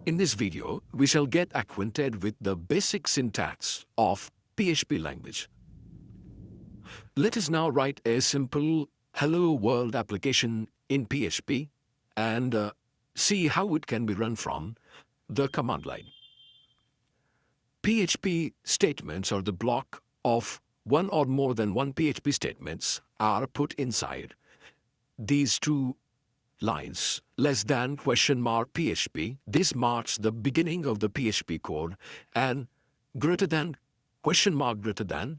In this video, we shall get acquainted with the basic syntax of PHP language. Let us now write a simple Hello World application in PHP and see how it can be run from the command line. PHP statements or the block of one or more than one PHP statements are put inside these two lines less than $PHP. This marks the beginning of the PHP code, and greater than greater than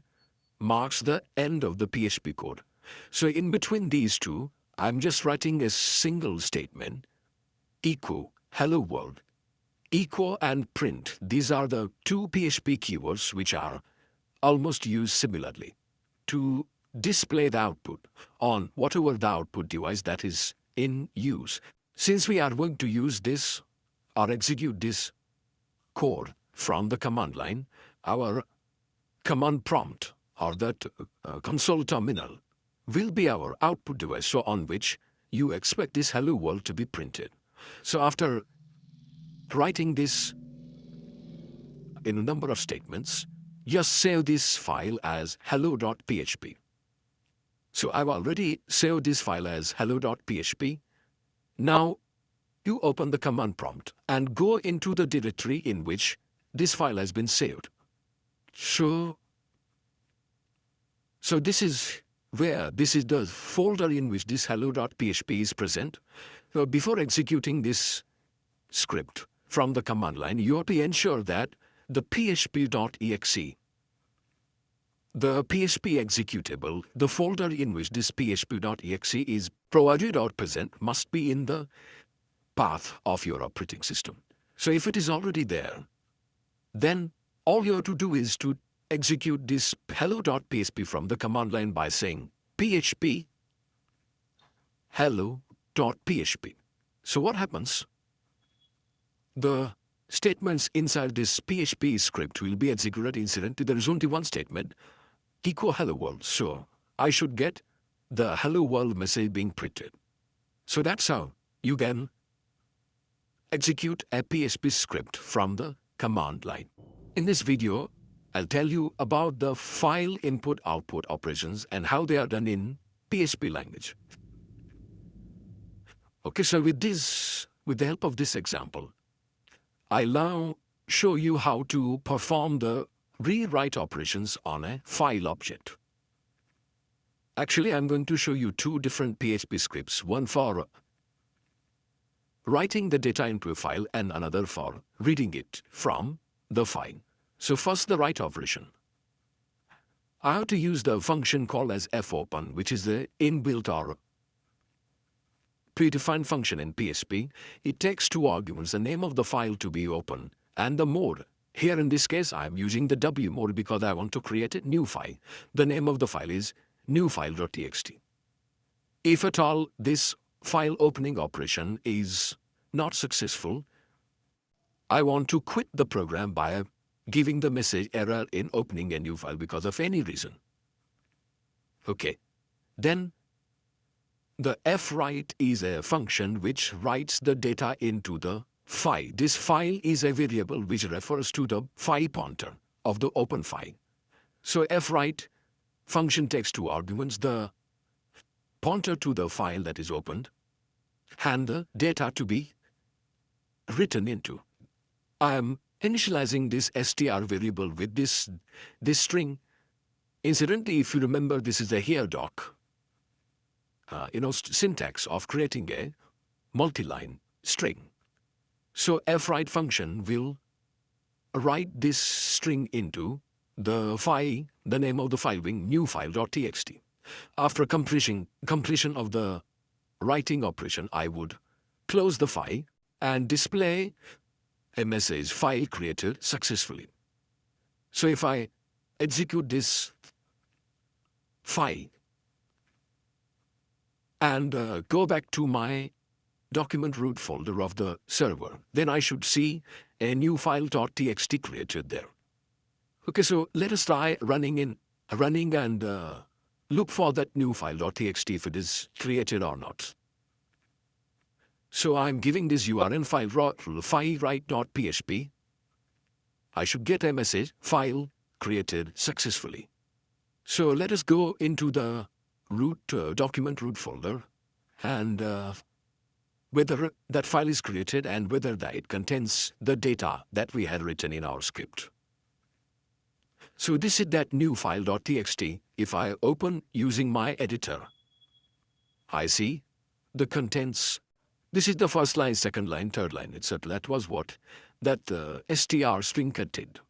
marks the end of the PHP code. So in between these two, I'm just writing a single statement, echo hello world. Echo and print, these are the two PHP keywords which are almost used similarly to display the output on whatever the output device that is in use. Since we are going to use this or execute this code from the command line, our command prompt or that console terminal will be our output device, so on which you expect this hello world to be printed. So after writing this in a number of statements, just save this file as hello.php. So I've already saved this file as hello.php. Now you open the command prompt and go into the directory in which this file has been saved. So this is where this is the folder in which this hello.php is present. So before executing this script from the command line, you have to ensure that the php.exe, the PHP executable, the folder in which this php.exe is provided or present must be in the path of your operating system. So if it is already there, then all you have to do is to execute this hello.php from the command line by saying php hello.php. So what happens? The statements inside this PHP script will be executed. Incidentally, there is only one statement, echo hello world. So I should get the hello world message being printed. So that's how you can execute a PHP script from the command line. In this video, I'll tell you about the file input output operations and how they are done in PHP language. Okay, so with the help of this example, I'll now show you how to perform the rewrite operations on a file object. Actually, I'm going to show you two different PHP scripts, one for writing the data into a file and another for reading it from the file. So first, the write operation. I have to use the function called as fopen, which is the inbuilt or predefined function in PHP. It takes two arguments, the name of the file to be open and the mode. Here in this case, I am using the W mode because I want to create a new file. The name of the file is newfile.txt. If at all this file opening operation is not successful, I want to quit the program by giving the message error in opening a new file because of any reason. Okay, then the fwrite is a function which writes the data into the file. This file is a variable which refers to the file pointer of the open file. So fwrite function takes two arguments, the pointer to the file that is opened and the data to be written into. I am initializing this str variable with this string. Incidentally, if you remember, this is a here doc. Syntax of creating a multi-line string. So fwrite function will write this string into the file, the name of the file being newfile.txt. After completion of the writing operation, I would close the file and display a message, file created successfully. So if I execute this file and go back to my document root folder of the server, then I should see a new file.txt created there. Okay, so let us try running and look for that new file.txt if it is created or not. So I'm giving this URL file write.php. I should get a message, file created successfully. So let us go into the root document root folder and whether that file is created and whether that it contains the data that we had written in our script. So this is that new file.txt. If I open using my editor, I see the contents. This is the first line, second line, third line, etc. That was what that str string contained.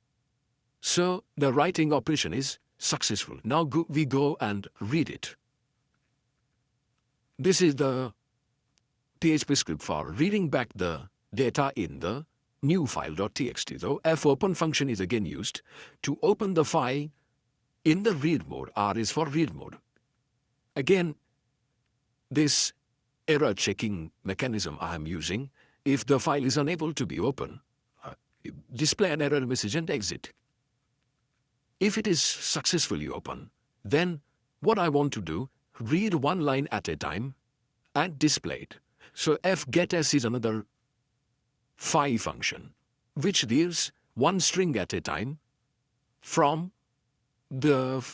So the writing operation is successful. Now we go and read it. This is the PHP script for reading back the data in the new file.txt. Though fopen function is again used to open the file in the read mode. R is for read mode. Again, this error checking mechanism I am using, if the file is unable to be opened, display an error message and exit. If it is successfully open, then what I want to do, read one line at a time and display it. So fgetS is another phi function, which reads one string at a time from the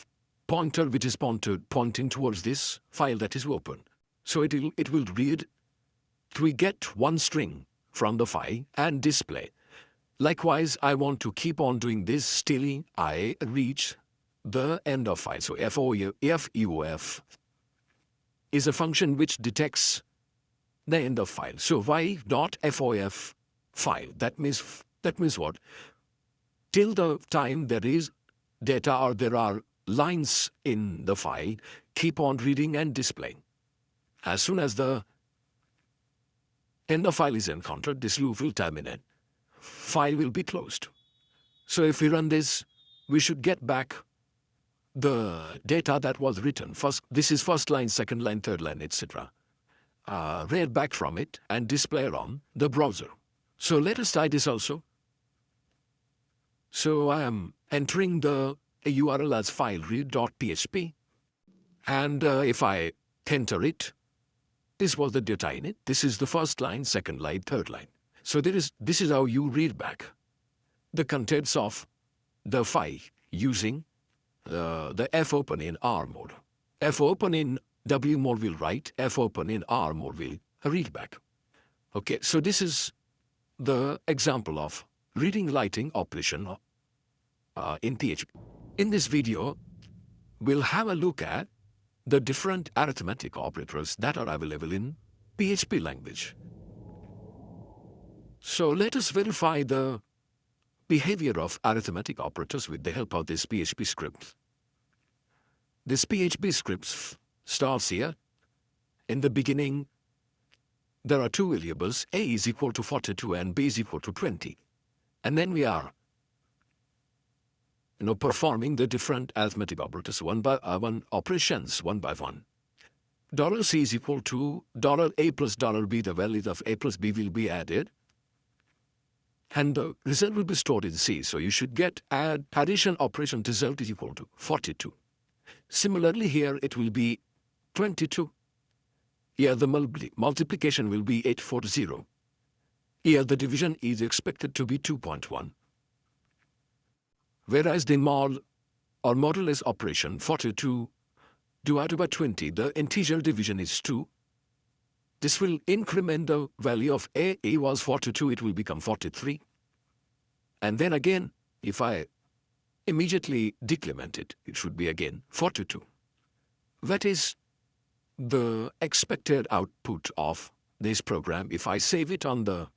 pointer which is pointing towards this file that is open. So it will read, we get one string from the file and display. Likewise, I want to keep on doing this till I reach the end of file. So FEOF is a function which detects the end of file. So y.fof file, that means what? Till the time there is data or there are lines in the file, keep on reading and displaying. As soon as the end of file is encountered, this loop will terminate. File will be closed. So if we run this, we should get back the data that was written. First, this is first line, second line, third line, etc. Read back from it and display on the browser. So let us try this also. So I am entering the URL as file read.php, and if I enter it, this was the data in it. This is the first line, second line, third line. So this is how you read back the contents of the file using the fopen in R mode. Fopen in W mode will write, fopen in R mode will read back. Okay, so this is the example of reading writing operation in PHP. In this video, we'll have a look at the different arithmetic operators that are available in PHP language. So let us verify the behavior of arithmetic operators with the help of this PHP script. This PHP script starts here. In the beginning, there are two variables, a is equal to 42 and b is equal to 20. And then we are performing the different arithmetic operators one by one, operations one by one. $C is equal to $A plus $B, the value of A plus B will be added. And the result will be stored in C. So you should get addition operation result is equal to 42. Similarly here it will be 22. Here the multiplication will be 840. Here the division is expected to be 2.1. Whereas the mod or modulus operation 42 divided by 20, the integer division is 2. This will increment the value of A. A was 42, it will become 43. And then again, if I immediately decrement it, it should be again 42. That is the expected output of this program. If I save it on the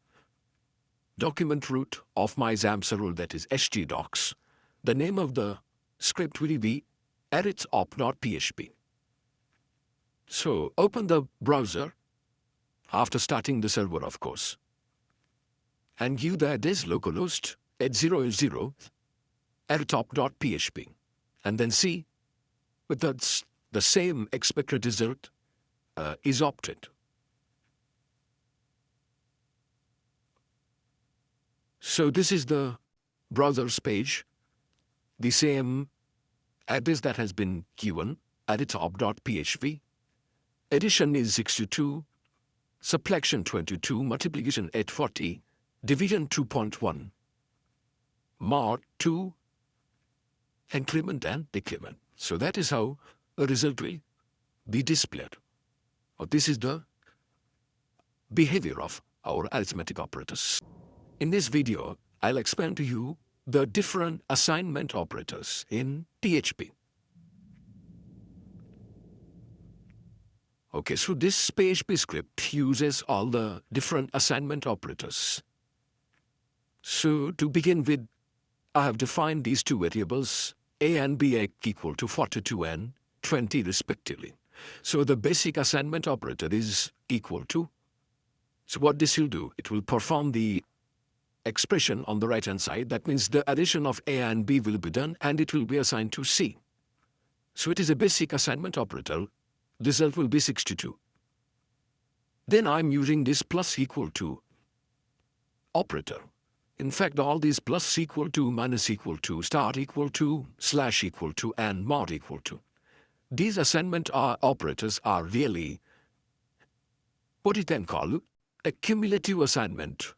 document root of my XAMPP rule, that is htdocs, the name of the script will be arithop.php. So open the browser after starting the server, of course, and give the address localhost 8080 arithop.php, and then see whether the same expected result is opted. So this is the browser's page, the same address that has been given, arithop.php. Addition is 62, subtraction 22, multiplication 840, division 2.1, mod 2, increment and decrement. So that is how a result will be displayed. This is the behavior of our arithmetic operators. In this video, I'll explain to you the different assignment operators in PHP. Okay, so this PHP script uses all the different assignment operators. So to begin with, I have defined these two variables, a and b equal to 42 and 20 respectively. So the basic assignment operator is equal to. So what this will do, it will perform the expression on the right hand side. That means the addition of a and b will be done and it will be assigned to c. So it is a basic assignment operator. Result will be 62. Then I'm using this plus equal to operator. In fact, all these plus equal to, minus equal to, star equal to, slash equal to, and mod equal to. These assignment operators are really what you can call a cumulative assignment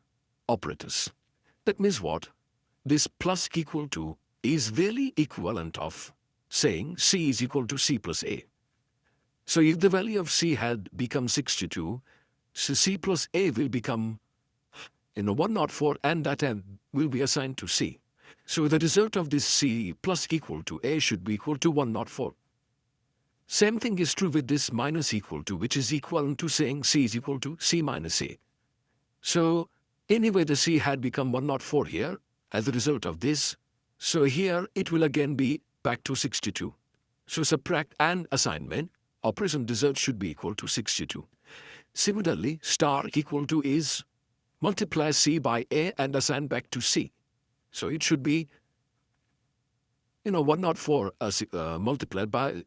operators. That means what? This plus equal to is really equivalent of saying c is equal to c plus a. So if the value of c had become 62, so c plus a will become 104 and that will be assigned to c. So the result of this c plus equal to a should be equal to 104. Same thing is true with this minus equal to, which is equivalent to saying c is equal to c minus a. So anyway the c had become 104 here as a result of this. So here it will again be back to 62. So subtract and assignment operation result should be equal to 62. Similarly, star equal to is multiply c by a and assign back to c. So it should be 104 multiplied by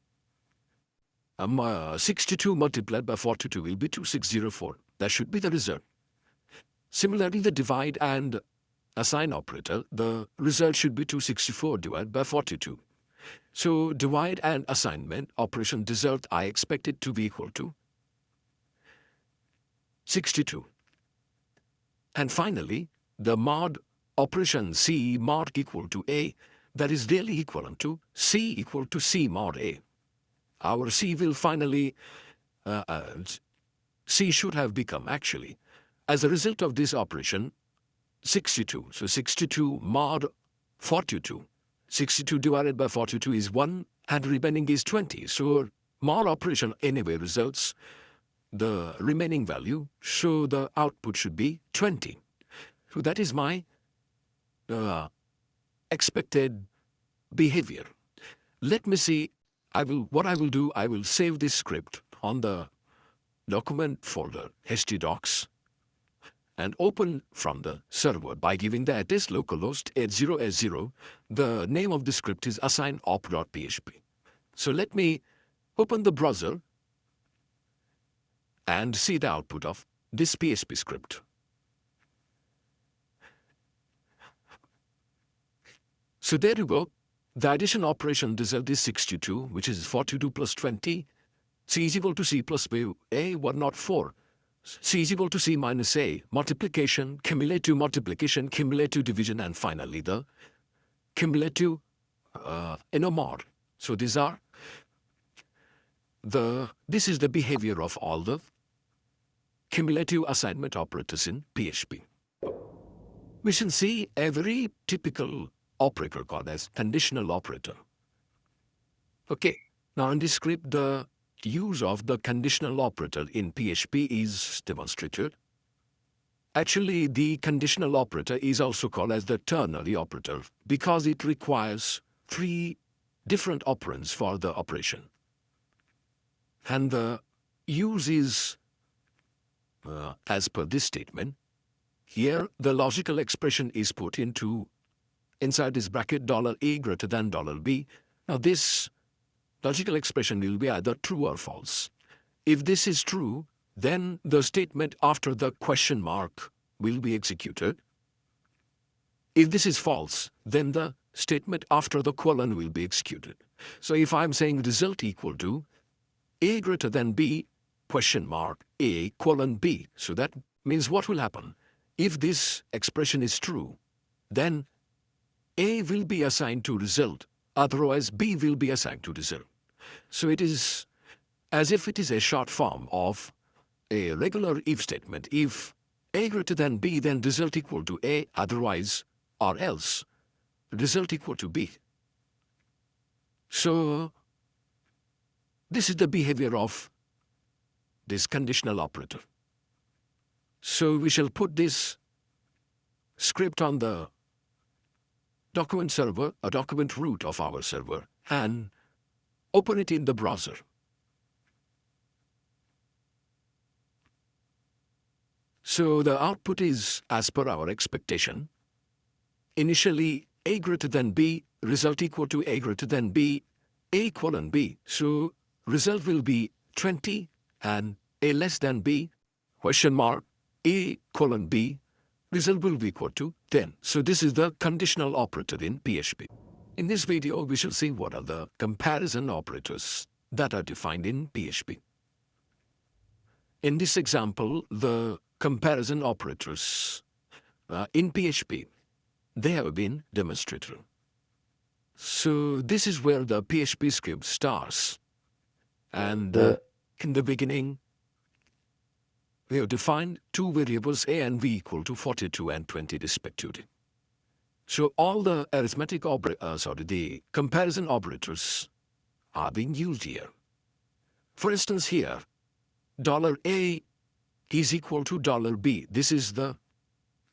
62 multiplied by 42 will be 2604. That should be the result. Similarly, the divide and assign operator, the result should be 264 divided by 42. So divide and assignment operation result I expect it to be equal to 62. And finally, the mod operation c mod equal to a, that is really equivalent to c equal to c mod a. Our c will finally, c should have become actually, as a result of this operation, 62. So 62 mod 42. 62 divided by 42 is 1 and remaining is 20. So mod operation anyway results the remaining value, so the output should be 20. So that is my expected behavior. Let me see. I will save this script on the document folder htdocs and open from the server by giving the address localhost 8080. The name of the script is assignop.php. So let me open the browser and see the output of this PHP script. So there you go. The addition operation result is 62, which is 42 plus 20. C is equal to c plus a 104. C is equal to c minus a, multiplication, cumulative multiplication, cumulative division, and finally the cumulative mod. So this is the behavior of all the cumulative assignment operators in PHP. We shall see a very typical operator called as conditional operator. Okay, now in this script the use of the conditional operator in PHP is demonstrated. Actually, the conditional operator is also called as the ternary operator because it requires 3 different operands for the operation. And the use is as per this statement. Here the logical expression is put inside this bracket $a greater than $b. Now this logical expression will be either true or false. If this is true, then the statement after the question mark will be executed. If this is false, then the statement after the colon will be executed. So if I'm saying result equal to a greater than b, question mark A colon B. So that means what will happen? If this expression is true, then A will be assigned to result, otherwise B will be assigned to result. So it is as if it is a short form of a regular if statement. If A greater than B, then result equal to A, otherwise or else result equal to B. So this is the behavior of this conditional operator. So we shall put this script on the document server, a document root of our server, and open it in the browser. So the output is as per our expectation. Initially, A greater than B, result equal to A greater than B, A colon B. So result will be 20 and A less than B, question mark, A colon B, result will be equal to 10. So this is the conditional operator in PHP. In this video, we shall see what are the comparison operators that are defined in PHP. In this example, the comparison operators in PHP, they have been demonstrated. So this is where the PHP script starts. And in the beginning, we have defined two variables A and B equal to 42 and 20 respectively. So all the arithmetic operators, the comparison operators are being used here. For instance, here, $A is equal to $B. This is the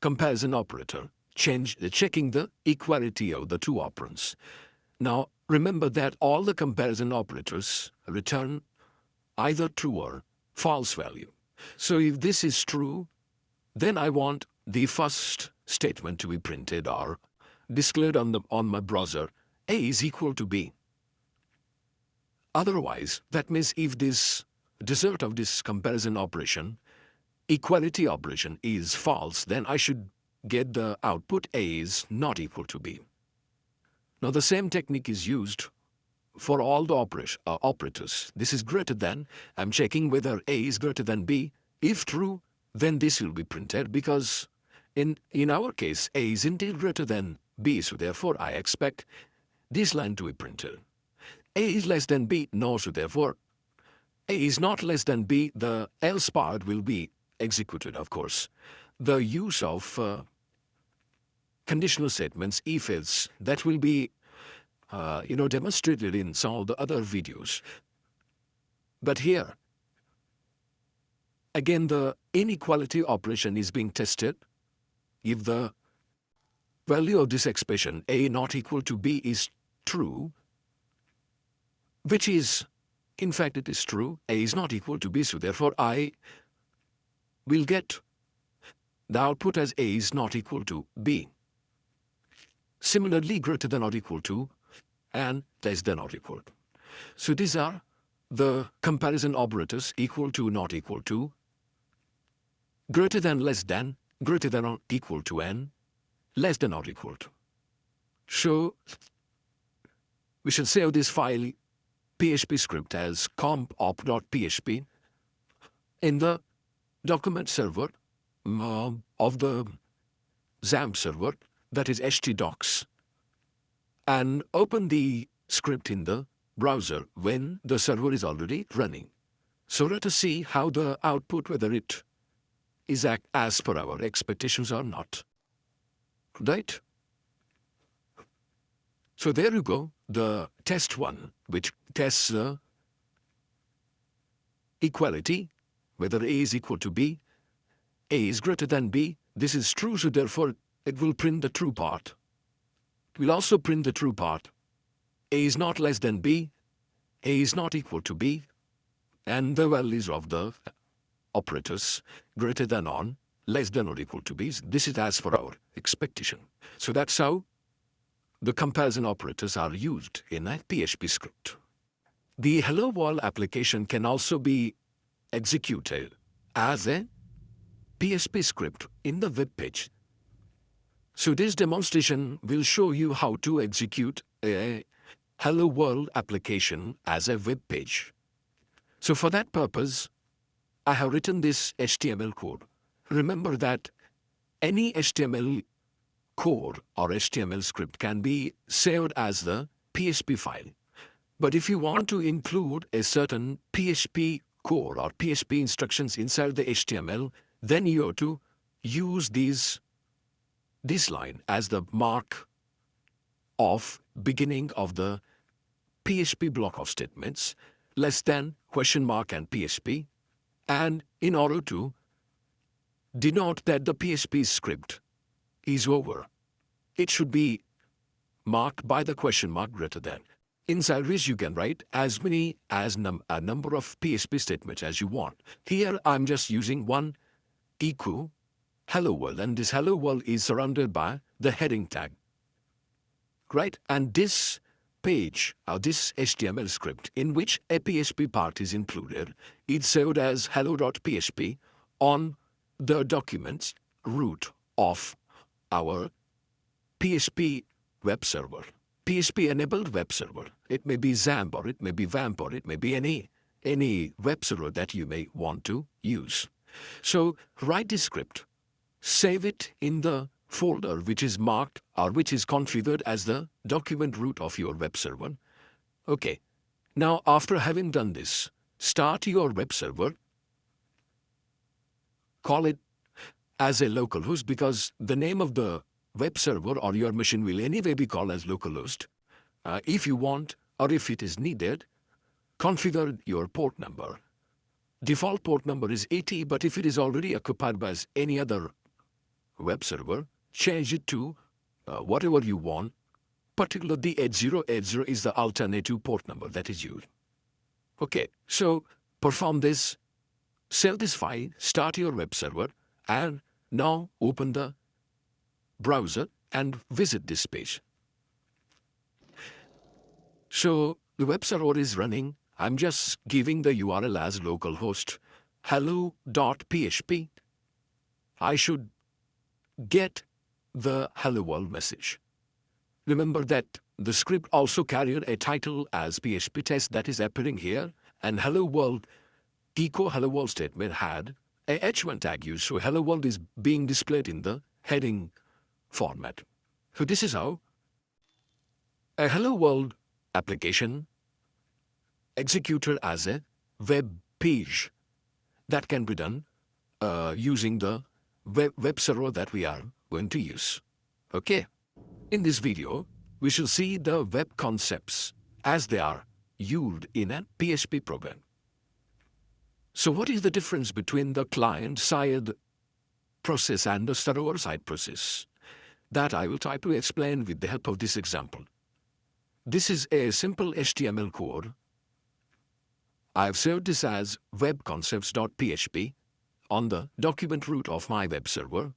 comparison operator, checking the equality of the two operands. Now, remember that all the comparison operators return either true or false value. So if this is true, then I want the first statement to be printed or displayed on my browser, A is equal to B. Otherwise, that means if this result of this comparison operation, equality operation, is false, then I should get the output A is not equal to B. Now the same technique is used for all the operators. This is greater than. I'm checking whether A is greater than B. If true, then this will be printed because in our case, A is indeed greater than B. So therefore, I expect this line to be printed. A is less than B. No, so therefore, A is not less than B. The else part will be executed, of course. The use of conditional statements, if-else, that will be demonstrated in some of the other videos. But here, again, the inequality operation is being tested. If the value of this expression, A not equal to B, is true, which is, in fact, it is true, A is not equal to B, so therefore I will get the output as A is not equal to B. Similarly, greater than or equal to and less than or equal. So these are the comparison operators: equal to, not equal to, greater than, less than, greater than or equal to, and less than or equal to. So we shall save this file PHP script as comp.op.php in the document server of the XAMPP server, that is htdocs, and open the script in the browser when the server is already running. So let us see how the output, whether it is as per our expectations or not. Right? So there you go, the test one, which tests the equality, whether A is equal to B, A is greater than B. This is true, so therefore it will print the true part. It will also print the true part. A is not less than B, A is not equal to B, and the values of the operators greater than on, less than or equal to B. This is as per our expectation. So that's how the comparison operators are used in a PHP script. The Hello World application can also be executed as a PHP script in the web page. So this demonstration will show you how to execute a Hello World application as a web page. So for that purpose, I have written this HTML code. Remember that any HTML code or HTML script can be saved as the PHP file. But if you want to include a certain PHP code or PHP instructions inside the HTML, then you have to use this line as the mark of beginning of the PHP block of statements, less than question mark and PHP, and in order to denote that the PHP script is over, it should be marked by the question mark greater than, inside which you can write as many as a number of PHP statements as you want. Here I'm just using one equal hello world, and this hello world is surrounded by the heading tag. Right? And this page, or this HTML script, in which a PHP part is included, is saved as hello.php on the document's root of our PHP web server, PHP-enabled web server. It may be XAMPP, or it may be WAMP, or it may be any web server that you may want to use. So write this script, save it in the folder which is marked or which is configured as the document root of your web server. Okay, now after having done this, start your web server, call it as a localhost because the name of the web server or your machine will anyway be called as localhost. If you want or if it is needed, configure your port number. Default port number is 80, but if it is already occupied by any other web server, change it to whatever you want. Particularly the 8080 is the alternative port number that is used. Okay, so perform this, save this file, start your web server, and now open the browser and visit this page. So the web server is running. I'm just giving the URL as localhost hello.php. I should get the hello world message. Remember that the script also carried a title as PHP test that is appearing here, and hello world echo hello world statement had a h1 tag used, so hello world is being displayed in the heading format. So this is how a hello world application executed as a web page that can be done using the web server that we are going to use. Okay, in this video, we shall see the web concepts as they are used in a PHP program. So what is the difference between the client-side process and the server-side process? That I will try to explain with the help of this example. This is a simple HTML code. I have saved this as webconcepts.php on the document root of my web server.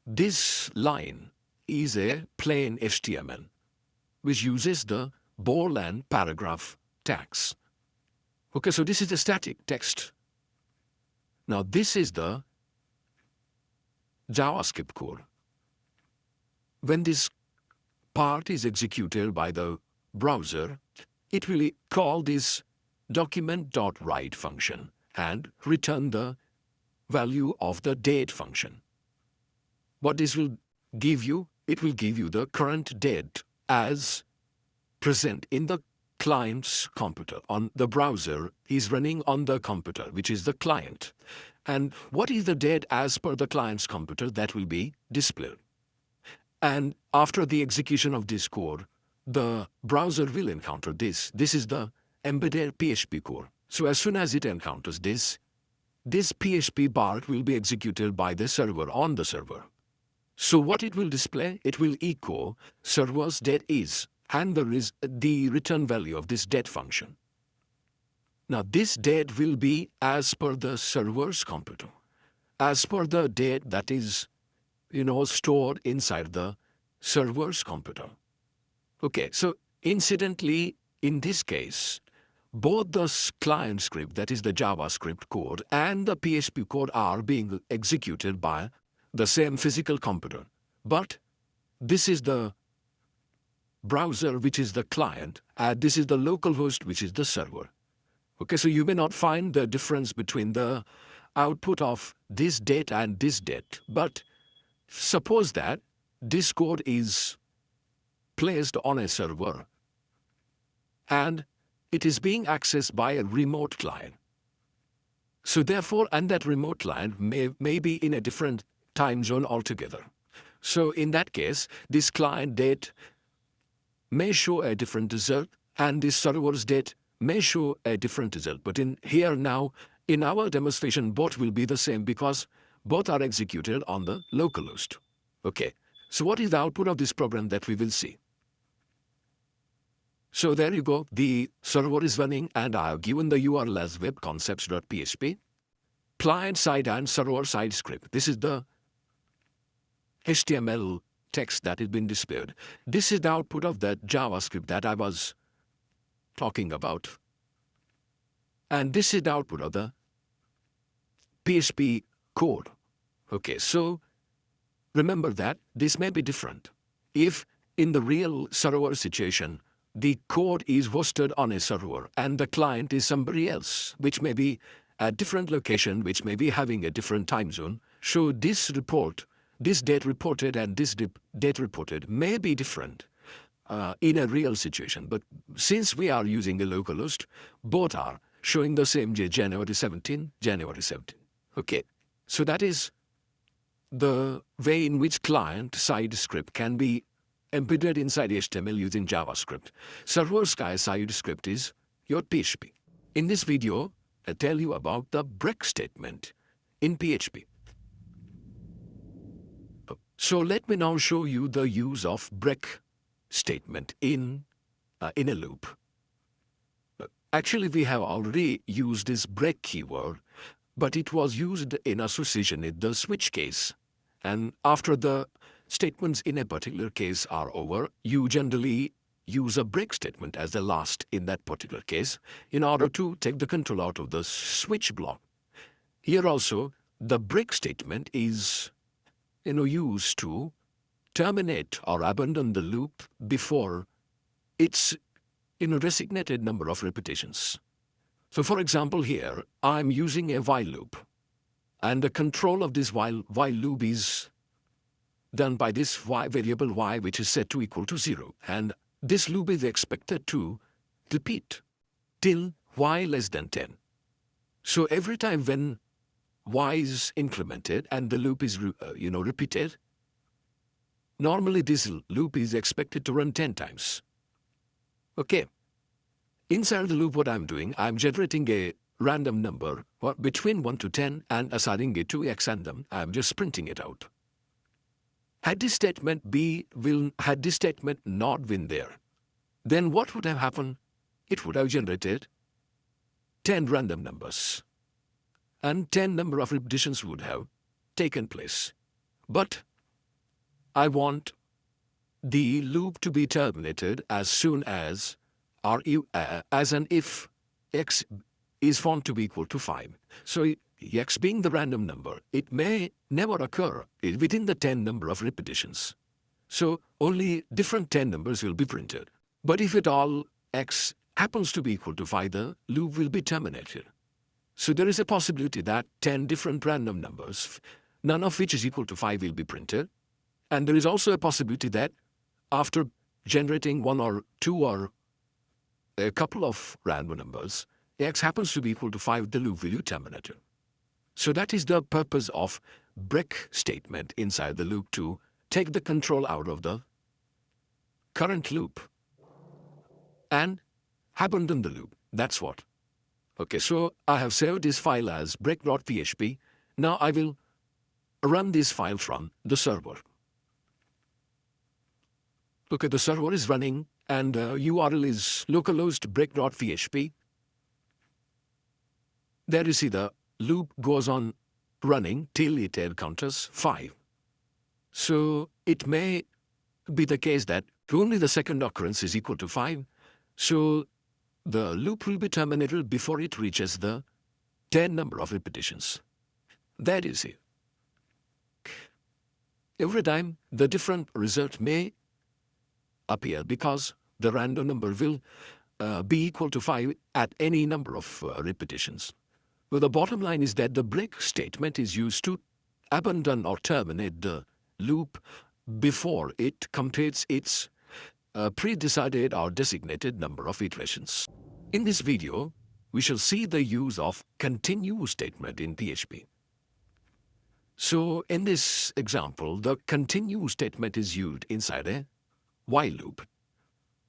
This line is a plain HTML, which uses the bold and paragraph tags. Okay, so this is the static text. Now this is the JavaScript code. When this part is executed by the browser, it will call this document.write function and return the value of the date function. What this will give you? It will give you the current date as present in the client's computer. On the browser is running on the computer, which is the client. And what is the date as per the client's computer that will be displayed. And after the execution of this code, the browser will encounter this. This is the embedded PHP code. So as soon as it encounters this PHP part will be executed by the server on the server. So what it will display? It will echo server's date is, and there is the return value of this date function. Now this date will be as per the server's computer, as per the date that is, stored inside the server's computer. Okay, so incidentally, in this case, both the client script, that is the JavaScript code, and the PHP code are being executed by the same physical computer. But this is the browser, which is the client, and this is the local host, which is the server. Okay, so you may not find the difference between the output of this date and this date, but suppose that this code is placed on a server and it is being accessed by a remote client. So therefore, and that remote client may be in a different time zone altogether. So in that case, this client date may show a different result and this server's date may show a different result. But in here now, in our demonstration, both will be the same because both are executed on the localhost. Okay, so what is the output of this program that we will see? So there you go, the server is running and I have given the URL as webconcepts.php, client-side and server-side script. This is the HTML text that has been displayed. This is the output of that JavaScript that I was talking about. And this is the output of the PHP code. Okay, so remember that this may be different. If in the real server situation, the code is hosted on a server and the client is somebody else, which may be a different location, which may be having a different time zone. So this report, this date reported and this date reported may be different in a real situation. But since we are using a localhost, both are showing the same day, January 17, January 17. Okay, so that is the way in which client-side script can be embedded inside HTML using JavaScript. Server-side script is your PHP. In this video, I tell you about the break statement in PHP. So let me now show you the use of break statement in a loop. Actually, we have already used this break keyword, but it was used in association with the switch case. And after the statements in a particular case are over, you generally use a break statement as the last in that particular case in order to take the control out of the switch block. Here also, the break statement is used to terminate or abandon the loop before its designated number of repetitions. So for example here, I'm using a while loop and the control of this while loop is done by this y variable y, which is set to equal to 0. And this loop is expected to repeat till y less than 10. So every time when y is incremented and the loop is repeated, normally this loop is expected to run 10 times. Okay. Inside the loop, what I'm doing, I'm generating a random number between 1 to 10 and assigning it to x and them. I'm just printing it out. Had this statement not been there, then what would have happened? It would have generated 10 random numbers, and 10 number of repetitions would have taken place. But I want the loop to be terminated as soon as, as an if x is found to be equal to 5. So x being the random number, it may never occur within the 10 number of repetitions. So only different 10 numbers will be printed. But if at all x happens to be equal to 5, the loop will be terminated. So there is a possibility that 10 different random numbers, none of which is equal to 5, will be printed. And there is also a possibility that after generating one or two or a couple of random numbers, x happens to be equal to 5, the loop will be terminated. So that is the purpose of break statement inside the loop, to take the control out of the current loop and abandon the loop. That's what. Okay, so I have saved this file as break.php. Now I will run this file from the server. Okay, the server is running and URL is localhost break.php. There you see the loop goes on running till it encounters 5. So it may be the case that only the second occurrence is equal to 5. So the loop will be terminated before it reaches the 10 number of repetitions. There you see. Every time the different result may appear because the random number will be equal to 5 at any number of repetitions. Well, the bottom line is that the break statement is used to abandon or terminate the loop before it completes its pre-decided or designated number of iterations. In this video, we shall see the use of continue statement in PHP. So in this example, the continue statement is used inside a while loop.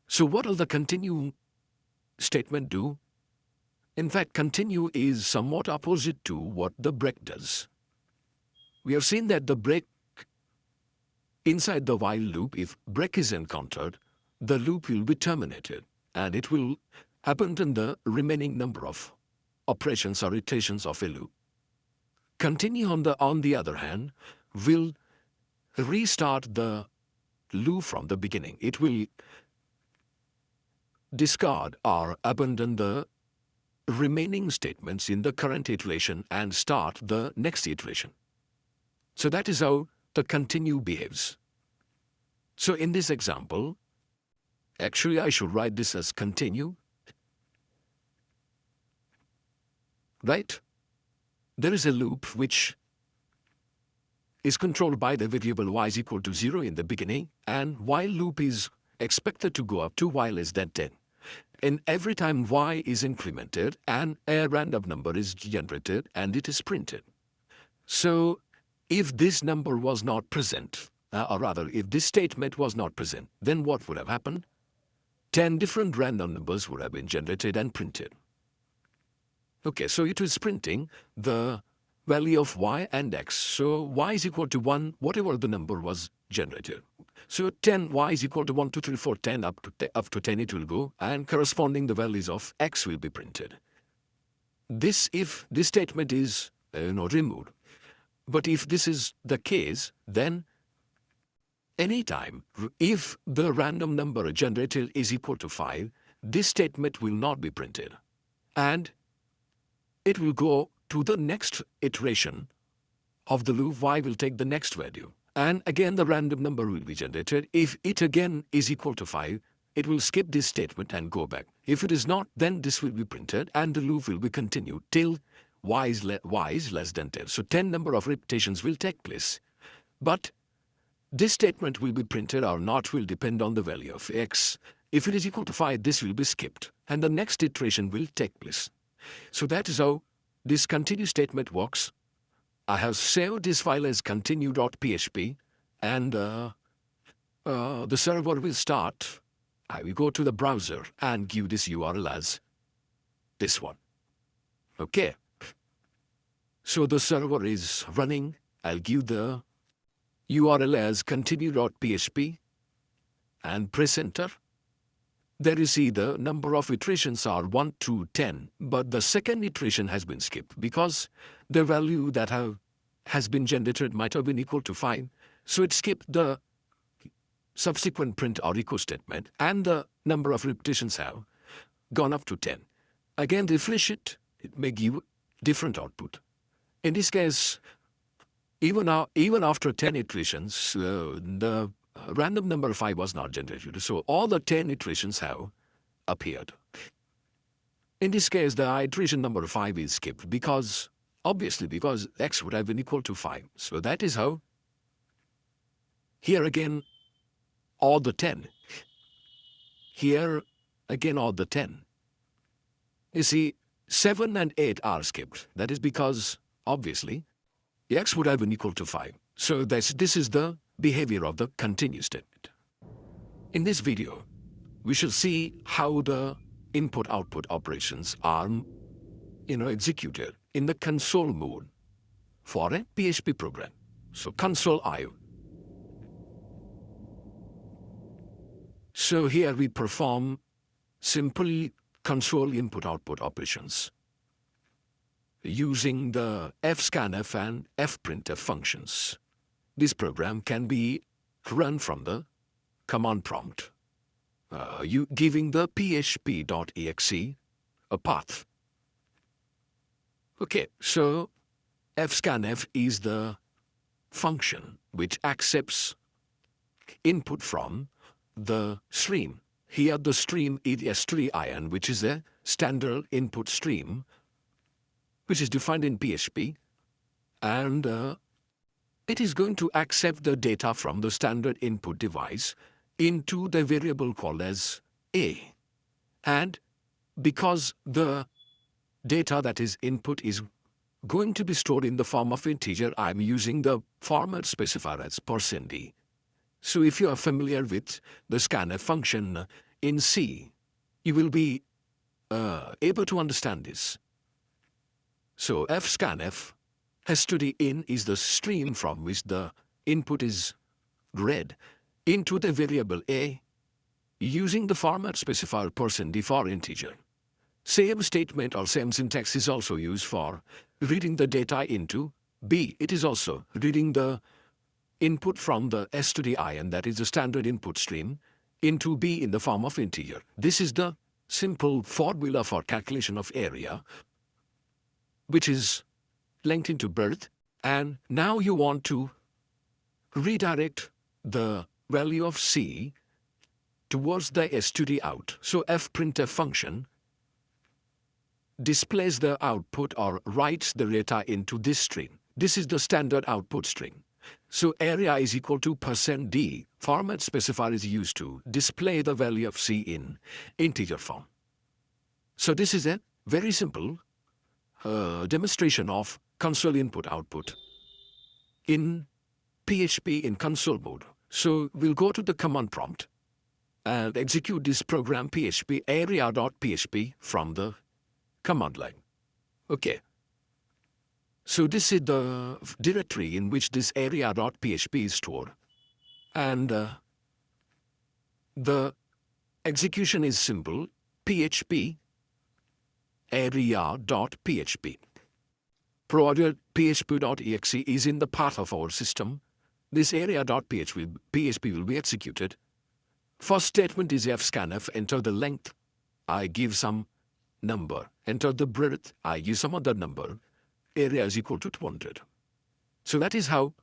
So what will the continue statement do? In fact, continue is somewhat opposite to what the break does. We have seen that the break inside the while loop, if break is encountered, the loop will be terminated and it will abandon the remaining number of operations or iterations of a loop. Continue on the other hand will restart the loop from the beginning. It will discard or abandon the remaining statements in the current iteration and start the next iteration. So that is how the continue behaves. So in this example, actually I should write this as continue, right? There is a loop which is controlled by the variable y is equal to 0 in the beginning, and while loop is expected to go up to y less than 10. And every time y is incremented, a random number is generated and it is printed. So if this number was not present, or rather if this statement was not present, then what would have happened? 10 different random numbers would have been generated and printed. Okay, so it is printing the value of y and x. So y is equal to 1, whatever the number was generated. So 10, y is equal to 1, 2, 3, 4, 10, up to 10 it will go, and corresponding the values of x will be printed. This, if this statement is removed. But if this is the case, then anytime if the random number generated is equal to 5, this statement will not be printed. And it will go to the next iteration of the loop. Y will take the next value. And again the random number will be generated. If it again is equal to 5, it will skip this statement and go back. If it is not, then this will be printed and the loop will be continued till y is less than 10. So 10 number of repetitions will take place. But this statement will be printed or not will depend on the value of x. If it is equal to 5, this will be skipped and the next iteration will take place. So that is how this continue statement works. I have saved this file as continue.php and the server will start. I will go to the browser and give this URL as this one. Okay. So the server is running. I'll give the URL as continue.php and press enter. There you see the number of iterations are 1 to 10, but the second iteration has been skipped because the value that has been generated might have been equal to 5. So it skipped the subsequent print or echo statement, and the number of repetitions have gone up to 10. Again, refresh it, it may give different output. In this case, even after 10 iterations, the random number 5 was not generated. So all the 10 iterations have appeared. In this case, the iteration number 5 is skipped because x would have been equal to 5. So that is how here again all the 10. Here again all the 10. You see, 7 and 8 are skipped. That is because obviously x would have been equal to 5. So this is the behavior of the continue statement. In this video, we shall see how the input-output operations are executed in the console mode for a PHP program. So Console Io. So here we perform simple console input-output operations using the fscanf and fprintf functions. This program can be run from the command prompt, giving the php.exe a path. Okay, so fscanf is the function which accepts input from the stream. Here the stream is std-in, which is a standard input stream, which is defined in PHP, and it is going to accept the data from the standard input device into the variable called as A. And because the data that is input is going to be stored in the form of integer, I'm using the format specifier as %d. So if you are familiar with the scanf function in C, you will be able to understand this. So fscanf std-in is the stream from which the input is read into the variable A using the format specifier %d for integer. Same statement or same syntax is also used for reading the data into B. It is also reading the input from the std-in, that is the standard input stream, into B in the form of integer. This is the simple formula for calculation of area, which is linked into birth. And now you want to redirect the value of C towards the std-out. So fprintf function displays the output or writes the data into this string. This is the standard output string. So area is equal to %d. Format specifier is used to display the value of C in integer form. So this is a very simple demonstration of console input output in PHP in console mode. So we'll go to the command prompt and execute this program php area.php from the command line. Okay. So this is the directory in which this area.php is stored. And the execution is simple, php area.php. Provided php.exe is in the path of our system, this area.php will be executed. First statement is fscanf, enter the length, I give some number. Enter the breadth, I give some other number. Area is equal to 200. So that is how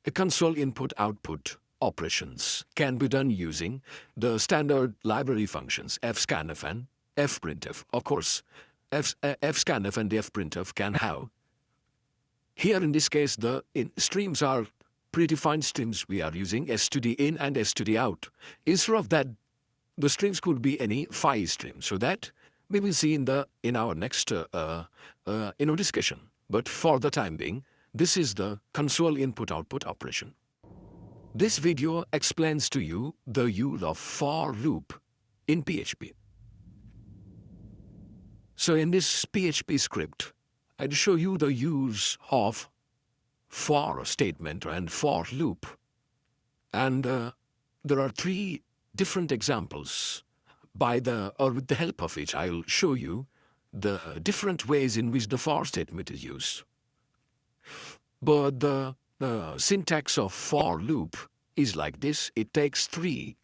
a console input-output operations can be done using the standard library functions fscanf and fprintf. Of course, fscanf and fprintf can have. Here in this case, the streams are predefined streams. We are using std-in and std-out. Instead of that, the streams could be any file stream. So that we will see in our next discussion. But for the time being, this is the console input-output operation. This video explains to you the use of for loop in PHP. So in this PHP script, I'd show you the use of for statement and for loop. And there are 3 different examples with the help of which I'll show you the different ways in which the for statement is used. But the syntax of for loop is like this. It takes 3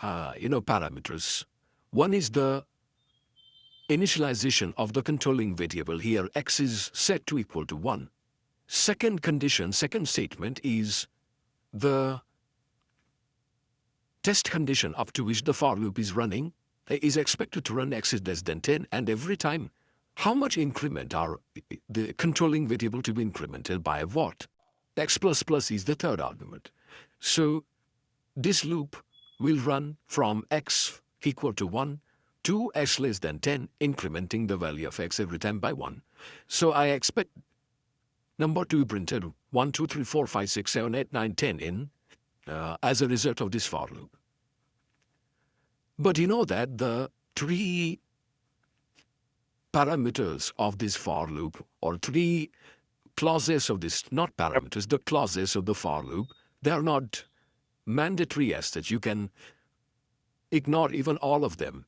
parameters. One is the initialization of the controlling variable. Here x is set to equal to 1. Second statement is the test condition up to which the for loop is running is expected to run x is less than 10, and every time how much increment are the controlling variable to be incremented by what? X++ is the third argument. So this loop will run from x equal to 1 to x less than 10, incrementing the value of x every time by 1. So I expect number to be printed 1, 2, 3, 4, 5, 6, 7, 8, 9, 10 in as a result of this for loop. But you know that the 3 parameters of this for loop, or 3 clauses of this, not parameters, the clauses of the for loop, they are not mandatory as that. You can ignore even all of them.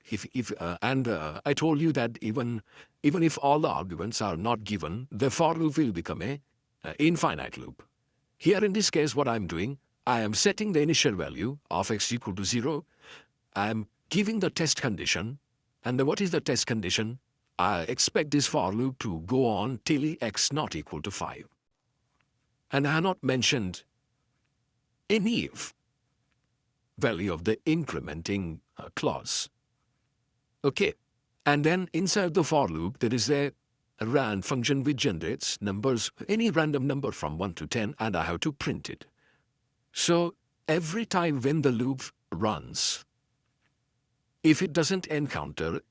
I told you that even if all the arguments are not given, the for loop will become a infinite loop. Here in this case, what I'm doing, I am setting the initial value of x equal to 0. I am giving the test condition. And then what is the test condition? I expect this for loop to go on till x not equal to 5. And I have not mentioned any if. value of the incrementing clause. Okay, and then inside the for loop there is a ran function which generates numbers, any random number from 1 to 10, and I have to print it. So every time when the loop runs, if it doesn't encounter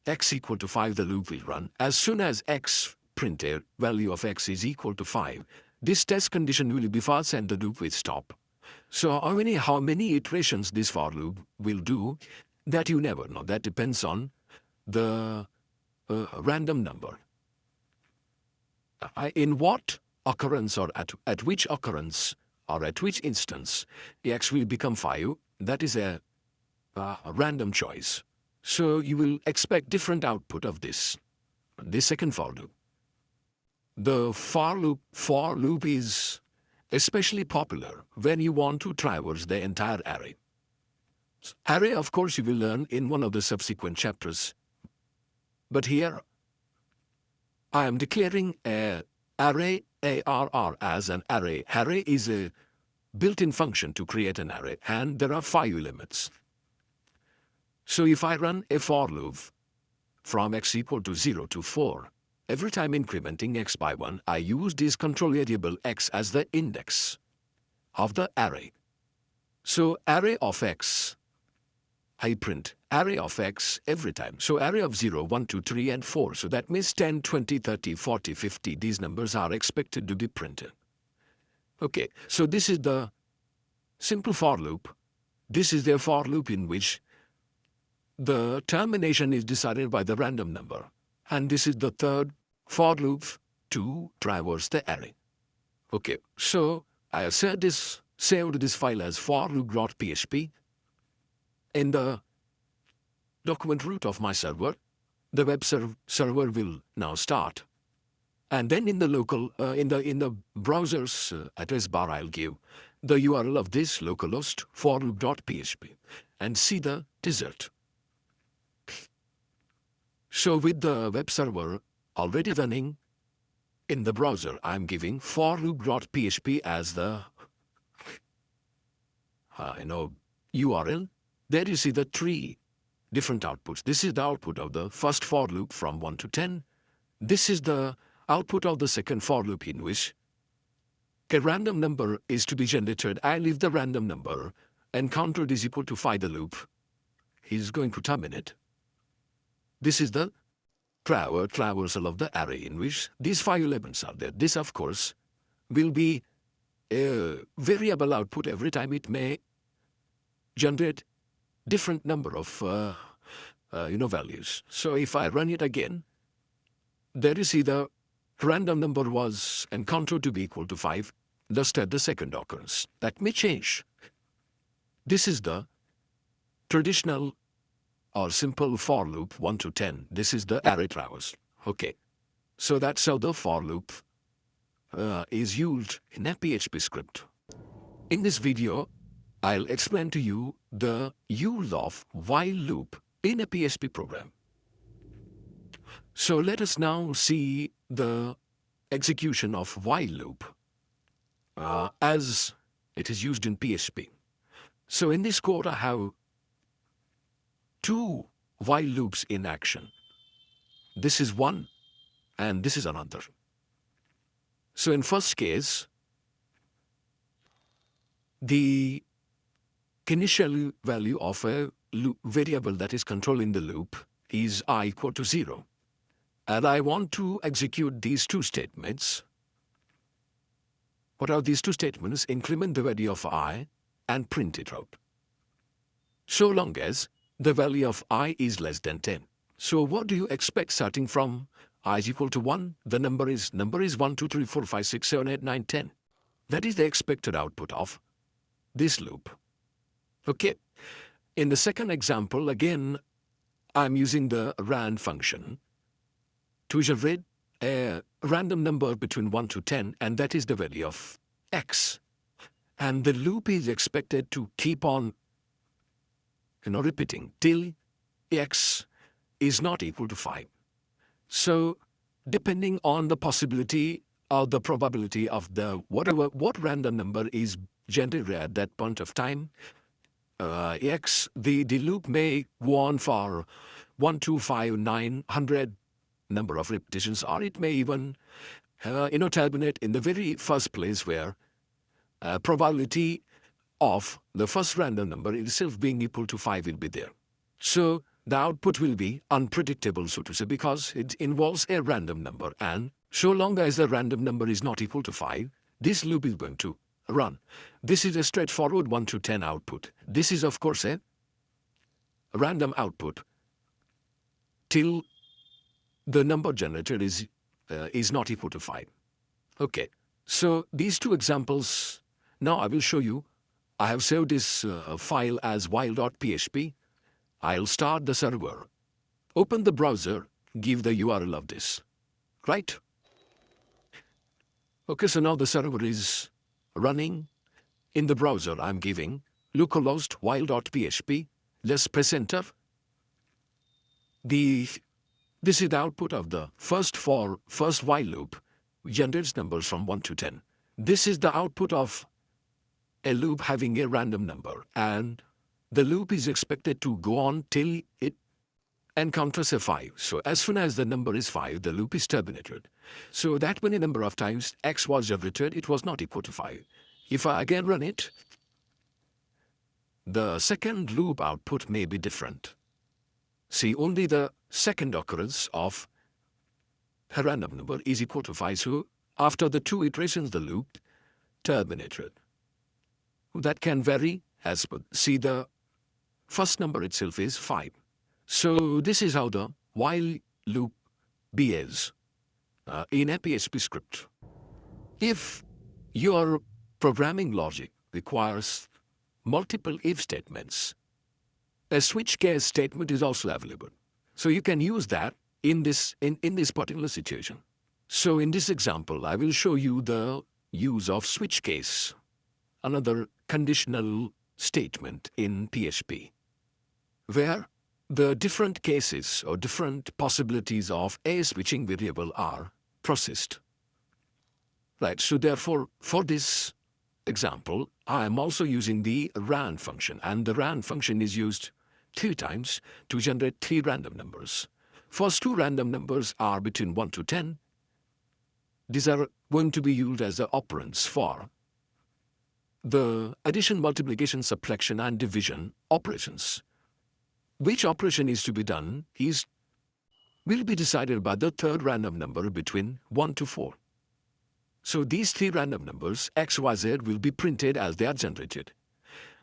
x equal to 5, the loop will run. As soon as x printed value of x is equal to 5, this test condition will be false and the loop will stop. So how many iterations this for loop will do, that you never know. That depends on the random number. In what occurrence or at which occurrence or at which instance x will become 5, that is a random choice. So you will expect different output of this second for loop. The for loop is especially popular when you want to traverse the entire array. Array, of course, you will learn in one of the subsequent chapters. But here, I am declaring an array ARR as an array. Array is a built-in function to create an array, and there are 5 elements. So if I run a for loop from x equal to 0 to 4, every time incrementing x by 1, I use this control variable x as the index of the array. So array of x, I print array of x every time. So array of 0, 1, 2, 3, and 4. So that means 10, 20, 30, 40, 50. These numbers are expected to be printed. Okay, so this is the simple for loop. This is the for loop in which the termination is decided by the random number. And this is the third for loop to traverse the array. Okay, so I have saved this file as forloop.php. In the document root of my server, the web server will now start. And then in the local, in the browser's address bar, I'll give the URL of this localhost forloop.php and see the result. So with the web server already running in the browser, I'm giving forloop.php as the URL. There you see the 3 different outputs. This is the output of the first for loop from 1 to 10. This is the output of the second for loop in which a random number is to be generated, and if the random number encountered is equal to 5, the loop is going to terminate. This is the traversal of the array in which these 5 elements are there. This, of course, will be a variable output. Every time it may generate different number of values. So if I run it again, there you see the random number was encountered to be equal to 5, just at the second occurrence. That may change. This is the traditional or simple for loop 1 to 10. This is the array traverse. Okay, so that's how the for loop is used in a PHP script. In this video, I'll explain to you the use of while loop in a PHP program. So let us now see the execution of while loop as it is used in PHP. So in this code, I have 2 while loops in action. This is one and this is another. So in first case, the initial value of a variable that is controlling the loop is I equal to 0. And I want to execute these 2 statements. What are these 2 statements? Increment the value of I and print it out. So long as the value of I is less than 10. So what do you expect starting from I is equal to 1? The number is 1, 2, 3, 4, 5, 6, 7, 8, 9, 10. That is the expected output of this loop. Okay. In the second example, again, I'm using the ran function to generate a random number between 1 to 10, and that is the value of x. And the loop is expected to keep on repeating till x is not equal to 5. So depending on the possibility or the probability of what random number is generated at that point of time, X, the loop may go on for 1, 2, 5, 900 number of repetitions, or it may even terminate in the very first place where probability of the first random number itself being equal to 5 will be there. So the output will be unpredictable, so to say, because it involves a random number, and so long as the random number is not equal to 5, this loop is going to run. This is a straightforward 1 to 10 output. This is, of course, a random output till the number generated is not equal to 5. Okay, so these two examples, now I will show you. I have saved this file as while.php. I'll start the server, open the browser, give the URL of this, right? Okay, so now the server is running. In the browser, I'm giving localhost while.php. Let's press enter. This is the output of the first while loop, generates numbers from 1 to 10. This is the output of a loop having a random number, and the loop is expected to go on till it encounters a 5. So as soon as the number is 5, the loop is terminated. So that many number of times x was generated, it was not equal to 5. If I again run it, the second loop output may be different. See, only the second occurrence of a random number is equal to 5. So after the 2 iterations, the loop terminated. That can vary as per, see, the first number itself is 5. So this is how the while loop behaves in a PHP script. If your programming logic requires multiple if statements, a switch case statement is also available. So you can use that in this particular situation. So in this example, I will show you the use of switch case, another conditional statement in PHP, where the different cases or different possibilities of a switching variable are processed. Right, so therefore, for this example, I am also using the ran function, and the ran function is used 3 times to generate 3 random numbers. First 2 random numbers are between 1 to 10. These are going to be used as the operands for the addition, multiplication, subtraction, and division operations. Which operation is to be done will be decided by the third random number between 1 to 4. So these 3 random numbers, x, y, z, will be printed as they are generated.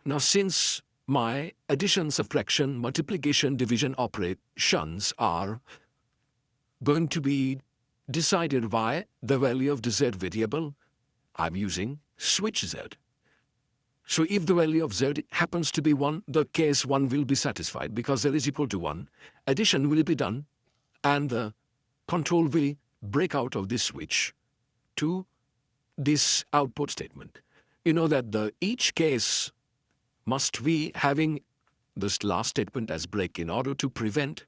Now, since my addition, subtraction, multiplication, division operations are going to be decided by the value of the z variable, I'm using switch z. So if the value of z happens to be 1, the case 1 will be satisfied because z is equal to 1. Addition will be done, and the control will break out of this switch to this output statement. You know that each case must be having this last statement as break in order to prevent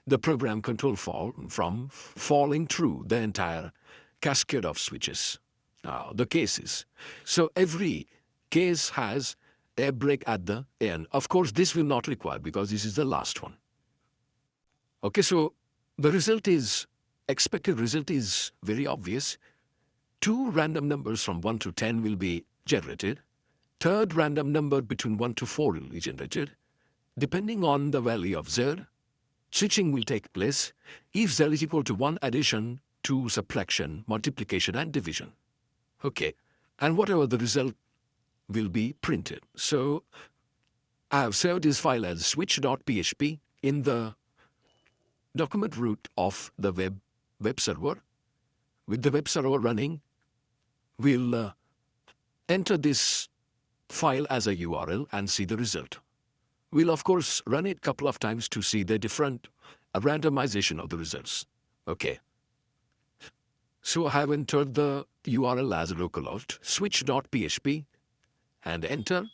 the program control from falling through the entire cascade of switches, the cases. So every case has a break at the end. Of course, this will not require because this is the last one. Okay, so the expected result is very obvious. 2 random numbers from 1 to 10 will be generated. Third random number between 1 to 4 will be generated. Depending on the value of z, switching will take place if z is equal to 1, addition, 2, subtraction, multiplication, and division. Okay, and whatever the result will be printed. So I have saved this file as switch.php in the document root of the web server. With the web server running, we'll enter this file as a URL and see the result. We'll of course run it a couple of times to see the different randomization of the results. Okay. So I have entered the URL as localhost switch.php and enter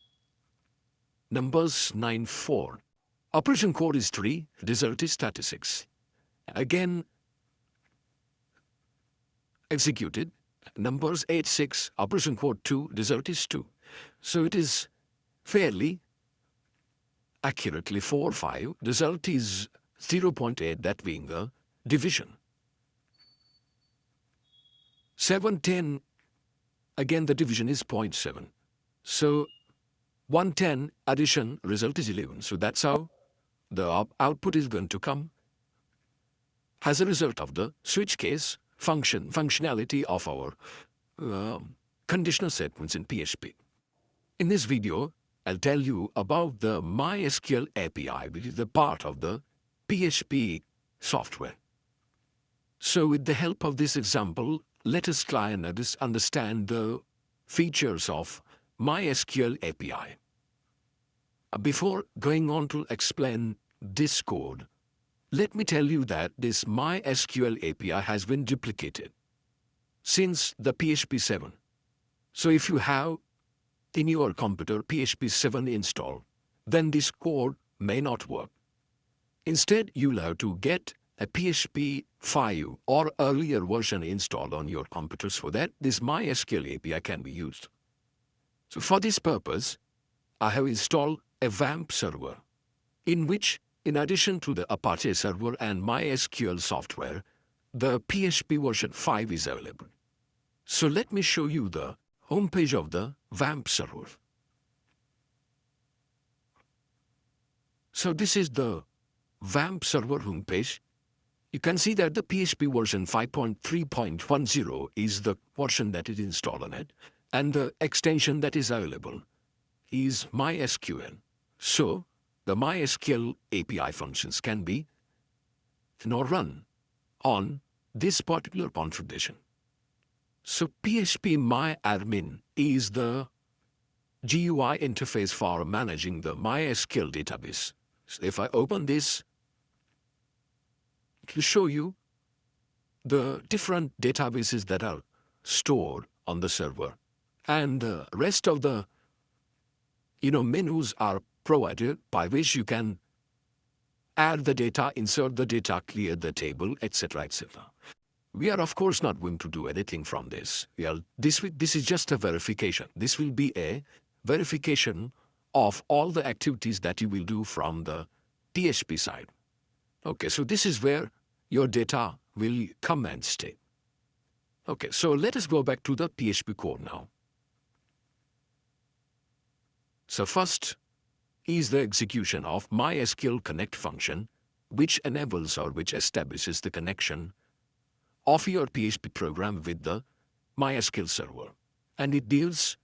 numbers 9-4. Operation code is 3, result is 36. Again executed, numbers 8-6, operation code 2, result is 2. So it is fairly accurately 4, 5. Result is 0.8, that being the division. 7, 10, again the division is 0.7. So 110 addition, result is 11. So that's how the output is going to come as a result of the switch case functionality of our conditional statements in PHP. In this video, I'll tell you about the MySQL API, which is the part of the PHP software. So with the help of this example, let us try and understand the features of MySQL API. Before going on to explain this code, let me tell you that this MySQL API has been duplicated since the PHP 7. So if you have in your computer PHP 7 installed, then this code may not work. Instead, you'll have to get a PHP 5 or earlier version installed on your computer so that this MySQL API can be used. So for this purpose, I have installed a WAMP server, in which, in addition to the Apache server and MySQL software, the PHP version 5 is available. So let me show you the homepage of the WAMP server. So this is the WAMP server homepage. You can see that the PHP version 5.3.10 is the version that is installed on it, and the extension that is available is MySQL. So the MySQL API functions can be run on this particular configuration. So PHP MyAdmin is the GUI interface for managing the MySQL database. So if I open this, it will show you the different databases that are stored on the server, and the rest of the menus are provided by which you can add the data, insert the data, clear the table, etc., etc. We are of course not going to do anything from this. This is just a verification. This will be a verification of all the activities that you will do from the PHP side. Okay, so this is where your data will come and stay. Okay, so let us go back to the PHP code now. So first is the execution of MySQL connect function, which enables or which establishes the connection of your PHP program with the MySQL server. And it deals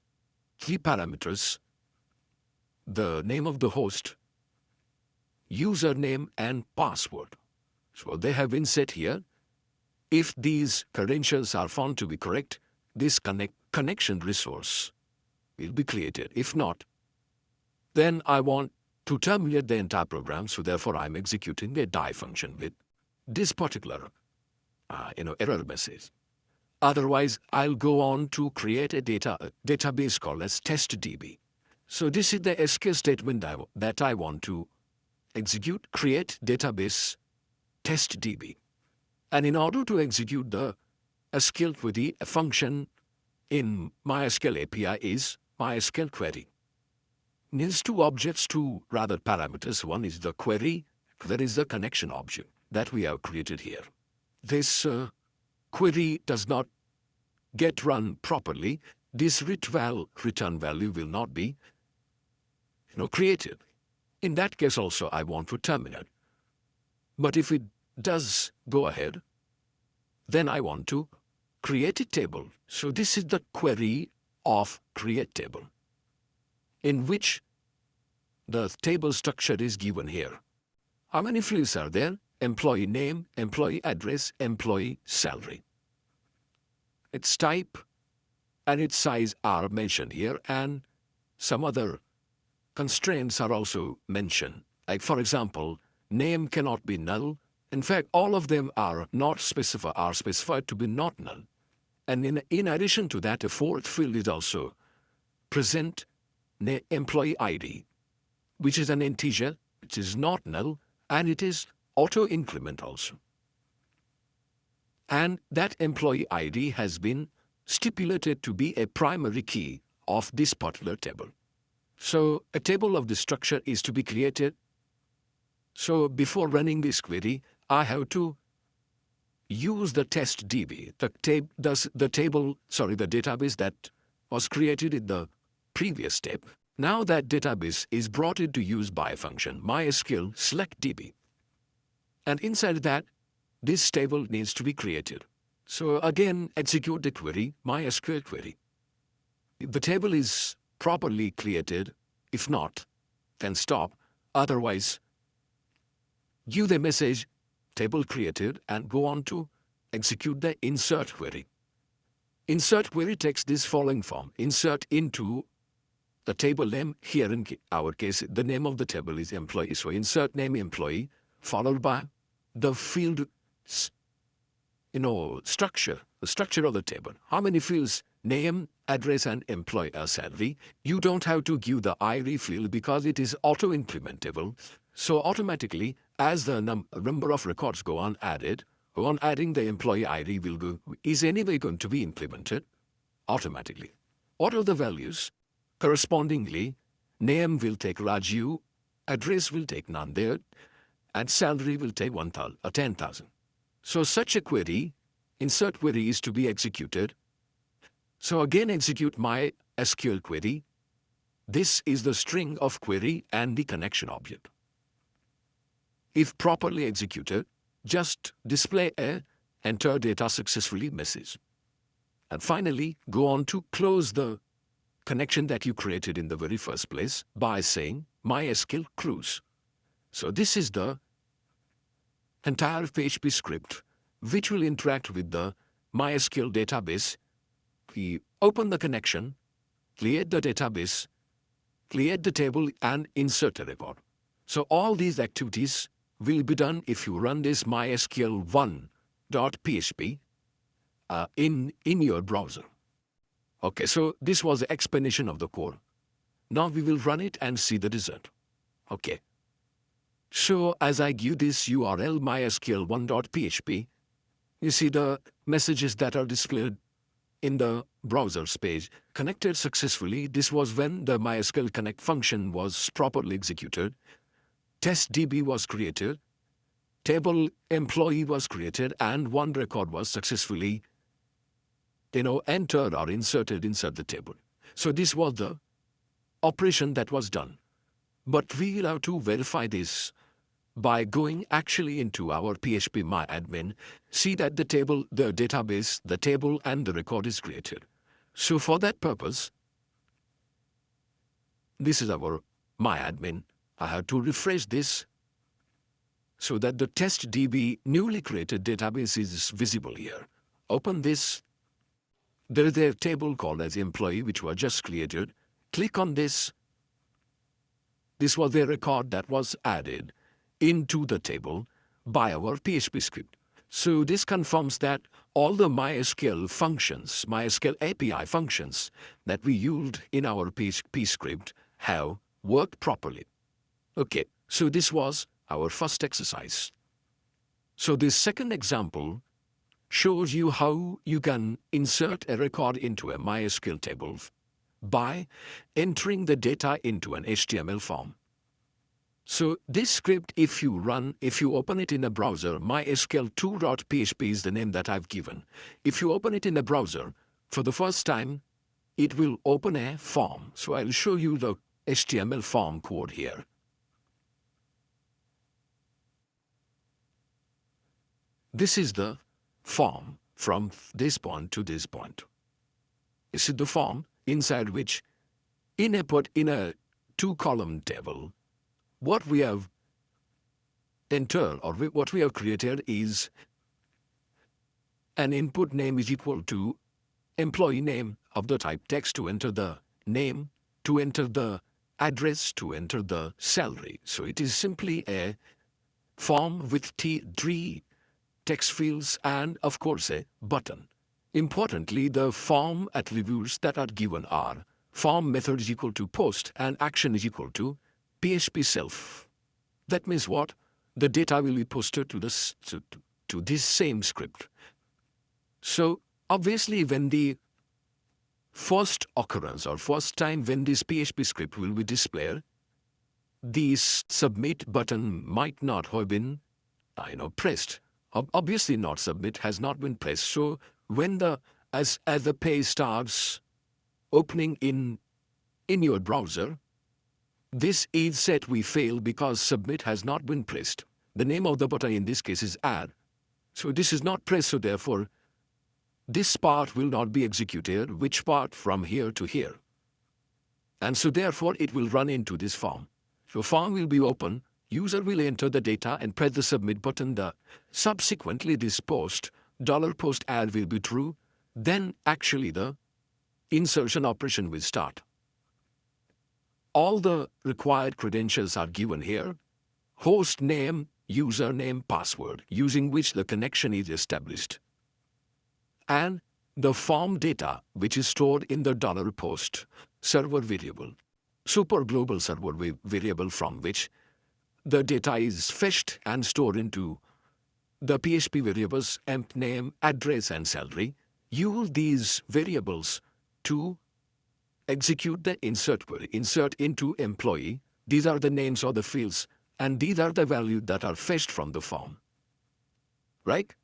3 parameters: the name of the host, username, and password. So they have been set here. If these credentials are found to be correct, this connection resource will be created. If not, then I want to terminate the entire program, so therefore I'm executing a die function with this particular error message. Otherwise, I'll go on to create a database called as testDB. So this is the SQL statement that I want to execute: create database testDB. And in order to execute the SQL query, a function in MySQL API is MySQL query. It needs 2 objects, 2 rather parameters. One is the query, that is the connection object that we have created here. This query does not get run properly. This return value will not be created. In that case also I want to terminate. But if it does go ahead, then I want to create a table. So this is the query of create table, in which the table structure is given here. How many fields are there? Employee name, employee address, employee salary. Its type and its size are mentioned here, and some other constraints are also mentioned. Like, for example, name cannot be null. In fact, all of them are specified to be not null. And in addition to that, a 4th field is also present employee ID, which is an integer, which is not null, and it is auto-increment also. And that employee ID has been stipulated to be a primary key of this particular table. So a table of this structure is to be created. So before running this query, I have to use the test DB, the database that was created in the previous step. Now that database is brought into use by a function MySQL select DB. And inside that, this table needs to be created. So again, execute the query, MySQL query. If the table is properly created, if not, then stop. Otherwise, give the message table created and go on to execute the insert query. Insert query takes this following form. Insert into the table name. Here in our case, the name of the table is employee. So insert name employee followed by the field structure, the structure of the table. How many fields? Name, address, and employer salary. You don't have to give the IRE field because it is auto-implementable. So automatically, as the number of records go on adding the employee IRE is anyway going to be implemented automatically. What are the values? Correspondingly, name will take Raju, address will take Nanded, and salary will take 10,000. So such a query, insert query, is to be executed. So again execute my SQL query. This is the string of query and the connection object. If properly executed, just display a enter data successfully message. And finally, go on to close the connection that you created in the very first place by saying MySQL close. So this is the entire PHP script which will interact with the MySQL database. We open the connection, create the database, create the table, and insert a record. So all these activities will be done if you run this mysql1.php in your browser. Okay, so this was the explanation of the code. Now we will run it and see the result. Okay. So as I give this URL mysql1.php, you see the messages that are displayed in the browser's page. Connected successfully. This was when the MySQL connect function was properly executed. Test DB was created. Table employee was created, and one record was successfully entered or inserted inside the table. So this was the operation that was done. But we will have to verify this by going actually into our PHP MyAdmin, see that the table, the database, the table, and the record is created. So for that purpose, this is our MyAdmin. I have to refresh this so that the test DB newly created database is visible here. Open this. There is a table called as employee which was just created. Click on this. This was the record that was added into the table by our PHP script. So this confirms that all the MySQL functions, MySQL API functions that we used in our PHP script have worked properly. Okay, so this was our first exercise. So this second example shows you how you can insert a record into a MySQL table by entering the data into an HTML form. So this script, if you open it in a browser, mysql2.php is the name that I've given. If you open it in a browser, for the first time, it will open a form. So I'll show you the HTML form code here. This is the form from this point to this point. This is the form inside which, in a two-column table, what we have entered or what we have created is an input name is equal to employee name of the type text to enter the name, to enter the address, to enter the salary. So it is simply a form with three text fields and, of course, a button. Importantly, the form attributes that are given are form method is equal to post and action is equal to PHP self. That means what? The data will be posted to this same script. So obviously when the first occurrence or first time when this PHP script will be displayed, this submit button might not have been pressed. Obviously not, submit has not been pressed. So when as the page starts opening in your browser, this is set we fail because submit has not been pressed. The name of the button in this case is add. So this is not pressed, so therefore this part will not be executed, which part from here to here. And so therefore it will run into this form. So form will be open, user will enter the data and press the submit button. Subsequently this post $post add will be true, then actually the insertion operation will start. All the required credentials are given here: host name, username, password, using which the connection is established, and the form data which is stored in the $post server variable, super global server variable from which the data is fetched and stored into the PHP variables emp name, address and salary. Use these variables to execute the insert query. Insert into employee. These are the names of the fields, and these are the values that are fetched from the form. Right?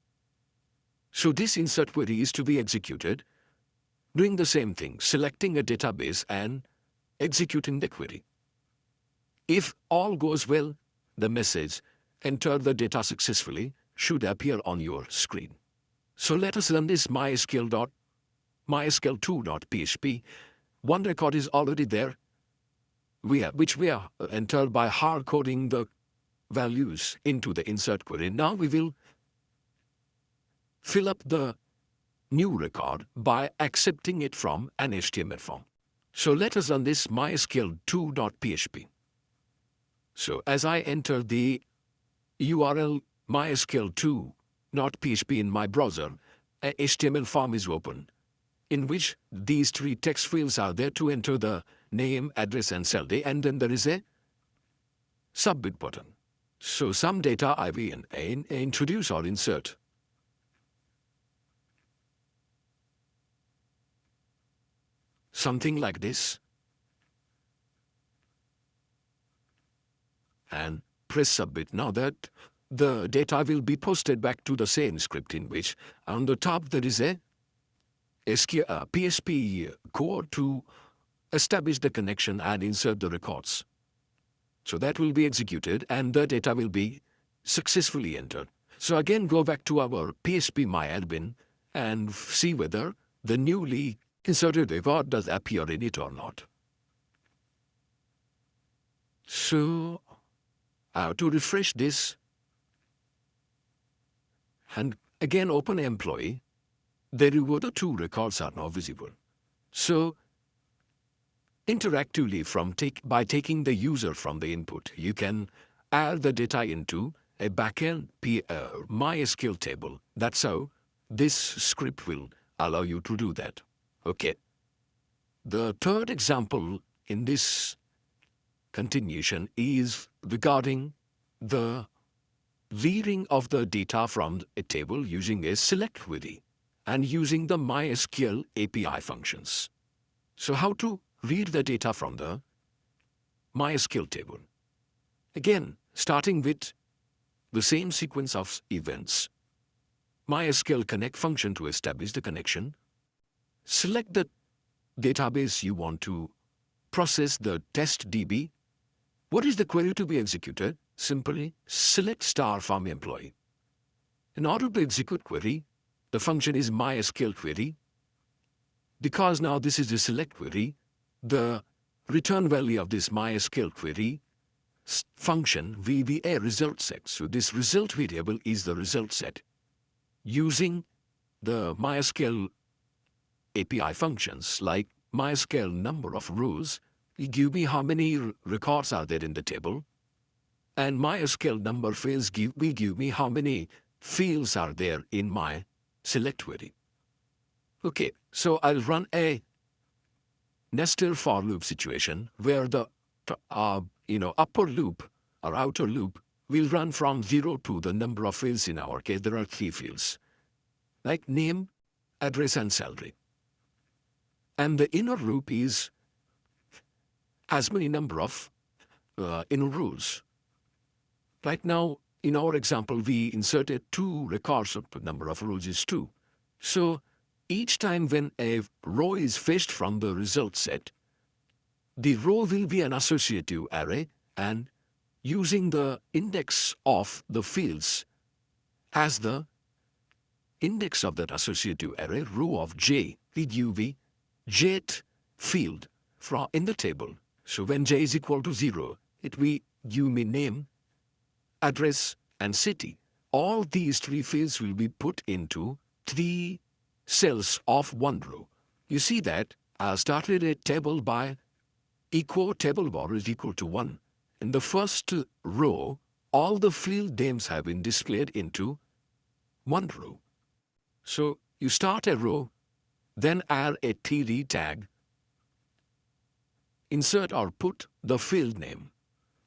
So this insert query is to be executed, doing the same thing, selecting a database and executing the query. If all goes well, the message "Enter the data successfully" should appear on your screen. So let us run this mysql2.php. One record is already there, which we are entered by hard coding the values into the insert query. Now we will fill up the new record by accepting it from an HTML form. So let us run this mysql2.php. So as I enter the URL mysql2.php in my browser, an HTML form is open, in which these three text fields are there to enter the name, address and salary, and then there is a submit button. So some data I will introduce or insert. Something like this. And press submit. Now that the data will be posted back to the same script, in which on the top there is a PHP code to establish the connection and insert the records. So that will be executed and the data will be successfully entered. So again go back to our PHP myadmin and see whether the newly inserted record does appear in it or not. So to refresh this and again open employee, the two records are now visible. So interactively by taking the user from the input, you can add the data into a backend MySQL table. That's how this script will allow you to do that. Okay. The third example in this continuation is regarding the reading of the data from a table using a select query and using the MySQL API functions. So how to read the data from the MySQL table? Again, starting with the same sequence of events. MySQL connect function to establish the connection. Select the database you want to process, the test DB. What is the query to be executed? Simply select star from employee. In order to execute query, the function is MySQL query. Because now this is the select query, the return value of this MySQL query function will be a result set. So this result variable is the result set. Using the MySQL API functions like MySQL number of rows, will give me how many records are there in the table, and MySQL number fields will give me how many fields are there in my select query. Okay, so I'll run a nested for loop situation where the upper loop or outer loop will run from 0 to the number of fields. In our case, there are 3 fields, like name, address and salary. And the inner loop is as many number of inner rules. Right now, in our example, we inserted 2 records, the number of rules is 2. So each time when a row is fetched from the result set, the row will be an associative array, and using the index of the fields as the index of that associative array, row of j, we give the jth field in the table. So when j is equal to 0, it will give me name, address, and city. All these 3 fields will be put into 3 cells of one row. You see that I started a table by echo table bar is equal to 1. In the first row, all the field names have been displayed into one row. So you start a row, then add a td tag, insert or put the field name.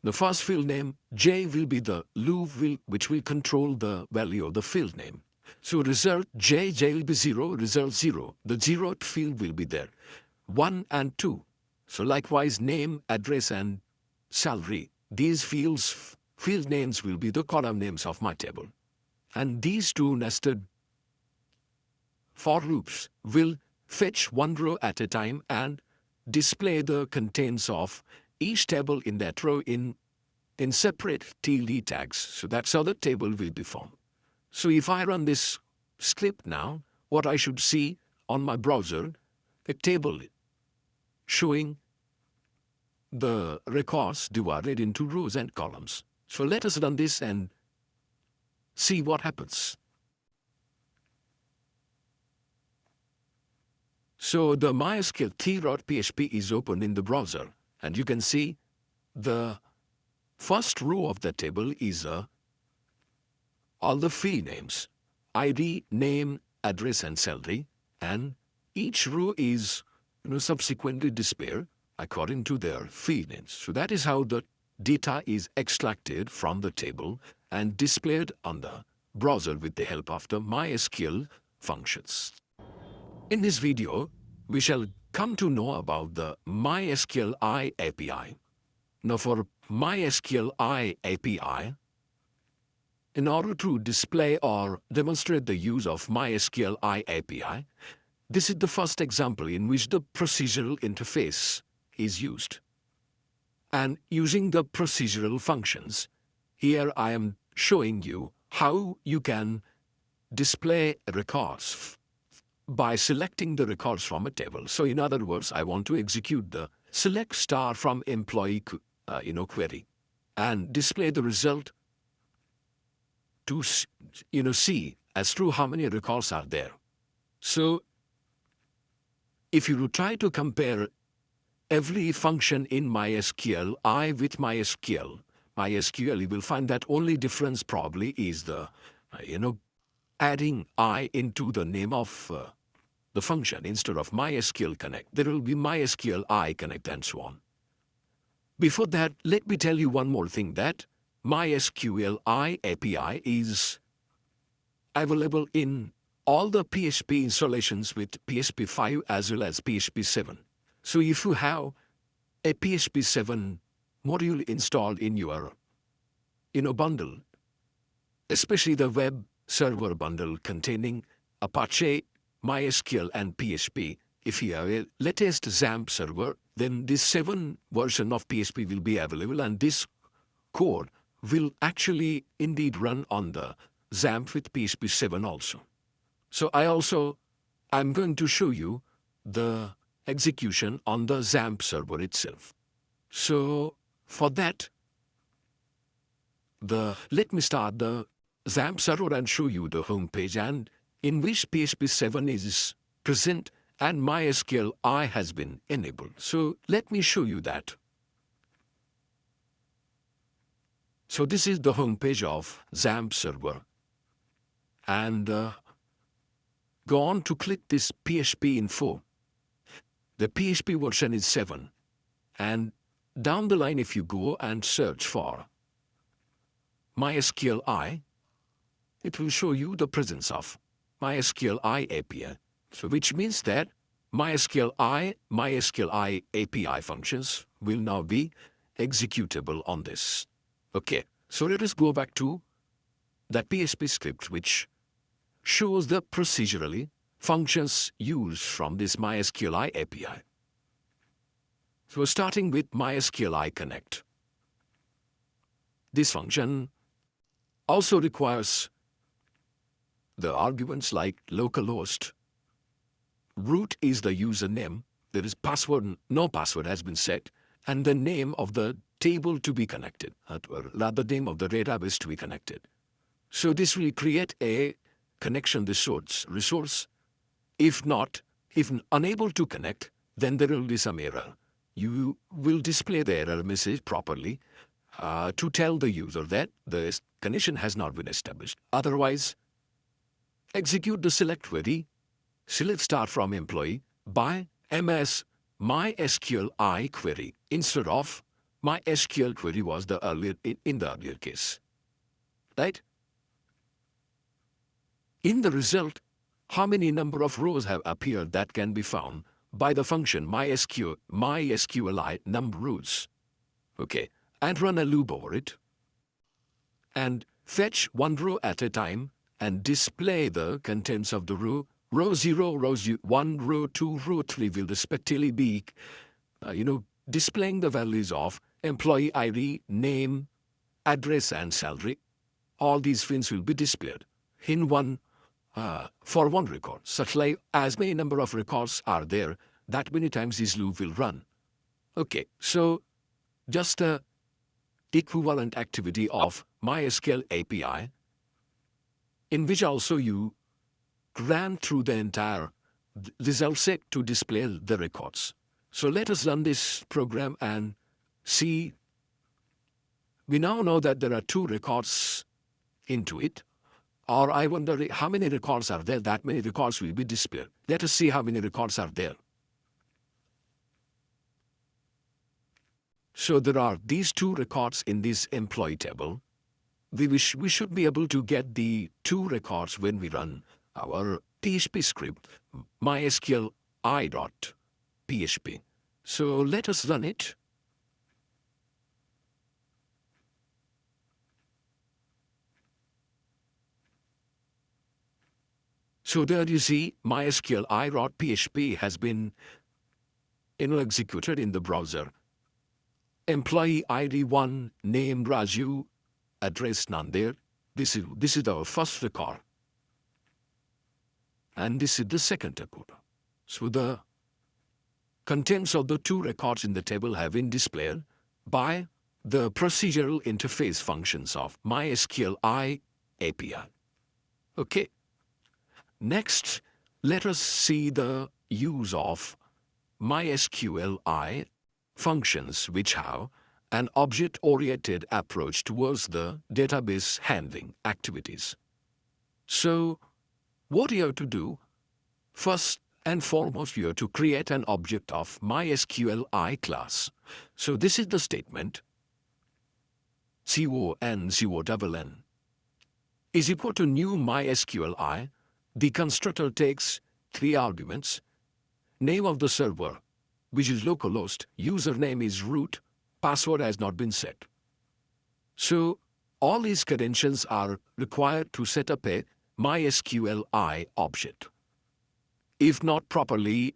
The first field name, j, will be the loop which will control the value of the field name. So result j will be 0, result 0. The 0th field will be there. 1 and 2. So likewise, name, address, and salary. These field names will be the column names of my table. And these 2 nested for loops will fetch one row at a time and display the contents of each table in that row in separate td tags. So that's how the table will be formed. So if I run this script now, what I should see on my browser, a table showing the records divided into rows and columns. So let us run this and see what happens. So the MySQL t.php is open in the browser, and you can see the first row of the table is all the field names, ID, name, address, and salary, and each row is subsequently displayed according to their field names. So that is how the data is extracted from the table and displayed on the browser with the help of the MySQL functions. In this video, we shall come to know about the Mysql I API. Now for Mysql I API, in order to display or demonstrate the use of Mysql I API, this is the first example in which the procedural interface is used. And using the procedural functions, here I am showing you how you can display records by selecting the records from a table. So in other words, I want to execute the select star from employee query and display the result to see as to how many records are there. So if you try to compare every function in MySQL I with MySQL, you will find that only difference probably is the adding I into the name of the function. Instead of MySQL Connect, there will be MySQL I Connect and so on. Before that, let me tell you one more thing, that MySQL I API is available in all the PHP installations with PHP 5 as well as PHP 7. So if you have a PHP 7 module installed in your bundle, especially the web server bundle containing Apache, MySQL, and PHP, if you have a latest XAMPP server, then this 7 version of PHP will be available, and this code will actually indeed run on the XAMPP with PHP 7 also. So I'm going to show you the execution on the XAMPP server itself. So for that, let me start the XAMPP server and show you the home page, and in which PHP 7 is present and MySQL I has been enabled. So let me show you that. So this is the home page of XAMPP server, and go on to click this PHP info. The PHP version is 7, and down the line if you go and search for MySQL I, it will show you the presence of MySQL I API, so which means that Mysqli API functions will now be executable on this. Okay, so let us go back to that PHP script which shows the procedurally functions used from this Mysqli API. So we're starting with Mysqli connect. This function also requires the arguments like localhost. Root is the username. There is password, no password has been set, and the name of the table to be connected, or rather name of the database to be connected. So this will create a connection resource. If unable to connect, then there will be some error. You will display the error message properly to tell the user that the connection has not been established. Otherwise, execute the select query, select start from employee by mysqli query instead of MySQL query was the earlier in the earlier case. Right? In the result, how many number of rows have appeared that can be found by the function mysqli numRows. Okay, and run a loop over it and fetch one row at a time and display the contents of the row. Row 0, row 1, row 2, row 3 will respectively be, displaying the values of employee ID, name, address, and salary. All these fields will be displayed in one for one record. Such like as many number of records are there, that many times this loop will run. Okay, so just the equivalent activity of MySQL API, in which also you ran through the entire result set to display the records. So let us run this program and see. We now know that there are 2 records into it. Or I wonder how many records are there. That many records will be displayed. Let us see how many records are there. So there are these 2 records in this employee table. We should be able to get the 2 records when we run our PHP script, mysqli.php. So let us run it. So there you see mysqli.php has been executed in the browser. Employee ID 1, name Raju, address none there. This is our first record. And this is the second record. So the contents of the 2 records in the table have been displayed by the procedural interface functions of MySQli API. Okay. Next, let us see the use of MySQli functions which have an object-oriented approach towards the database handling activities. So, what you have to do, first and foremost, you have to create an object of MySQli class. So this is the statement, CONCONN is equal to new MySQli. The constructor takes 3 arguments, name of the server, which is localhost, username is root, password has not been set. So all these credentials are required to set up a MySQli object. If not properly,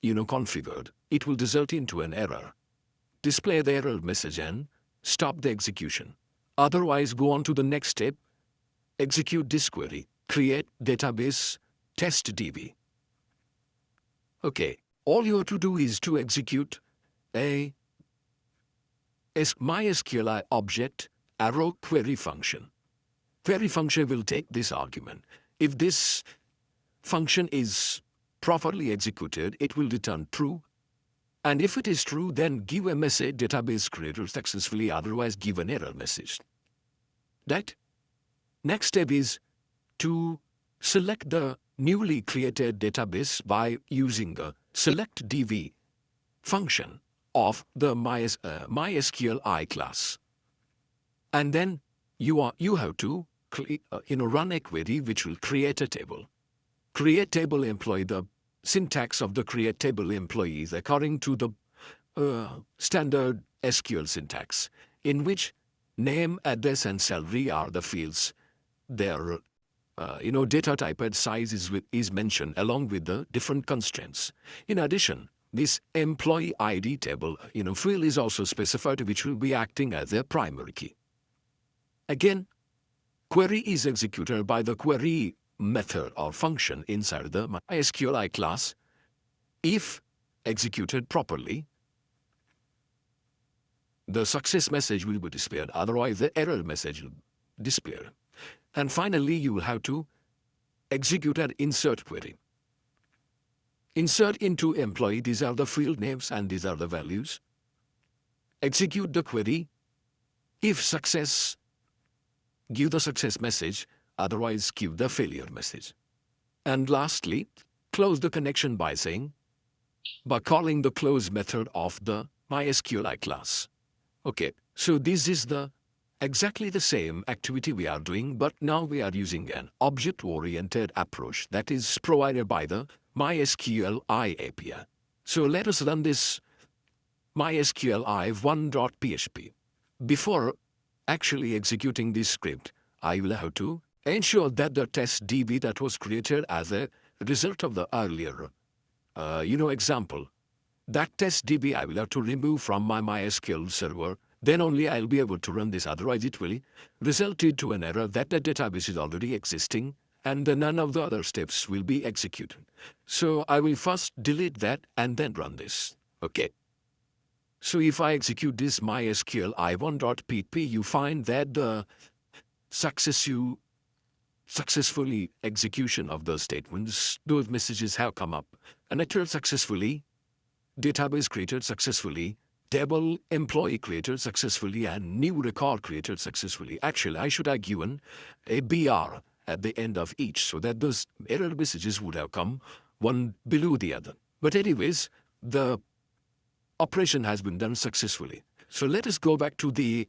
configured, it will result into an error. Display the error message and stop the execution. Otherwise, go on to the next step, execute this query, create database test DB. Okay, all you have to do is to execute a MySQli object arrow query function. Query function will take this argument. If this function is properly executed, it will return true. And if it is true, then give a message database created successfully, otherwise give an error message. Right? Next step is to select the newly created database by using the selectDB function of the MySQli class. And then you have to run a query which will create a table. Create table employ the syntax of the create table employees according to the standard SQL syntax, in which name, address, and salary are the fields. Their data type and size is mentioned along with the different constraints. In addition, this employee ID table field is also specified, which will be acting as a primary key. Again, query is executed by the query method or function inside the MySQLi class. If executed properly, the success message will be displayed, otherwise the error message will display. And finally, you will have to execute an insert query. Insert into employee, these are the field names and these are the values. Execute the query. If success, give the success message, otherwise give the failure message. And lastly, close the connection by calling the close method of the MySQLi class. Okay, so this is exactly the same activity we are doing, but now we are using an object-oriented approach that is provided by the Mysqli API. So let us run this Mysqli 1.php. Before actually executing this script, I will have to ensure that the test DB that was created as a result of the earlier example, that test DB I will have to remove from my MySQL server. Then only I'll be able to run this, otherwise it will result into an error that the database is already existing and none of the other steps will be executed. So I will first delete that and then run this. Okay. So if I execute this MySQL i1.php, you find that the successfully execution of those statements, those messages have come up. Entered successfully, database created successfully, table employee created successfully, and new record created successfully. Actually, I should have given a BR at the end of each so that those error messages would have come one below the other. But anyways, the operation has been done successfully. So let us go back to the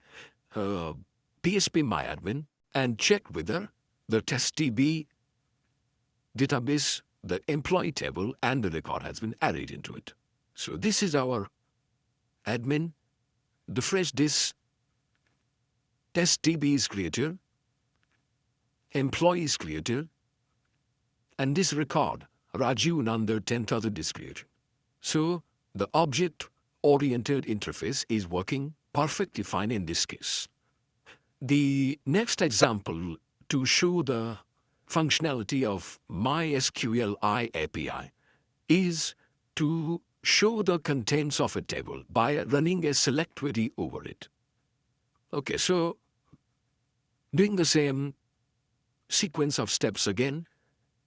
phpMyAdmin and check whether the testDB database, the employee table, and the record has been added into it. So this is our admin. Refresh this. testDB is created, employee is created, and this record, Raju Nanda 10,000 is created. So the object-oriented interface is working perfectly fine in this case. The next example to show the functionality of MySQLi API is to show the contents of a table by running a select query over it. Okay, so doing the same sequence of steps again,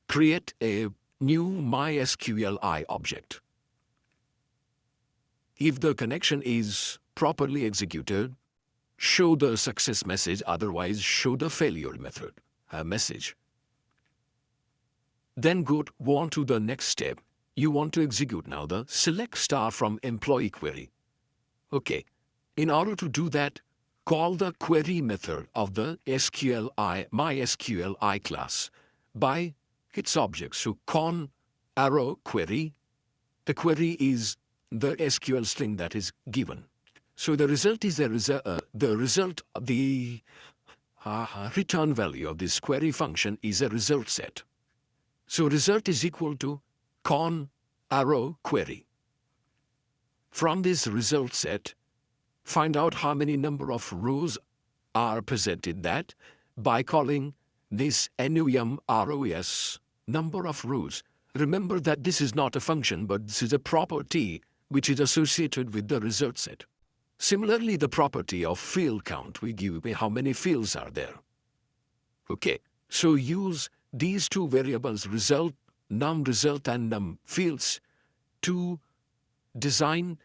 create a new MySQLi object. If the connection is properly executed, show the success message, otherwise show the failure message. Then go on to the next step. You want to execute now the select star from employee query. Okay, in order to do that, call the query method of the MySQLi class by its object. So con arrow query, the query is the SQL string that is given. So the result is the return value of this query function is a result set. So result is equal to con arrow query. From this result set, find out how many number of rows are present in that by calling this num rows number of rows. Remember that this is not a function, but this is a property which is associated with the result set. Similarly, the property of field count will give me how many fields are there. Okay, so use these two variables result, num result and num fields to design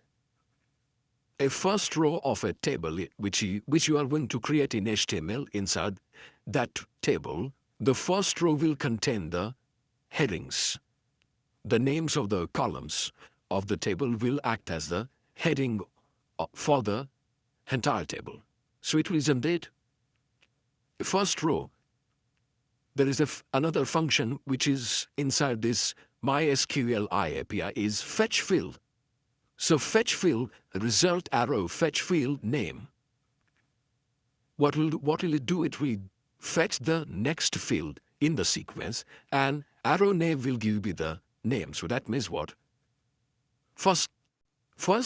a first row of a table which you are going to create in HTML. Inside that table, the first row will contain the headings. The names of the columns of the table will act as the heading for the entire table. So it will generate the first row. There is another function which is inside this Mysqli API is fetch field. So fetch field result arrow fetch field name. What will it do? It will fetch the next field in the sequence, and arrow name will give you the name. So that means what? First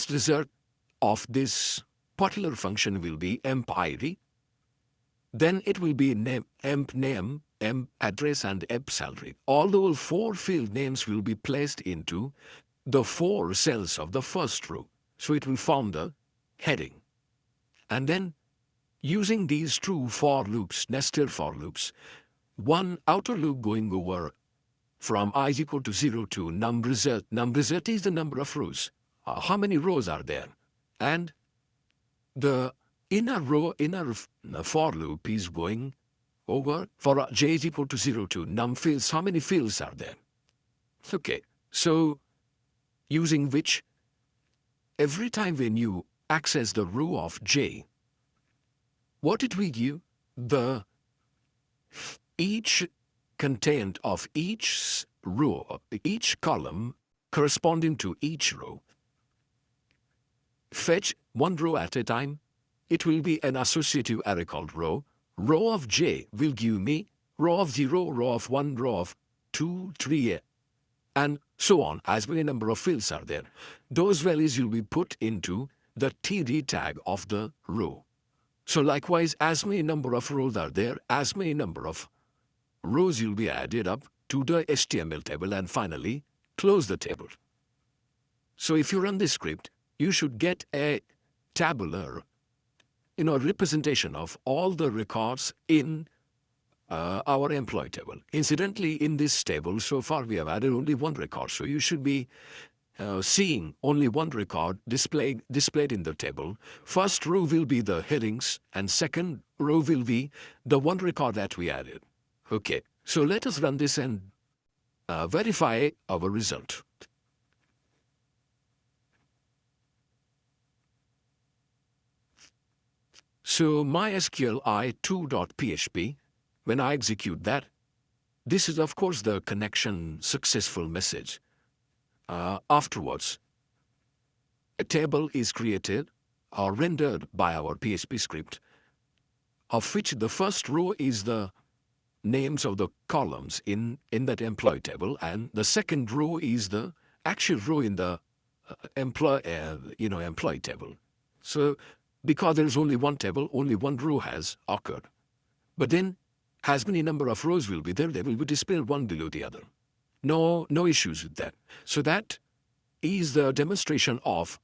result of this particular function will be emp id. Then it will be emp name, emp address, and emp salary. All those 4 field names will be placed into the 4 cells of the first row. So it will form the heading. And then using these true for loops, nested for loops, one outer loop going over from I is equal to 0 to num result. Num result is the number of rows. How many rows are there? And the inner for loop is going over for j is equal to 0 to num fields. How many fields are there? Okay, so using which every time when you access the row of j, what it will give? The each content of each row, each column corresponding to each row. Fetch one row at a time. It will be an associative array called row. Row of j will give me row of 0, row of 1, row of 2, 3, and so on, as many number of fields are there. Those values will be put into the td tag of the row. So likewise, as many number of rows are there, as many number of rows will be added up to the HTML table, and finally close the table. So if you run this script, you should get a tabular representation of all the records in our employee table. Incidentally, in this table, so far we have added only one record, so you should be seeing only one record displayed in the table. First row will be the headings, and second row will be the one record that we added. Okay, so let us run this and verify our result. So mysqli 2.php, when I execute that, this is of course the connection successful message. Afterwards, a table is created or rendered by our PHP script, of which the first row is the names of the columns in that employee table, and the second row is the actual row in the employee table. So because there is only one table, only one row has occurred. But then, as many number of rows will be there, they will be displayed one below the other. No issues with that. So that is the demonstration of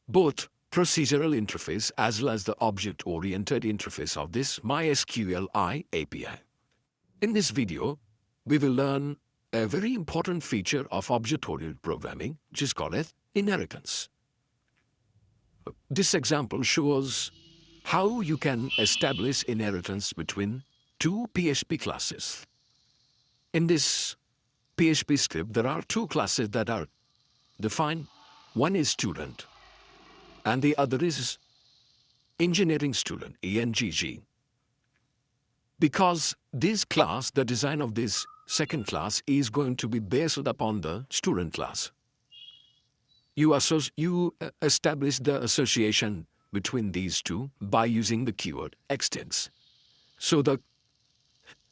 both procedural interface as well as the object-oriented interface of this MySQL API. In this video, we will learn a very important feature of object-oriented programming, which is called as inheritance. This example shows how you can establish inheritance between two PHP classes. In this PHP script, there are two classes that are defined. One is student, and the other is engineering student, ENGG. Because this class, the design of this second class is going to be based upon the student class. You establish the association between these two by using the keyword extends. So the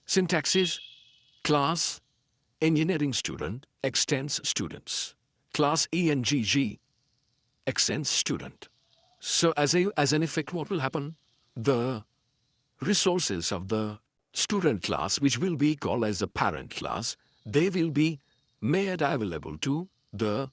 syntax is class engineering student extends students. Class ENGG extends student. So as an effect, what will happen? The resources of the student class, which will be called as the parent class, they will be made available to the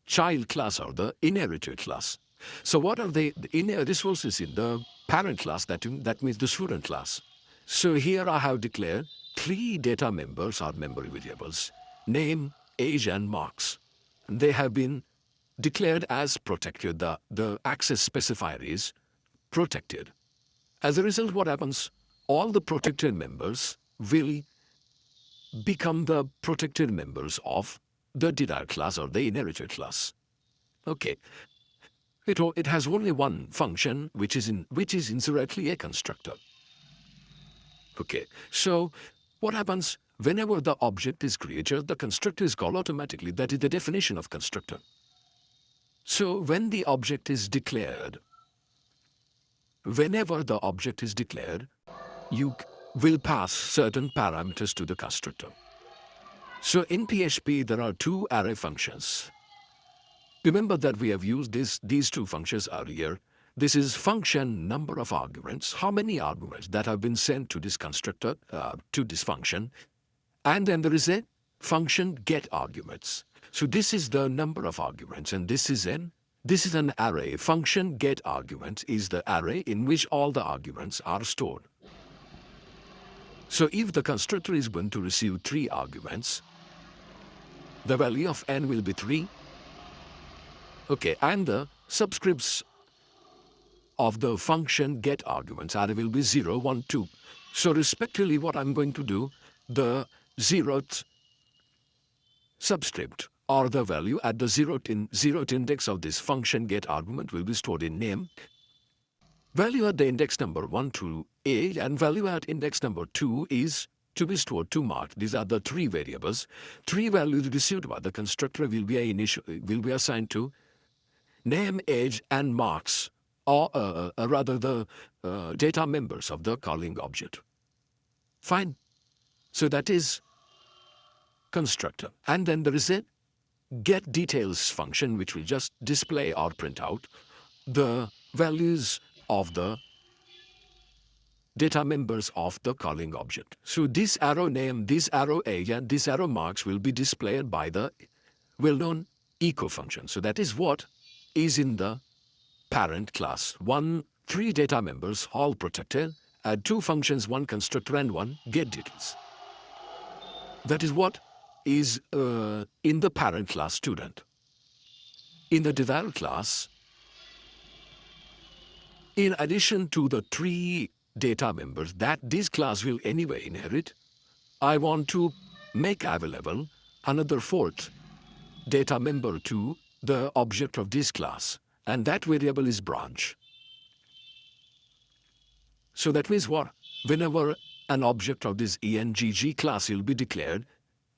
child class or the inherited class. So what are the inner resources in the parent class? That means the student class. So here I have declared 3 data members or memory variables: name, age, and marks. They have been declared as protected. The access specifier is protected. As a result, what happens? All the protected members will become the protected members of the derived class or the inherited class. Okay. It has only one function, which is inherently a constructor. Okay. So what happens? whenever the object is created, the constructor is called automatically. That is the definition of constructor. So when the object is declared, whenever the object is declared, you will pass certain parameters to the constructor. So in PHP, there are two array functions. Remember that we have used these two functions earlier. This is function number of arguments, how many arguments that have been sent to this constructor, to this function. And then there is a function get arguments. So this is the number of arguments, and this is an array. Function get arguments is the array in which all the arguments are stored. So if the constructor is going to receive 3 arguments, the value of n will be 3. Okay, and the subscripts of the function get arguments array will be 0, 1, 2. So respectively, what I'm going to do, the 0th subscript or the value at the 0th index of this function get argument will be stored in name. Value at the index number 1 to a, and value at index number 2 is to be stored to mark. These are the 3 variables. 3 values received by the constructor will be assigned to name, age, and marks, or rather the data members of the calling object. Fine. So that is constructor. And then there is a get details function which will just display or print out the values of the data members of the calling object. So this arrow name, this arrow age, and this arrow marks will be displayed by the well-known echo function. So that is what is in the parent class. 3 data members, all protected, add 2 functions, 1 constructor and 1 get details. That is what is in the parent class student. In the derived class, in addition to the 3 data members that this class will anyway inherit, I want to make available another 4th data member to the object of this class, and that variable is branch. So that means what? Whenever an object of this ENGG class will be declared,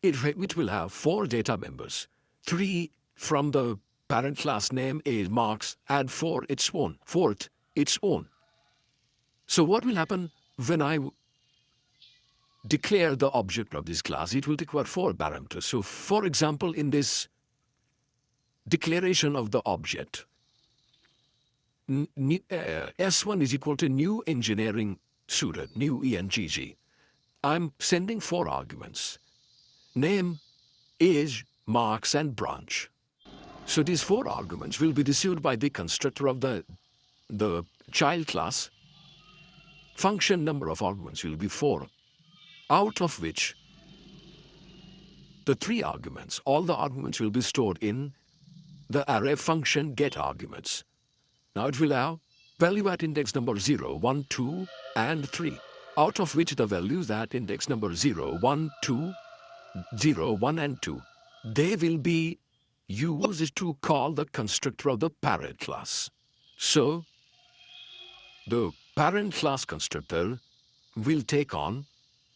it will have 4 data members, 3 from the parent class name, age, marks, and 4 its own, 4th its own. So what will happen when I declare the object of this class? It will require 4 parameters. So for example, in this declaration of the object, S1 is equal to new engineering student, new ENGG. I'm sending 4 arguments: name, age, marks, and branch. So these 4 arguments will be received by the constructor of the child class. Function number of arguments will be 4, out of which the 3 arguments, all the arguments will be stored in the array function get arguments. Now it will have value at index number 0, 1, 2, and 3, out of which the values at index number 0, 1, 2, 0, 1, and 2, they will be used to call the constructor of the parent class. So the parent class constructor will take on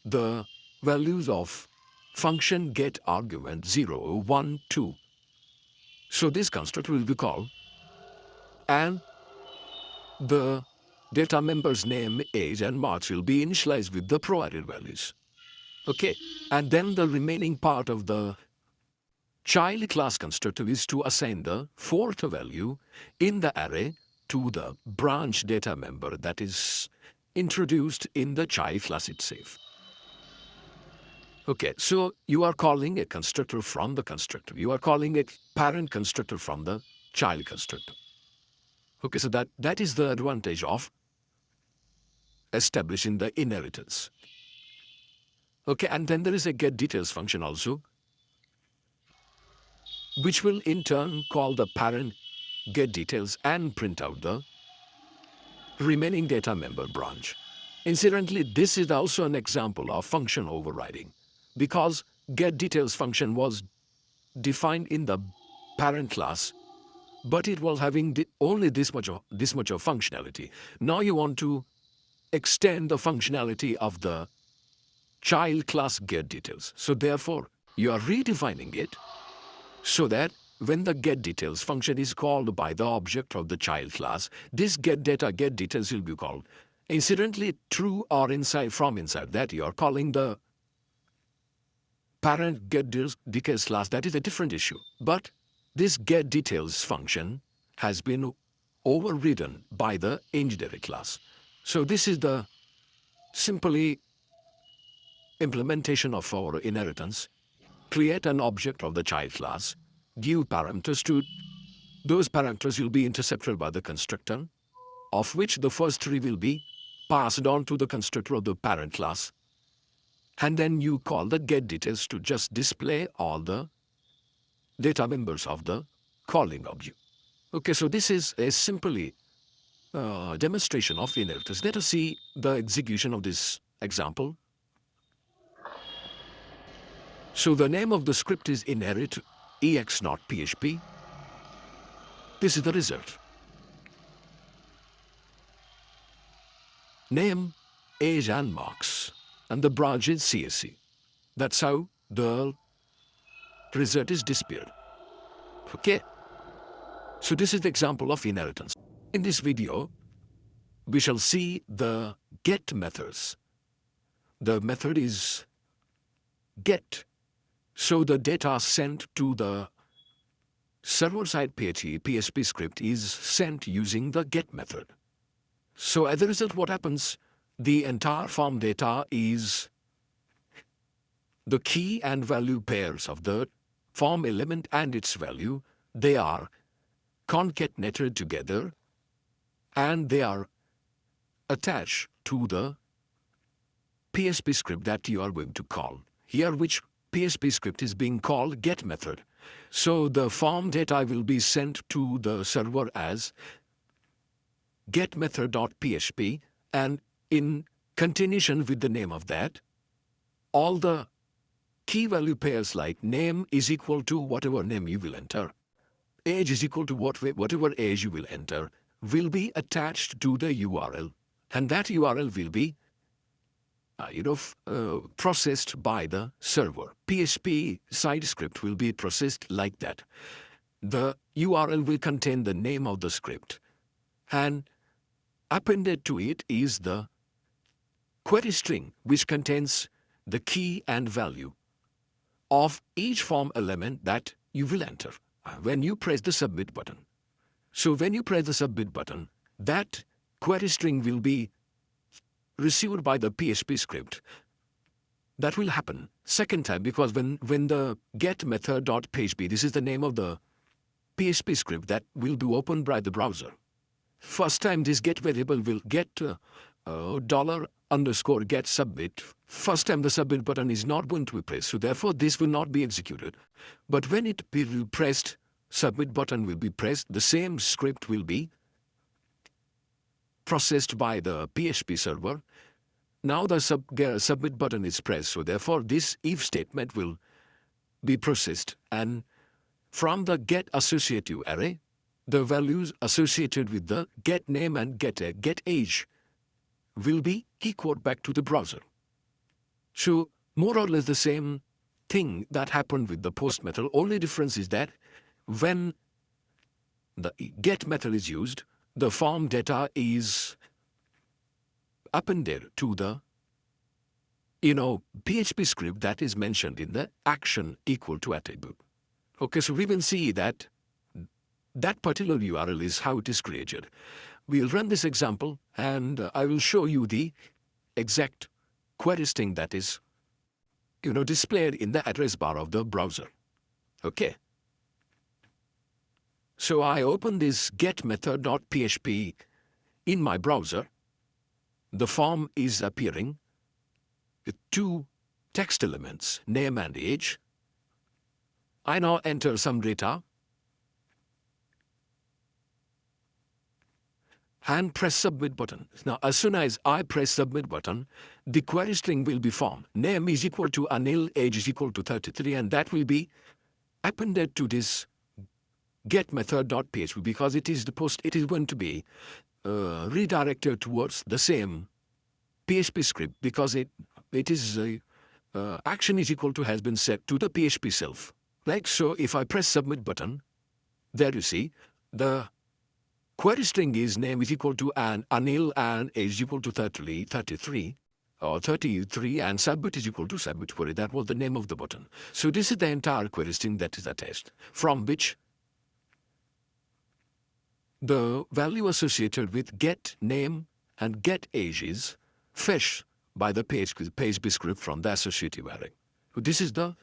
the values of function get argument 0, 1, 2. So this constructor will be called, and the data member's name, age, and marks will be initialized with the provided values. Okay, and then the remaining part of the child class constructor is to assign the 4th value in the array to the branch data member that is introduced in the child class itself. Okay, so you are calling a constructor from the constructor. You are calling a parent constructor from the child constructor. Okay, so that is the advantage of establishing the inheritance. Okay, and then there is a get details function also, which will in turn call the parent get details and print out the remaining data member branch. Incidentally, this is also an example of function overriding, because get details function was defined in the parent class, but it was having only this much of functionality. Now you want to extend the functionality of the child class getDetails. So therefore, you are redefining it so that when the getDetails function is called by the object of the child class, this getData getDetails will be called. Incidentally, true or from inside that you are calling the parent getDetails class. That is a different issue. But this getDetails function has been overridden by the engineering class. So this is the simply implementation of our inheritance. Create an object of the child class, give parameters to those parameters will be intercepted by the constructor, of which the first three will be passed on to the constructor of the parent class. And then you call the getDetails to just display all the data members of the calling object. Okay, so this is a simply demonstration of inheritance. Let us see the execution of this example. So the name of the script is inherit ex.php. This is the result. Name, age and marks, and the branch is CSC. That's how the result is displayed. Okay. So this is the example of inheritance. In this video, we shall see the get methods. The method is get. So the data sent to the server-side PHP script is sent using the get method. So as a result, what happens? The entire form data is the key and value pairs of the form element and its value. They are concatenated together and they are attached to the PHP script that you are going to call. Here, which PHP script is being called get method. So the form data will be sent to the server as getMethod.php, and in continuation with the name of that, all the key value pairs like name is equal to whatever name you will enter, age is equal to whatever age you will enter, will be attached to the URL, and that URL will be processed by the server. PHP side script will be processed like that. The URL will contain the name of the script, and appended to it is the query string, which contains the key and value of each form element that you will enter when you press the submit button. So when you press the submit button, that query string will be received by the PHP script. That will happen second time, because when the get method.php, this is the name of the PHP script that will be opened by the browser. First time this get variable will get $_get submit. First time the submit button is not going to be pressed, so therefore this will not be executed. But when it will be pressed, submit button will be pressed, the same script will be processed by the PHP server. Now the submit button is pressed, so therefore this if statement will be processed, and from the get associative array, the values associated with the get name and get age will be echoed back to the browser. So more or less the same thing that happened with the post method. Only difference is that when the get method is used, the form data is appended to the PHP script that is mentioned in the action equal to attribute. Okay, so we will see that that particular URL is how it is created. We'll run this example and I will show you the exact query string that is displayed in the address bar of the browser. Okay. So I open this getMethod.php in my browser. The form is appearing with two text elements, name and age. I now enter some data and press submit button. Now as soon as I press submit button, the query string will be formed. Name is equal to Anil, age is equal to 33, and that will be appended to this getMethod.php because it is going to be redirected towards the same PHP script because it is action is equal to has been set to the PHP self. Like so, if I press submit button, there you see the query string is name is equal to Anil and age is equal to 33 or 33 and submit is equal to submit query. That was the name of the button. So this is the entire query string that is attached, from which the value associated with get name and get age is fetched by the PHP script from the associative array. So this is the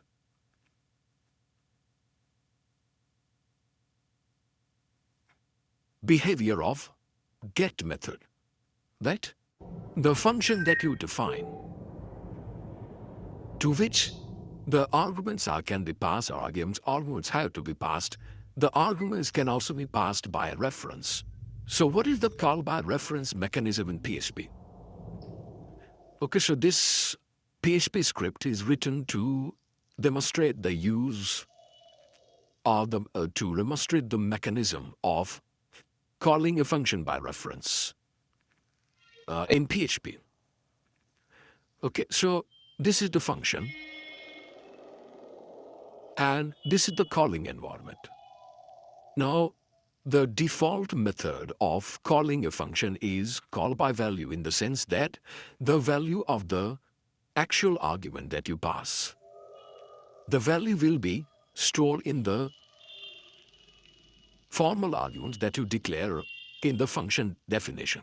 behavior of get method, right? The function that you define, to which the arguments can be passed, or arguments have to be passed. The arguments can also be passed by a reference. So what is the call by reference mechanism in PHP? Okay, so this PHP script is written to demonstrate the use of to demonstrate the mechanism of calling a function by reference in PHP. Okay, so this is the function, and this is the calling environment. Now, the default method of calling a function is call by value, in the sense that the value of the actual argument that you pass, the value will be stored in the formal arguments that you declare in the function definition.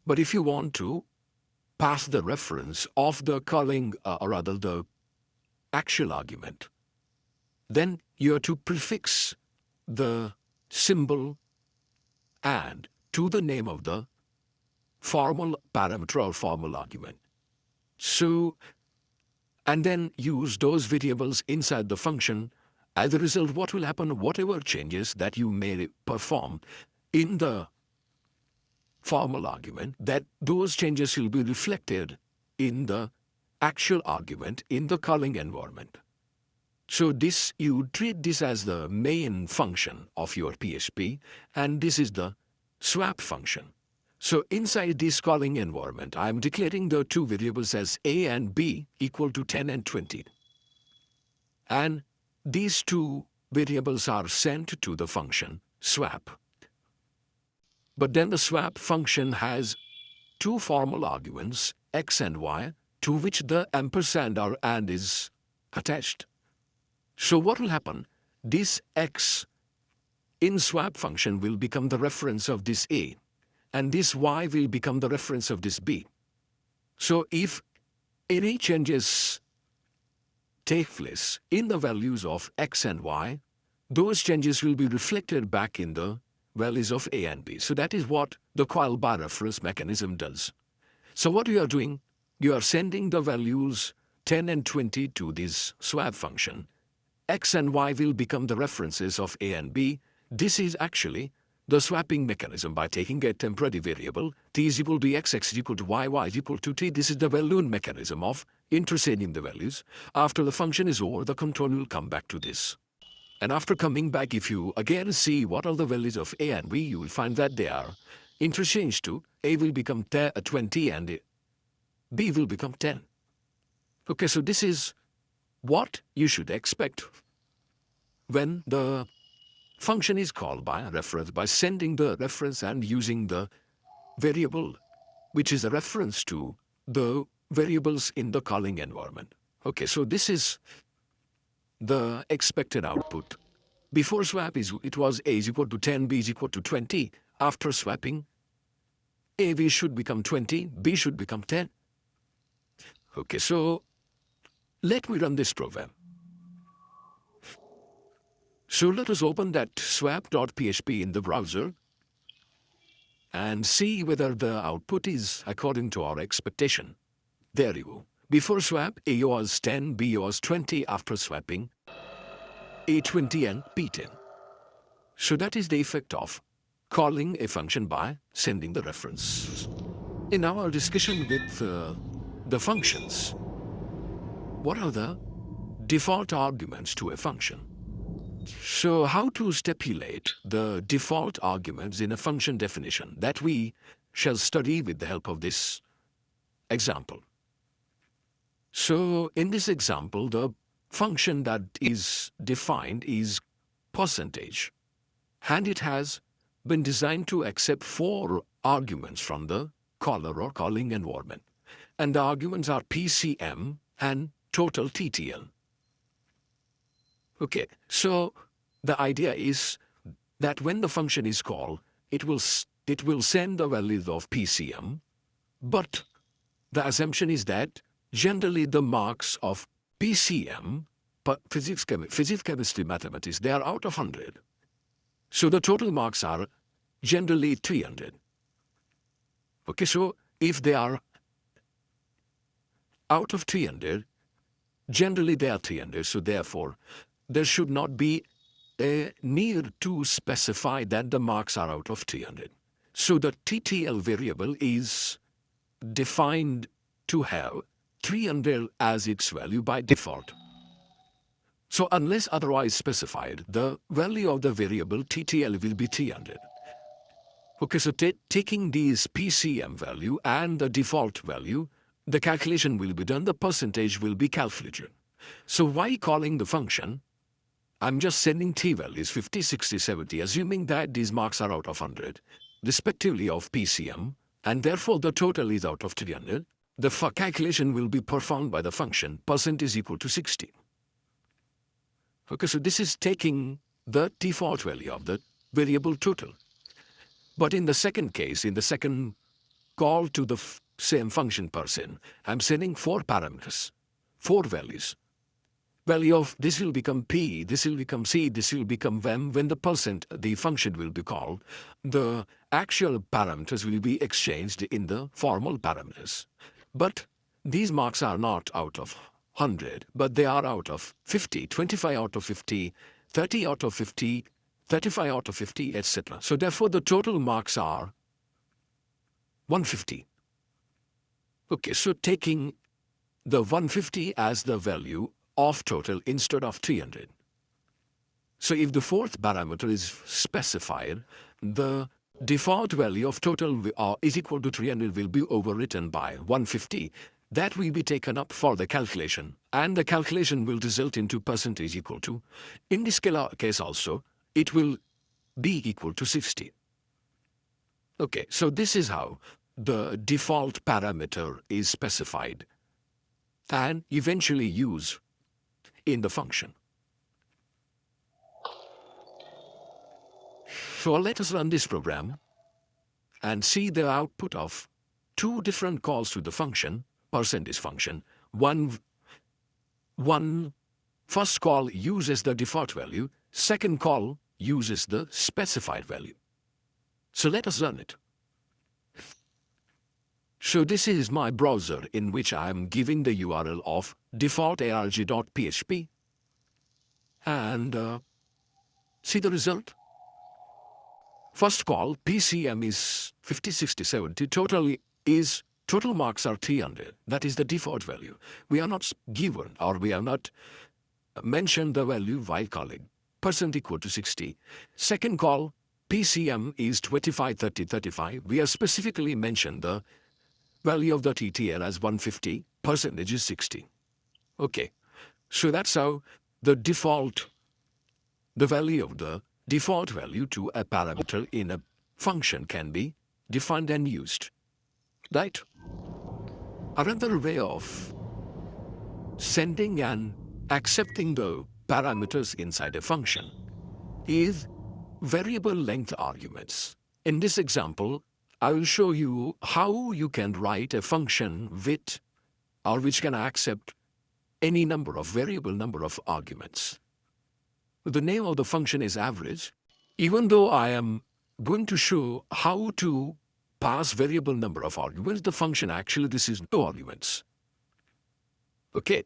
But if you want to pass the reference of the calling, or rather the actual argument, then you are to prefix the symbol and to the name of the formal parameter or formal argument. So, and then use those variables inside the function. As a result, what will happen, whatever changes that you may perform in the formal argument, that those changes will be reflected in the actual argument in the calling environment. So this, you treat this as the main function of your PHP, and this is the swap function. So inside this calling environment, I am declaring the two variables as a and b equal to 10 and 20. And these two variables are sent to the function swap. But then the swap function has two formal arguments, x and y, to which the ampersand or and is attached. So what will happen? This x in swap function will become the reference of this a, and this y will become the reference of this b. So if any changes take place in the values of x and y, those changes will be reflected back in the values of a and b. So that is what the call by reference mechanism does. So what you are doing, you are sending the values 10 and 20 to this swap function. X and y will become the references of a and b. This is actually the swapping mechanism by taking a temporary variable, t is equal to x, x is equal to y, y is equal to t. This is the balloon mechanism of interchanging the values. After the function is over, the control will come back to this. And after coming back, if you again see what are the values of a and b, you will find that they are interchanged to a will become 20 and b will become 10. Okay, so this is what you should expect when the function is called by a reference, by sending the reference and using the variable which is a reference to the variables in the calling environment. Okay, so this is the expected output. Before swap it was a is equal to 10, b is equal to 20. After swapping, a should become 20, b should become 10. Okay, so let me run this program. So let us open that swap.php in the browser and see whether the output is according to our expectation. There you go. Before swap, a was 10, b was 20. After swapping, a 20 and b 10. So that is the effect of calling a function by sending the reference. In our discussion with the functions, what are the default arguments to a function? So how to stipulate the default arguments in a function definition, that we shall study with the help of this example. So in this example, the function that is defined is percentage, and it has been designed to accept 4 arguments from the caller or calling environment. And the arguments are PCM and total TTL. Okay, so the idea is that when the function is called, it will send the value of PCM, but the assumption is that generally the marks of PCM, physics, chemistry, mathematics, they are out of 100. So the total marks are generally 300. Okay, so if they are out of 300, generally they are 300, so therefore there should not be a need to specify that the marks are out of 300. So the TTL variable is defined to have 300 as its value by default. So unless otherwise specified, the value of the variable TTL will be 300. Okay, so taking these PCM value and the default value, the calculation will be done, the percentage will be calculated. So while calling the function, I'm just sending t values 50, 60, 70, assuming that these marks are out of 100, respectively of PCM, and therefore the total is out of 300. The calculation will be performed by the function % is equal to 60. Okay, so this is taking the default value of the variable total. But in the second case, in the second call to the same function %, I'm sending 4 parameters, 4 values. Value of this will become P, this will become C, this will become when the function will be called, the actual parameters will be exchanged in the formal parameters. But these marks are not out of 100, but they are out of 50, 25 out of 50, 30 out of 50, 35 out of 50, etc. So therefore the total marks are 150. Okay, so taking the 150 as the value of total instead of 300. So if the 4th parameter is specified, the default value of total is equal to 300 will be overwritten by 150. That will be taken up for the calculation, and the calculation will result into % equal to, in this Scalar case also, it will be equal to 60. Okay, so this is how the default parameter is specified and eventually used in the function. So let us run this program and see the output of 2 different calls to the function, percentage function. First call uses the default value, second call uses the specified value. So let us run it. So this is my browser in which I am giving the URL of default.arg.php and see the result. First call, PCM is 50, 60, 70, total marks are 300. That is the default value. We are not given or we have not mentioned the value while calling. % equal to 60. Second call, PCM is 25, 30, 35. We have specifically mentioned the value of the TTL as 150, % is 60. Okay, so that's how the value of the default value to a parameter in a function can be defined and used. Right? Another way of sending and accepting the parameters inside a function is variable length arguments. In this example, I will show you how you can write a function with or which can accept any variable number of arguments. The name of the function is average. Even though I am going to show how to pass variable number of arguments, the function actually this is no arguments. Okay.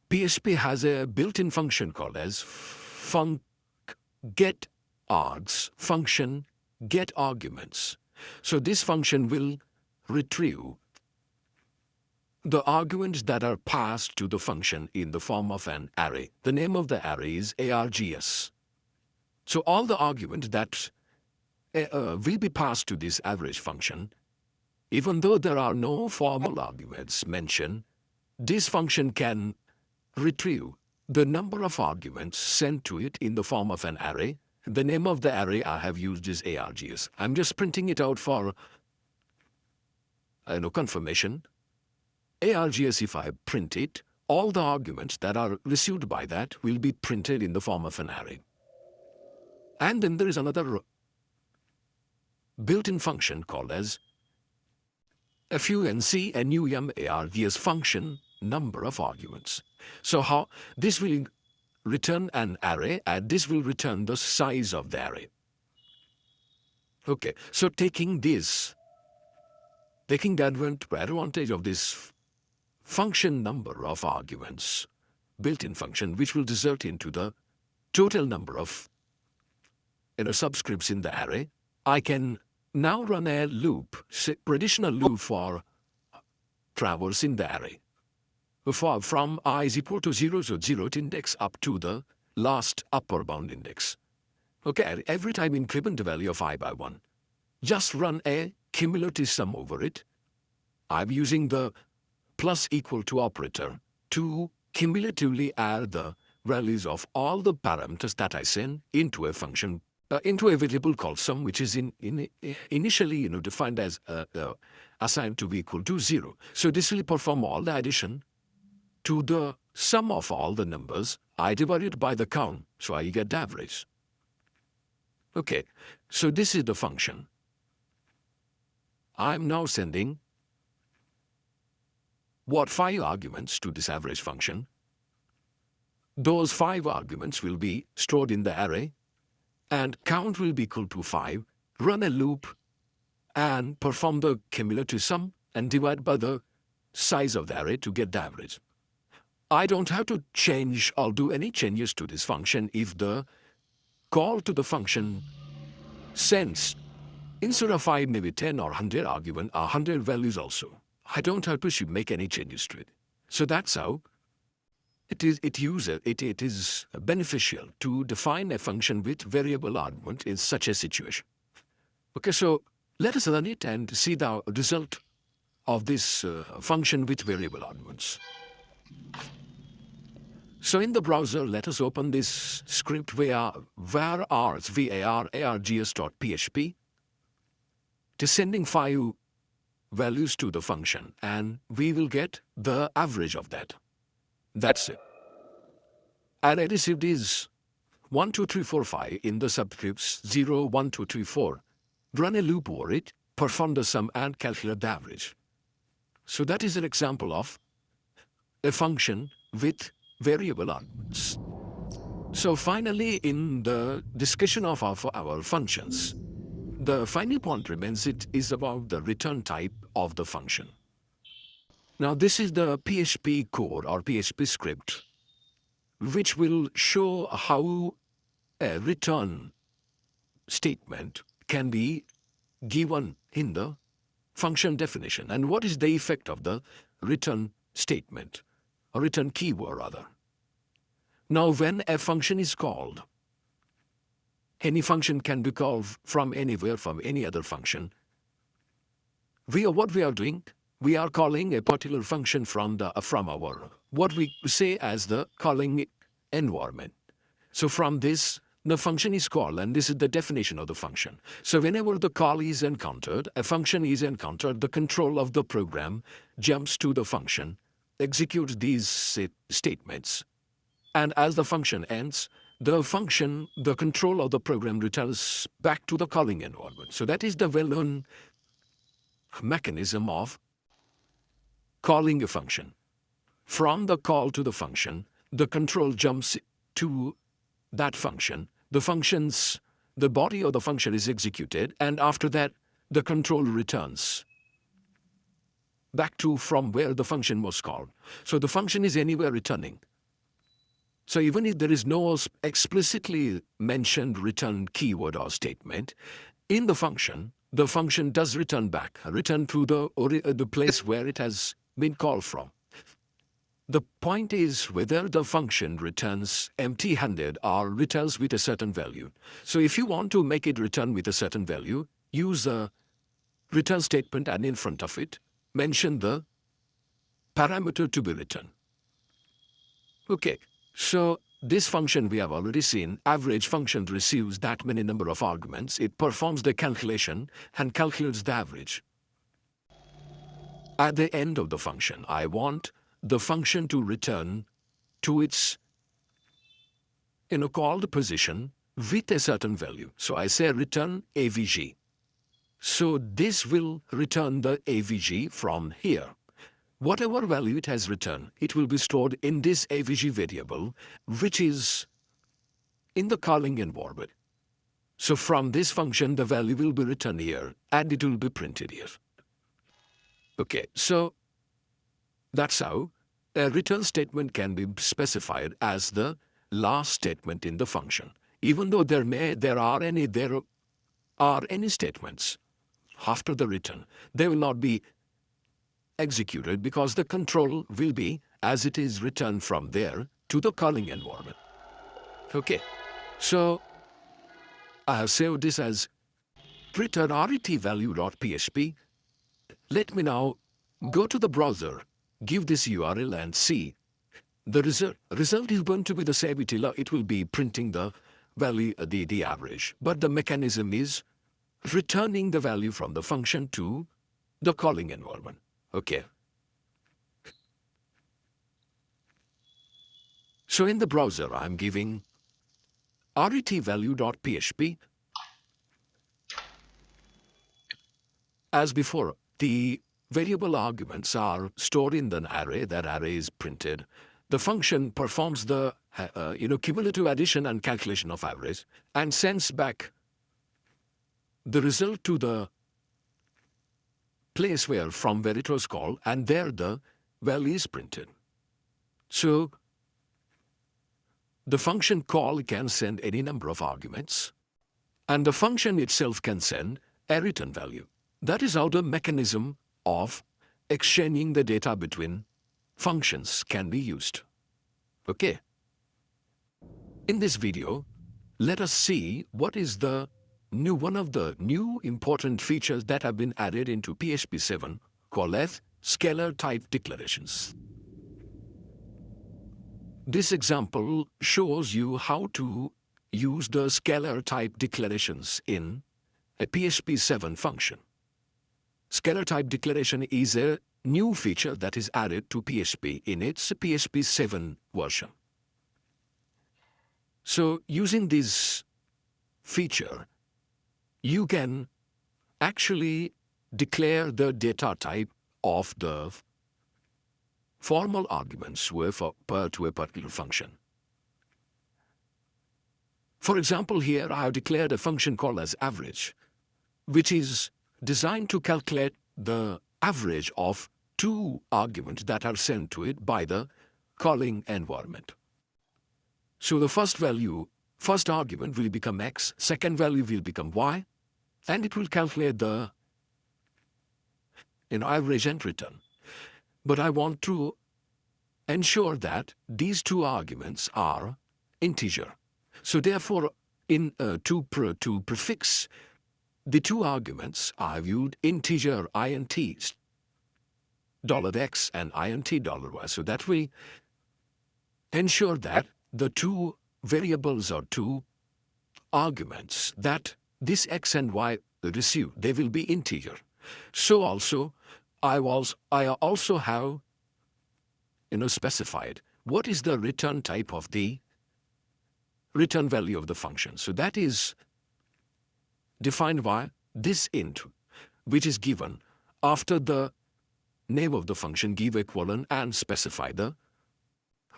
PHP has a built-in function called as get args, function get arguments. So this function will retrieve the arguments that are passed to the function in the form of an array. The name of the array is args. So all the arguments that will be passed to this average function, even though there are no formal arguments mentioned, this function can retrieve the number of arguments sent to it in the form of an array. The name of the array I have used is args. I'm just printing it out for confirmation. Args, if I print it, all the arguments that are received by that will be printed in the form of an array. And then there is another built-in function called as func_num_args function number of arguments. So how this will return an array, and this will return the size of the array. Okay, so taking the advantage of this function number of arguments built-in function, which will result into the total number of subscripts in the array, I can now run a loop, traditional loop for traversing the array. From I is equal to 0, so 0th index up to the last upper bound index. Okay, every time increment the value of I by 1. Just run a cumulative sum over it. I'm using the plus equal to operator to cumulatively add the values of all the parameters that I send into a function, into a variable called sum, which is initially defined as assigned to be equal to 0. So this will perform all the addition to the sum of all the numbers. I divide it by the count, so I get the average. Okay, so this is the function. I'm now sending 5 arguments to this average function. Those 5 arguments will be stored in the array, and count will be equal to 5. Run a loop and perform the cumulative sum and divide by the size of the array to get the average. I don't have to change or do any changes to this function if the call to the function sends, instead of 5, maybe 10 or 100 argument, 100 values also. I don't have to make any changes to it. So that's how it is beneficial to define a function with variable argument in such a situation. Okay, so let us run it and see the result of this function with variable arguments. So in the browser, let us open this script via var_args.php. It is sending 5 values to the function, and we will get the average of that. That's it. And I received is 1, 2, 3, 4, 5 in the subscripts 0, 1, 2, 3, 4. Run a loop over it, perform the sum, and calculate the average. So that is an example of a function with variable arguments. So finally, in the discussion of our functions, the final point remains it is about the return type of the function. Now this is the PHP code or PHP script, which will show how a return statement can be given in the function definition, and what is the effect of the return statement, or return keyword rather. Now when a function is called, any function can be called from anywhere, from any other function. What we are doing, we are calling a particular function from our what we say as the calling environment. So from this, the function is called, and this is the definition of the function. So whenever the call is encountered, a function is encountered, the control of the program jumps to the function, executes these statements, and as the function ends, the control of the program returns back to the calling environment. So that is the well-known mechanism of calling a function. From the call to the function, the control jumps to that function. The body of the function is executed, and after that, the control returns back to from where the function was called. So the function is anywhere returning. So even if there is no explicitly mentioned return keyword or statement, in the function does return to the place where it has been called from. The point is whether the function returns empty-handed or returns with a certain value. So if you want to make it return with a certain value, use a return statement and in front of it, mention the parameter to be written. Okay, so this function we have already seen, average function receives that many number of arguments. It performs the calculation and calculates the average. At the end of the function, I want the function to return to its called position with a certain value. So I say return AVG. So this will return the AVG from here. Whatever value it has returned, it will be stored in this AVG variable, which is in the calling environment. So from this function, the value will be returned here, and it will be printed here. Okay, so that's how a return statement can be specified as the last statement in the function. Even though there are any statements after the return, they will not be executed because the control will be as it is returned from there to the calling environment. Okay, so I have saved this as return retvalue.php. Let me now go to the browser, give this URL and see the result. Result is going to be the same. It will be printing the value, the average. But the mechanism is returning the value from the function to the calling environment. Okay. So in the browser, I'm giving retvalue.php. As before, the variable arguments are stored in an array. That array is printed. The function performs the cumulative addition and calculation of average and sends back the result to the place from where it was called, and there the value is printed. So the function call can send any number of arguments, and the function itself can send a return value. That is how the mechanism of exchanging the data between functions can be used. Okay. In this video, let us see what is one of the new important features that have been added into PHP 7 called as scalar type declarations. This example shows you how to use the scalar type declarations in a PHP 7 function. Scalar type declaration is a new feature that is added to PHP in its PHP 7 version. So using this feature, you can actually declare the data type of the formal arguments to a particular function. For example, here I have declared a function called as average, which is designed to calculate the average of two arguments that are sent to it by the calling environment. So the first argument will become x, second value will become y, and it will calculate the average and return. But I want to ensure that these two arguments are integer. So therefore, to prefix the two arguments, I've used integer ints, $x and int $y. So that we ensure that the two variables or two arguments that this x and y receive, they will be integer. So also, I also have specified what is the return type of the return value of the function. So that is defined by this int, which is given after the name of the function, give a colon and specify the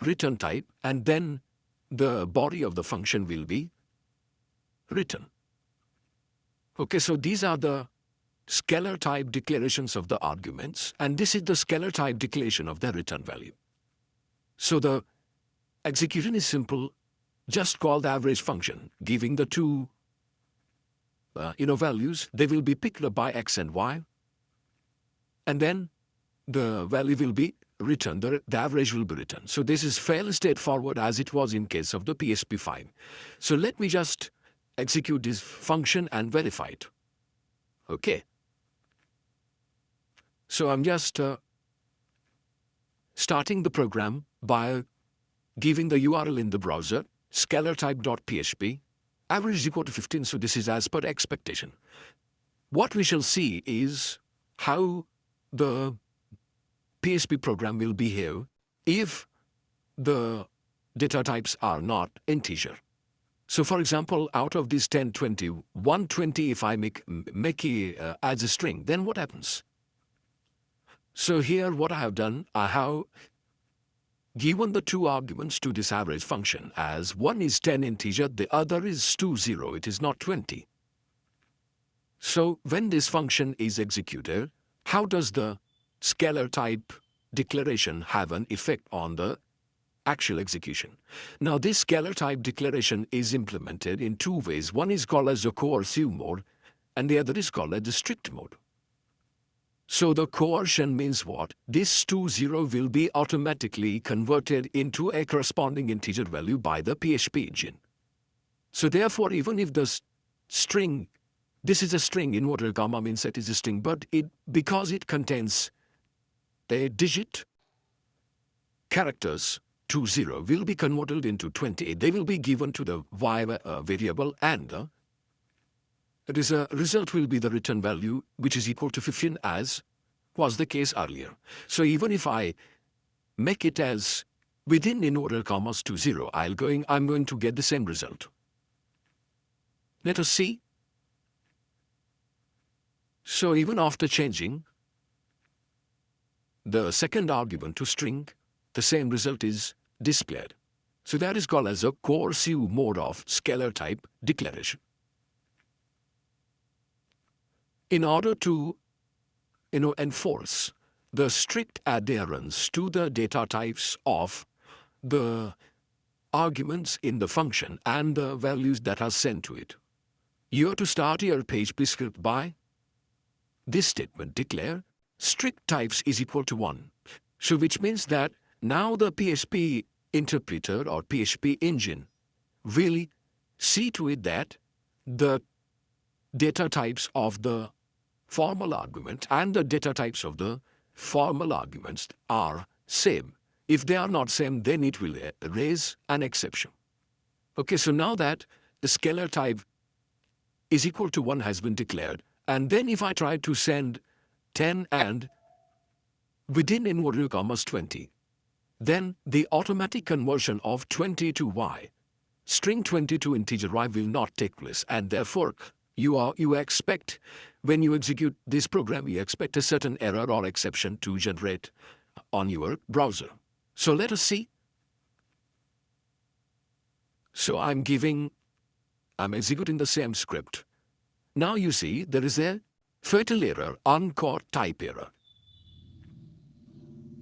return type, and then the body of the function will be written. Okay, so these are the scalar type declarations of the arguments, and this is the scalar type declaration of the return value. So the execution is simple. Just call the average function, giving the two values. They will be picked up by x and y, and then the value will be returned. The average will be returned. So this is fairly straightforward as it was in case of the PHP 5. So let me just execute this function and verify it. Okay. So I'm just starting the program by giving the URL in the browser, scalar type.php, average is equal to 15, so this is as per expectation. What we shall see is how the PHP program will behave if the data types are not integer. So for example, out of these 10, 20, 120, if I make it as a string, then what happens? So here what I have done, I have given the two arguments to this average function as one is 10 integer, the other is 20, it is not 20. So when this function is executed, how does the scalar type declaration have an effect on the actual execution? Now this scalar type declaration is implemented in two ways. One is called as the coercive mode and the other is called as the strict mode. So the coercion means what? This 20 will be automatically converted into a corresponding integer value by the PHP engine. So therefore, even if the string, this is a string, inverted comma means that is a string, but because it contains a digit, characters 20 will be converted into 20. They will be given to the while variable and the result will be the return value, which is equal to 15 as was the case earlier. So even if I make it as within inverted commas 20, I'm going to get the same result. Let us see. So even after changing the second argument to string, the same result is displayed. So that is called as a coercive mode of scalar type declaration. In order to enforce the strict adherence to the data types of the arguments in the function and the values that are sent to it, you have to start your PHP script by this statement: declare strict types is equal to 1. So which means that now the PHP interpreter or PHP engine will see to it that the data types of the formal argument and the data types of the formal arguments are same. If they are not same, then it will raise an exception. Okay, so now that the scalar type is equal to 1 has been declared, and then if I try to send 10 and within inverted commas 20, then the automatic conversion of 20 to y, string 20 to integer y, will not take place, and therefore you expect, when you execute this program, you expect a certain error or exception to generate on your browser. So let us see. So I'm executing the same script. Now you see there is a fatal error, uncaught type error.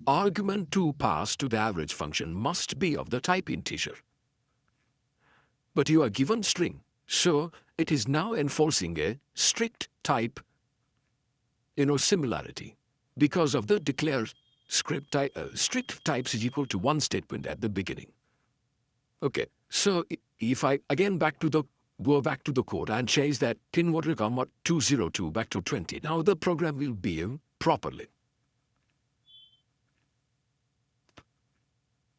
Argument to pass to the average function must be of the type integer. But you are given string, so it is now enforcing a strict type similarity because of the declare script type. Strict types is equal to 1 statement at the beginning. Okay, so if I again go back to the code and change that inverted comma 202 back to 20, now the program will behave properly.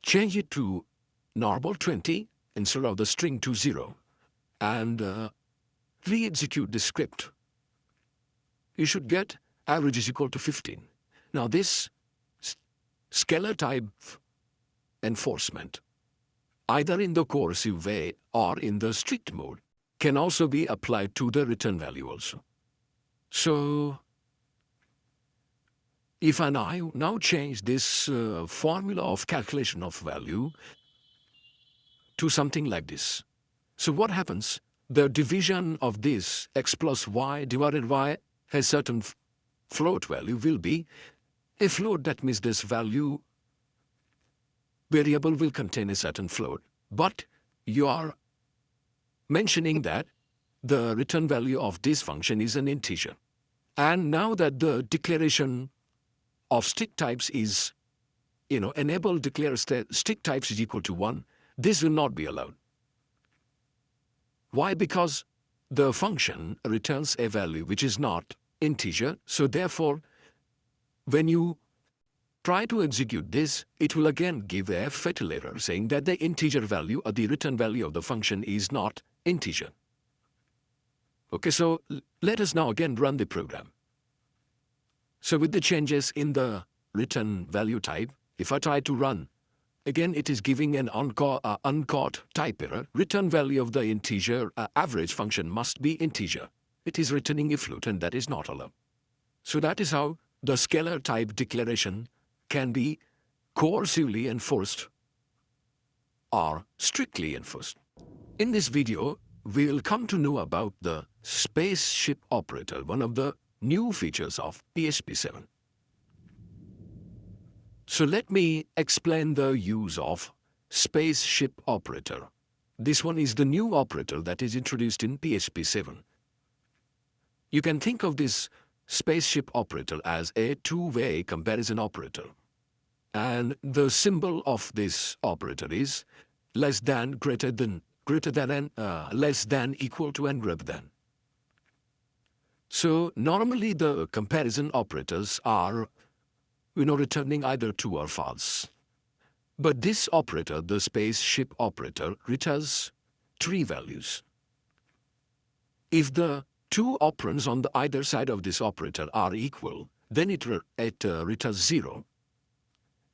Change it to normal 20 instead of the string 20 and re-execute the script. You should get average is equal to 15. Now this scalar type enforcement, either in the coercive way or in the strict mode, can also be applied to the return value also. So if I now change this formula of calculation of value to something like this, so what happens? The division of this x plus y divided by a certain float value will be a float. That means this value variable will contain a certain float. But you are mentioning that the return value of this function is an integer. And now that the declaration of strict types is, enable declare strict types is equal to 1, this will not be allowed. Why? Because the function returns a value which is not integer. So therefore, when you try to execute this, it will again give a fatal error saying that the integer value or the return value of the function is not integer. Okay, so let us now again run the program. So with the changes in the return value type, if I try to run, again it is giving an uncaught type error. Return value of the integer average function must be integer. It is returning a float, and that is not allowed. So that is how the scalar type declaration can be coercively enforced or strictly enforced. In this video, we will come to know about the spaceship operator, one of the new features of PHP 7. So let me explain the use of spaceship operator. This one is the new operator that is introduced in PHP 7. You can think of this spaceship operator as a two-way comparison operator. And the symbol of this operator is less than, greater than, and less than, equal to, and greater than. So normally the comparison operators are, returning either true or false. But this operator, the spaceship operator, returns three values. If the two operands on the either side of this operator are equal, then it returns 0.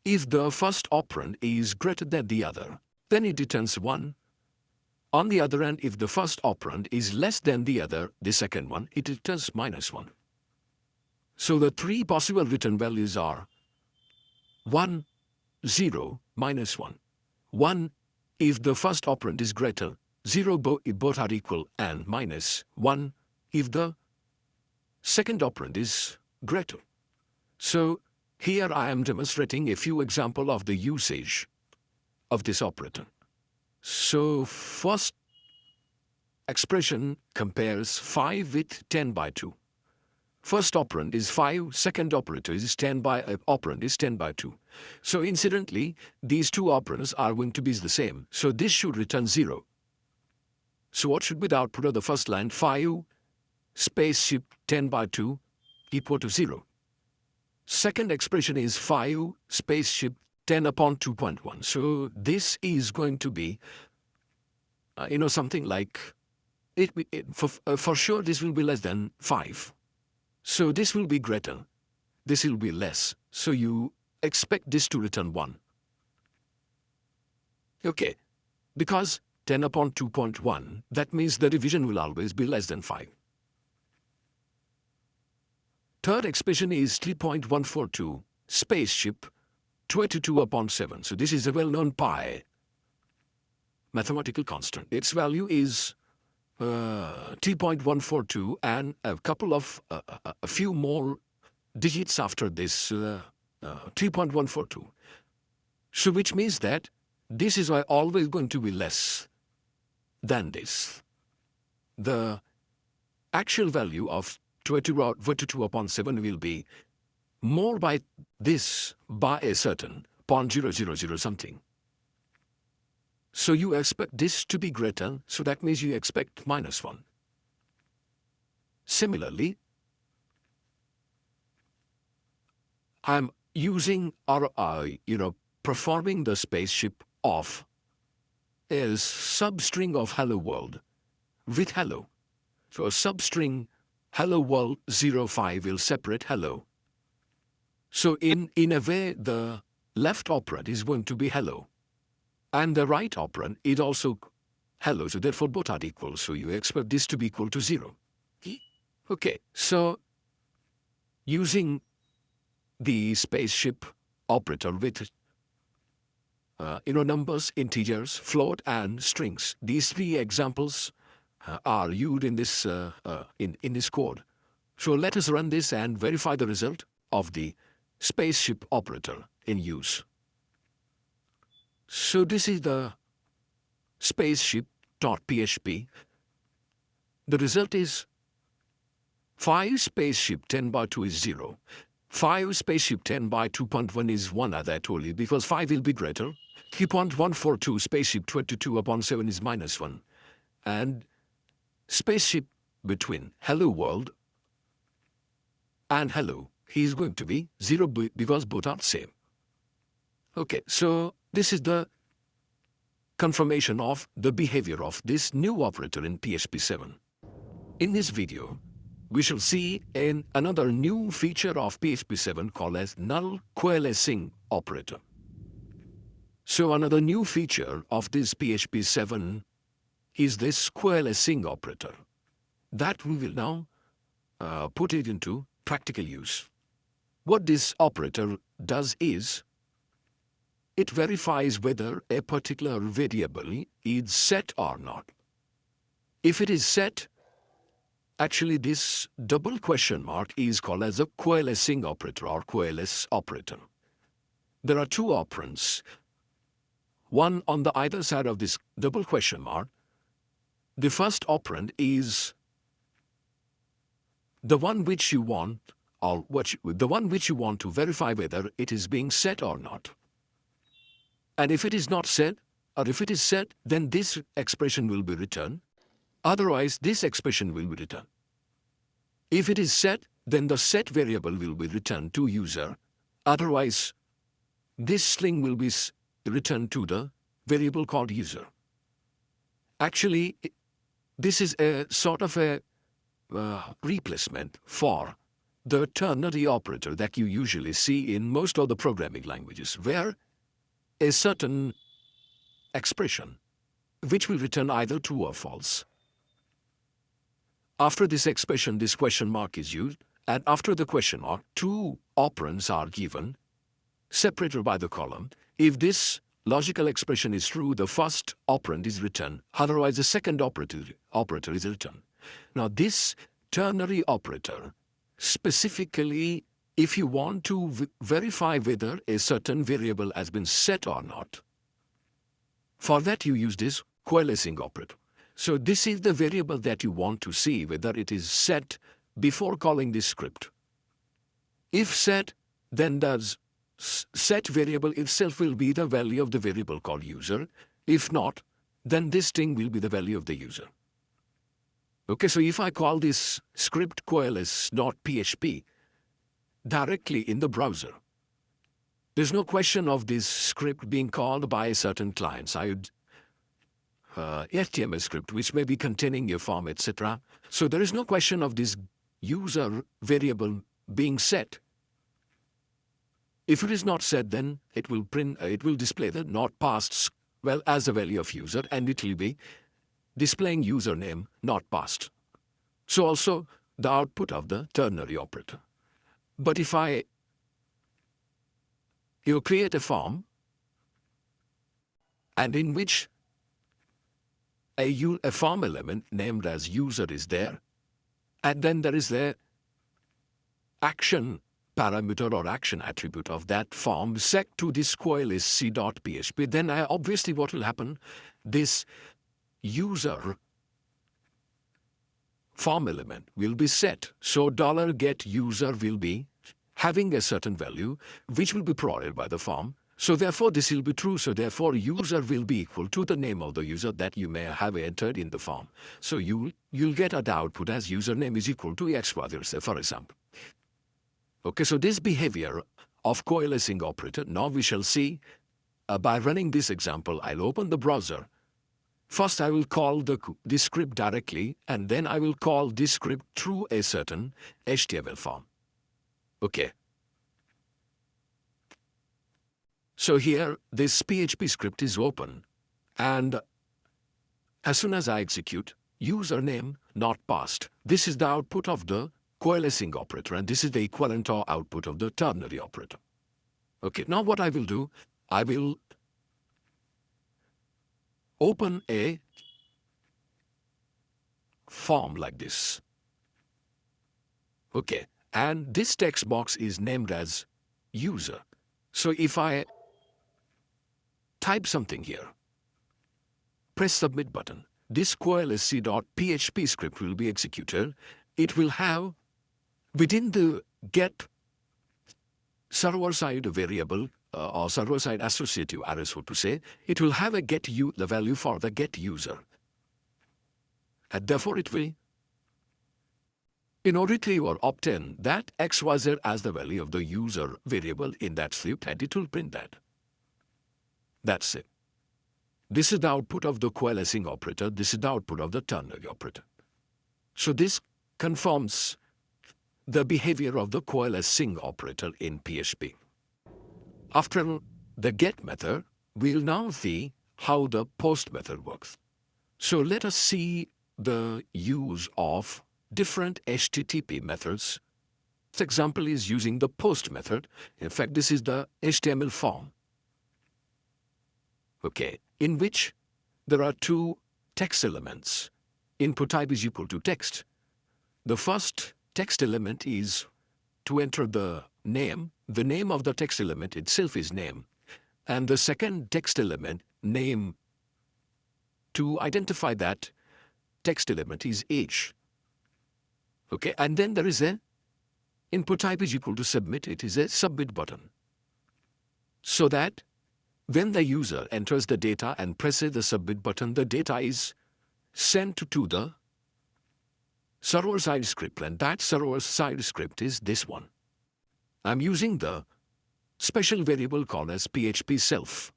If the first operand is greater than the other, then it returns 1. On the other hand, if the first operand is less than the other, the second one, it returns -1. So the three possible return values are 1, 0, -1. 1 if the first operand is greater, 0 if both are equal, and -1 if the second operand is greater. So here I am demonstrating a few examples of the usage of this operator. So first expression compares 5 with 10/2. First operand is 5, second operator is 10/2. So incidentally, these two operands are going to be the same. So this should return 0. So what should be the output of the first line? 5 spaceship 10/2 equal to 0. Second expression is 5 spaceship 10/2.1. So this is going to be, something like, for sure this will be less than 5. So this will be greater, this will be less. So you expect this to return 1. Okay, because 10/2.1, that means the division will always be less than 5. Third expression is 3.142 spaceship 22/7. So this is a well-known pi mathematical constant. Its value is 3.142 and a couple of a few more digits after this 3.142. So which means that this is always going to be less than this. The actual value of 22/7 will be more by this by a certain 0.000 something. So you expect this to be greater, so that means you expect -1. Similarly, I'm using performing the spaceship of a substring of hello world with hello. So a substring hello world 05 will separate hello. So in a way, the left operand is going to be hello. And the right operand is also hello, so therefore both are equal. So you expect this to be equal to 0. Okay, so using the spaceship operator with numbers, integers, float, and strings. These three examples are used in this in this code. So let us run this and verify the result of the spaceship operator in use. So this is the spaceship.php. The result is 5 spaceship 10/2 is 0. 5 spaceship 10/2.1 is 1, as I told you, because 5 will be greater. 3.142 spaceship 22/7 is -1. And spaceship between hello world and hello is going to be 0 because both are the same. Okay, so this is the confirmation of the behavior of this new operator in PHP 7. In this video, we shall see another new feature of PHP 7 called as Null Coalescing Operator. So another new feature of this PHP 7 is this coalescing operator that we will now put it into practical use. What this operator does is, it verifies whether a particular variable is set or not. If it is set, actually this double question mark is called as a coalescing operator or coalesce operator. There are two operands, one on the either side of this double question mark. The first operand is the one which you want, or the one which you want to verify whether it is being set or not. And if it is not set, or if it is set, then this expression will be returned. Otherwise, this expression will be returned. If it is set, then the set variable will be returned to user. Otherwise, this string will be returned to the variable called user. Actually, this is a sort of a replacement for the ternary operator that you usually see in most of the programming languages, where a certain expression which will return either true or false. After this expression, this question mark is used, and after the question mark, two operands are given, separated by the column. If this logical expression is true, the first operand is returned. Otherwise, the second operator is returned. Now, this ternary operator, specifically, if you want to verify whether a certain variable has been set or not, for that you use this coalescing operator. So this is the variable that you want to see whether it is set before calling this script. If set, then the set variable itself will be the value of the variable called user. If not, then this thing will be the value of the user. Okay, so if I call this script coalesce.php directly in the browser, there's no question of this script being called by a certain client side HTML script which may be containing your form, etc. So there is no question of this user variable being set. If it is not set, then it will display the not passed as a value of user, and it will be displaying username not passed. So also the output of the ternary operator. But if you create a form, and in which a form element named as user is there, and then there is the action parameter or action attribute of that form set to this coalesce.php, then obviously what will happen, this user form element will be set. So $getUser will be having a certain value which will be provided by the form. So therefore this will be true. So therefore user will be equal to the name of the user that you may have entered in the form. So you'll get an output as username is equal to XYZ, for example. Okay, so this behavior of coalescing operator, now we shall see by running this example. I'll open the browser. First I will call this script directly, and then I will call this script through a certain HTML form. Okay. So here this PHP script is open, and as soon as I execute, username not passed. This is the output of the coalescing operator, and this is the equivalent or output of the ternary operator. Okay, now what I will do, I will open a form like this. Okay, and this text box is named as user. So if I type something here, press submit button, this coalesce.php script will be executed. It will have within the get server-side variable or server-side associative array, so to say, it will have a the value for the get user. And therefore it will, retrieve or obtain that XYZ as the value of the user variable in that script, and it will print that. That's it. This is the output of the coalescing operator. This is the output of the ternary operator. So this confirms the behavior of the coalescing operator in PHP. After the get method, we'll now see how the post method works. So let us see the use of different HTTP methods. This example is using the post method. In fact, this is the HTML form, okay, in which there are two text elements. Input type is equal to text. The first text element is to enter the name. The name of the text element itself is name. And the second text element, name, to identify that text element is age. Okay, and then there is a input type is equal to submit. It is a submit button. So that when the user enters the data and presses the submit button, the data is sent to the server-side script, and that server-side script is this one. I'm using the special variable called as PHP self,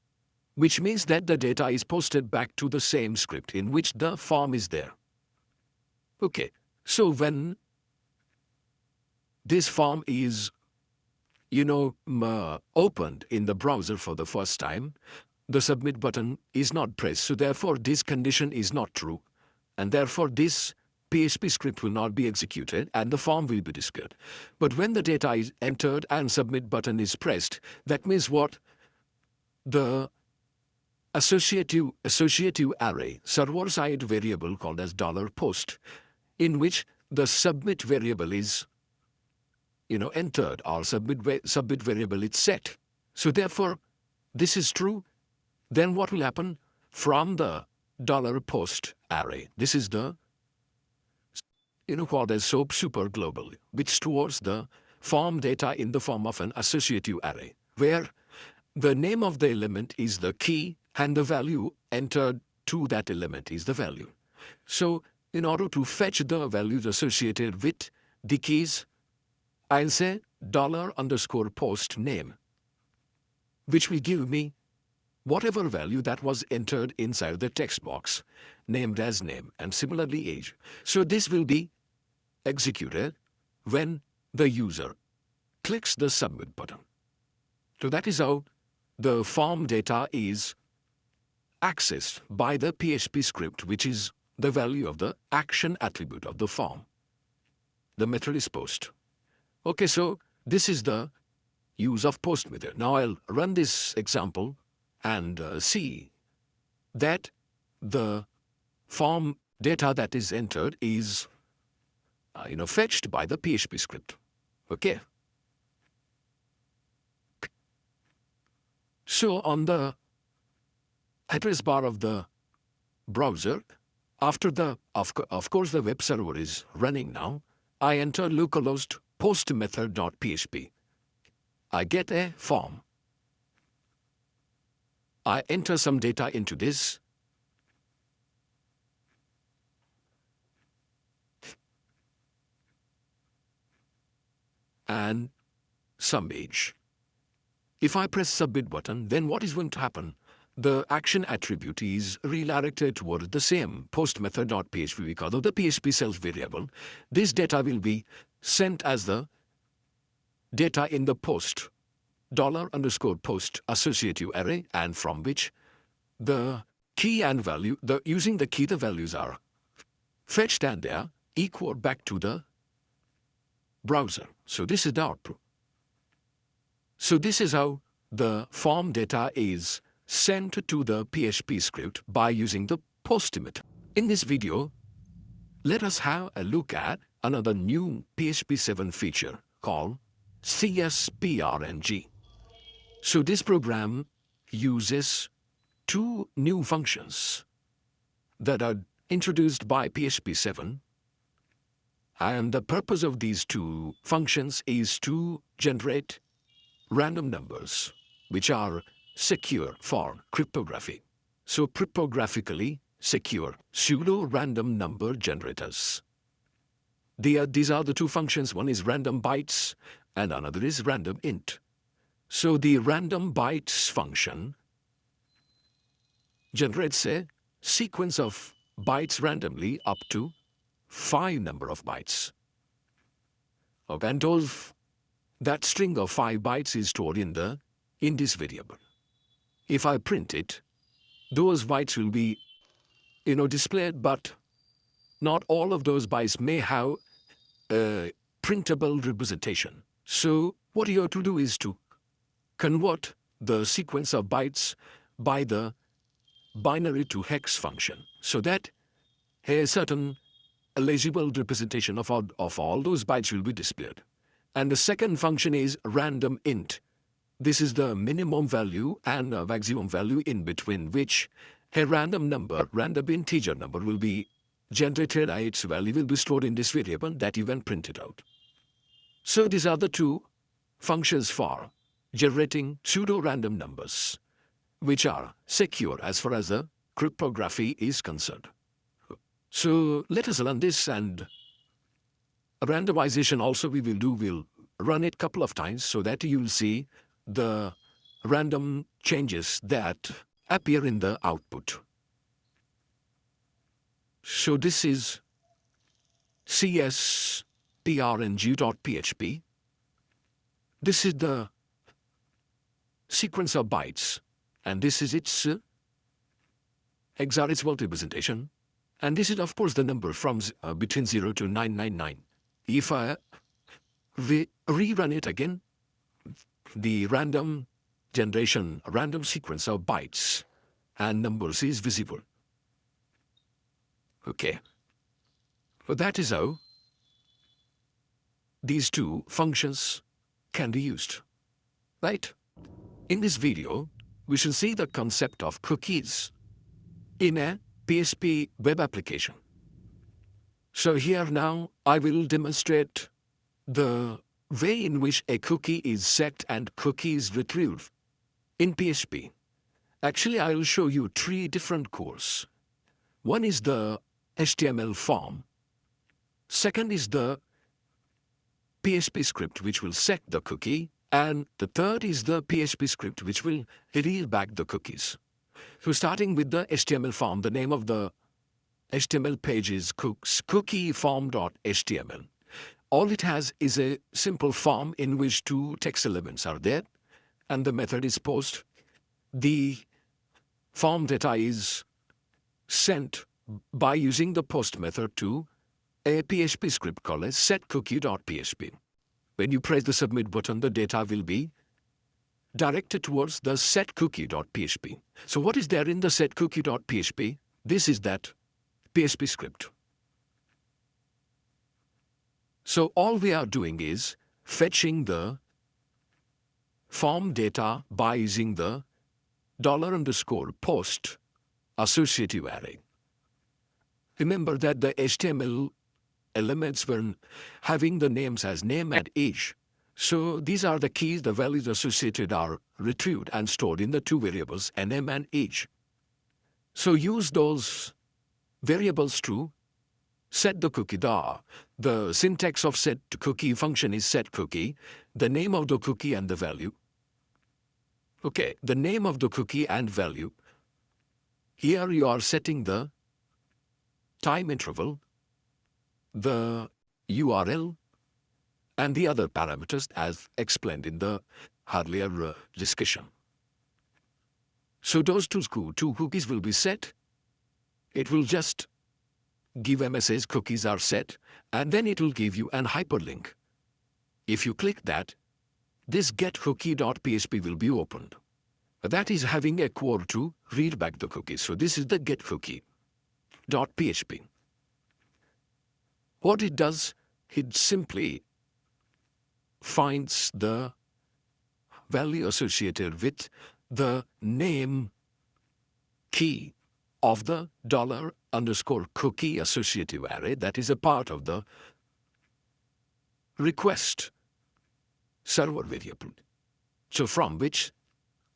which means that the data is posted back to the same script in which the form is there. Okay, so when this form is, opened in the browser for the first time, the submit button is not pressed. So therefore, this condition is not true, and therefore this PHP script will not be executed and the form will be discarded. But when the data is entered and submit button is pressed, that means what? The associative array server-side variable called as $post, in which the submit variable is entered, or submit variable is set. So therefore, this is true. Then what will happen? From the $post array, this is the called as SOAP super global, which stores the form data in the form of an associative array, where the name of the element is the key and the value entered to that element is the value. So in order to fetch the values associated with the keys, I'll say $_post name, which will give me whatever value that was entered inside the text box, named as name, and similarly age. So this will be executed when the user clicks the submit button. So that is how the form data is accessed by the PHP script, which is the value of the action attribute of the form. The method is post. Okay, so this is the use of post method. Now I'll run this example and see that the form data that is entered is fetched by the PHP script. Okay. So on the address bar of the browser, after the, of course the web server is running now, I enter localhost post method.php. I get a form. I enter some data into this. And some age. If I press submit button, then what is going to happen? The action attribute is redirected toward the same post method.php because of the PHP self variable. This data will be sent as the data in the post $_post associative array, and from which the key and value, using the key, the values are fetched and they are equal back to the browser. So this is the output. So this is how the form data is sent to the PHP script by using the post method. In this video, let us have a look at another new PHP 7 feature called Csprng. So this program uses two new functions that are introduced by PHP 7. And the purpose of these two functions is to generate random numbers, which are secure for cryptography. So cryptographically secure pseudo-random number generators. These are the two functions. One is random bytes and another is random int. So the random bytes function generates a sequence of bytes randomly up to 5 number of bytes. Okay, and that string of 5 bytes is stored in this variable. If I print it, those bytes will be displayed, but not all of those bytes may have a printable representation. So what you have to do is to convert the sequence of bytes by the binary to hex function so that a certain legible representation of all those bytes will be displayed. And the second function is random int. This is the minimum value and a maximum value in between which a random integer number will be generated, and its value will be stored in this variable that you can print it out. So these are the two functions for generating pseudo-random numbers, which are secure as far as the cryptography is concerned. So let us learn this, and randomization also we'll run it a couple of times so that you'll see the random changes that appear in the output. So this is csprng.php. This is the sequence of bytes, and this is its hexadecimal representation. And this is, of course, the number from between 0 to 999. If I rerun it again, the random sequence of bytes and numbers is visible. Okay. So that is how these two functions can be used. Right? In this video, we shall see the concept of cookies in a PHP web application. So here now I will demonstrate the way in which a cookie is set and cookie is retrieved in PHP. Actually, I will show you 3 different cores. One is the HTML form. Second is the PHP script which will set the cookie. And the third is the PHP script which will read back the cookies. So starting with the HTML form, the name of the HTML page is cookieform.html. All it has is a simple form in which 2 text elements are there, and the method is post. The form data is sent by using the post method to a PHP script called as setCookie.php. When you press the submit button, the data will be directed towards the setCookie.php. So what is there in the setCookie.php? This is that PHP script. So all we are doing is fetching the form data by using the $_post associative array. Remember that the HTML elements were having the names as name and age. So these are the keys, the values associated are retrieved and stored in the 2 variables, name and age. So use those variables to set the cookie. The syntax of set cookie function is set cookie, the name of the cookie and the value. Okay, the name of the cookie and value. Here you are setting the time interval, the URL, and the other parameters as explained in the earlier discussion. So those two cookies will be set. It will just give a message cookies are set, and then it will give you an hyperlink. If you click that, this getCookie.php will be opened. That is having a core to read back the cookies. So this is the getCookie.php. What it does, it simply finds the value associated with the name key of the $_cookie associative array that is a part of the request server variable. So from which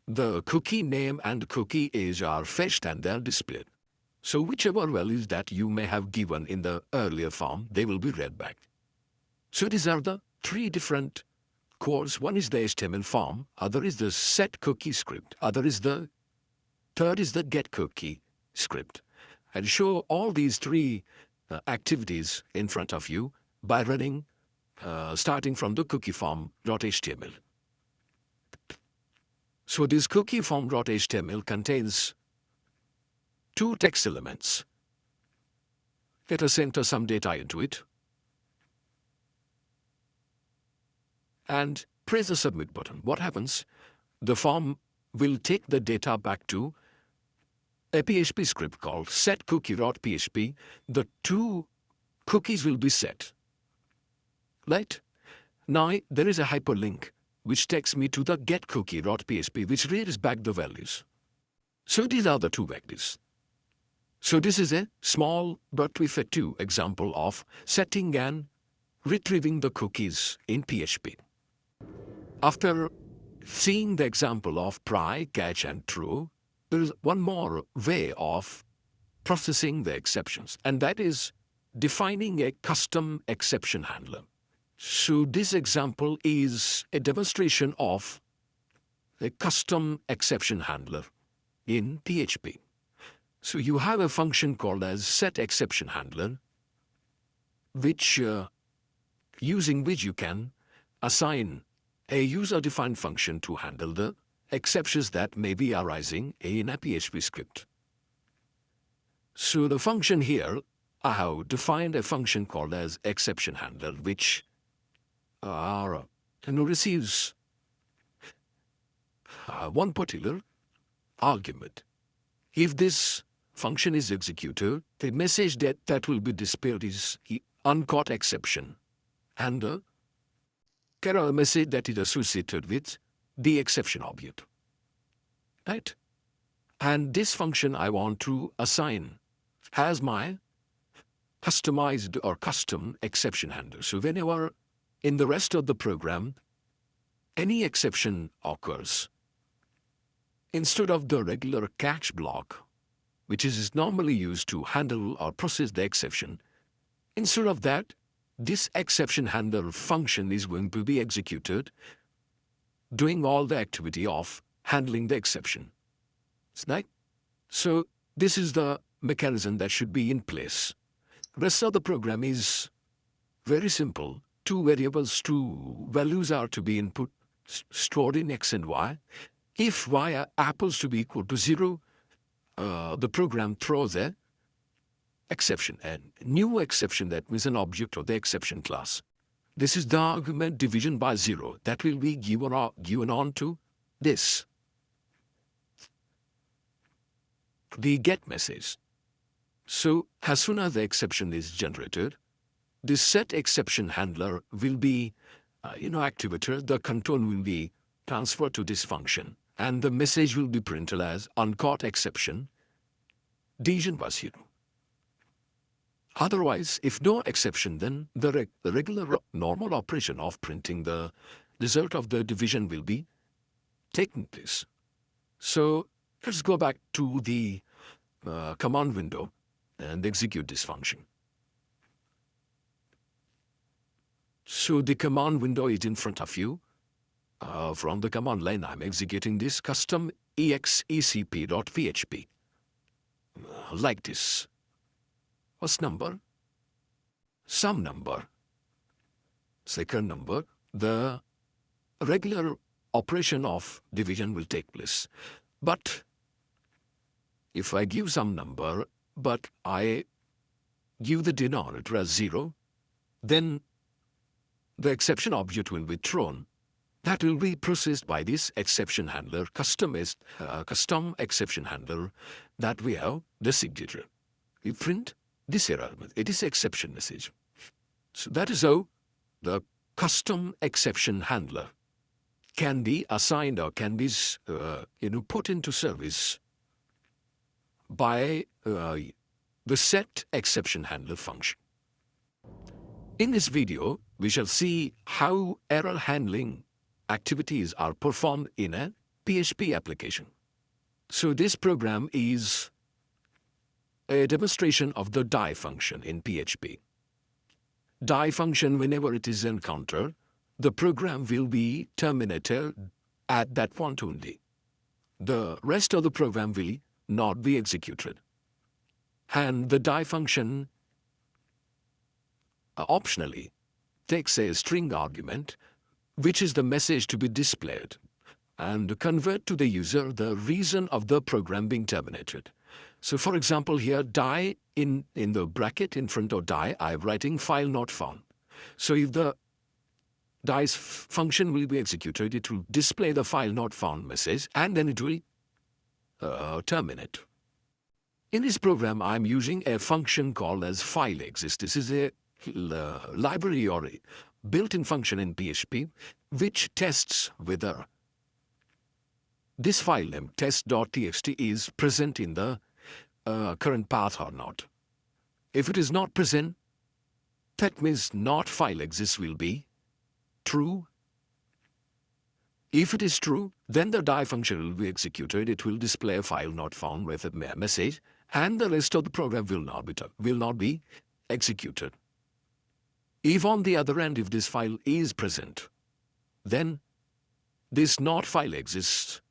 the cookie name and cookie age are fetched and they are displayed. So whichever values that you may have given in the earlier form, they will be read back. So these are the 3 different cores. One is the HTML form, other is the set cookie script, other is the third is the get cookie script. I'll show all these three activities in front of you by running, starting from the cookie form.html. So this cookie form.html contains two text elements. Let us enter some data into it and press the submit button. What happens? The form will take the data back to a PHP script called setCookie.php. The two cookies will be set. Right? Now there is a hyperlink which takes me to the getCookie.php, which reads back the values. So these are the two values. So this is a small but effective example of setting and retrieving the cookies in PHP. After seeing the example of try, catch, and true, there is one more way of processing the exceptions, and that is defining a custom exception handler. So this example is a demonstration of a custom exception handler in PHP. So you have a function called as setExceptionHandler, using which you can assign a user-defined function to handle the exceptions that may be arising in a PHP script. So the function here, I have defined a function called as exception handler, which receives one particular argument. If this function is executed, the message that will be displayed is uncaught exception, and the error message that is associated with the exception object. Right? And this function I want to assign as my customized or custom exception handler. So whenever in the rest of the program any exception occurs, instead of the regular catch block, which is normally used to handle or process the exception, instead of that, this exception handler function is going to be executed, doing all the activity of handling the exception. Right? So this is the mechanism that should be in place. The rest of the program is very simple. Two variables, two values are to be input, stored in x and y. If y happens to be equal to 0, the program throws a exception, a new exception that means an object of the exception class. This is the argument division by 0 that will be given on to this, the get message. So as soon as the exception is generated, this set exception handler will be activated. The control will be transferred to this function, and the message will be printed as uncaught exception division by 0. Otherwise, if no exception, then the regular normal operation of printing the result of the division will be taking place. So let's go back to the command window and execute this function. So the command window is in front of you. From the command line, I'm executing this custom execp.php. Like this. First number, some number, second number, the regular operation of division will take place. But if I give some number, but I give the denominator as 0, then the exception object will be thrown. That will be processed by this exception handler, custom exception handler that we have designated. We print this error. It is exception message. So that is how the custom exception handler can be assigned or can be put into service by the set exception handler function. In this video, we shall see how error handling activities are performed in a PHP application. So this program is a demonstration of the die function in PHP. Die function, whenever it is encountered, the program will be terminated at that point only. The rest of the program will not be executed. And the die function optionally takes a string argument, which is the message to be displayed, and convert to the user the reason of the program being terminated. So for example here, die in the bracket in front of die, I'm writing file not found. So if the die's function will be executed, it will display the file not found message, and then it will terminate. In this program, I'm using a function called as fileExist. This is a library or a built-in function in PHP which tests whether this file name test.txt is present in the current path or not. If it is not present, that means not fileExist will be true. If it is true, then the die function will be executed. It will display a file not found with a message, and the rest of the program will not be executed. If on the other end, if this file is present, then this not fileExist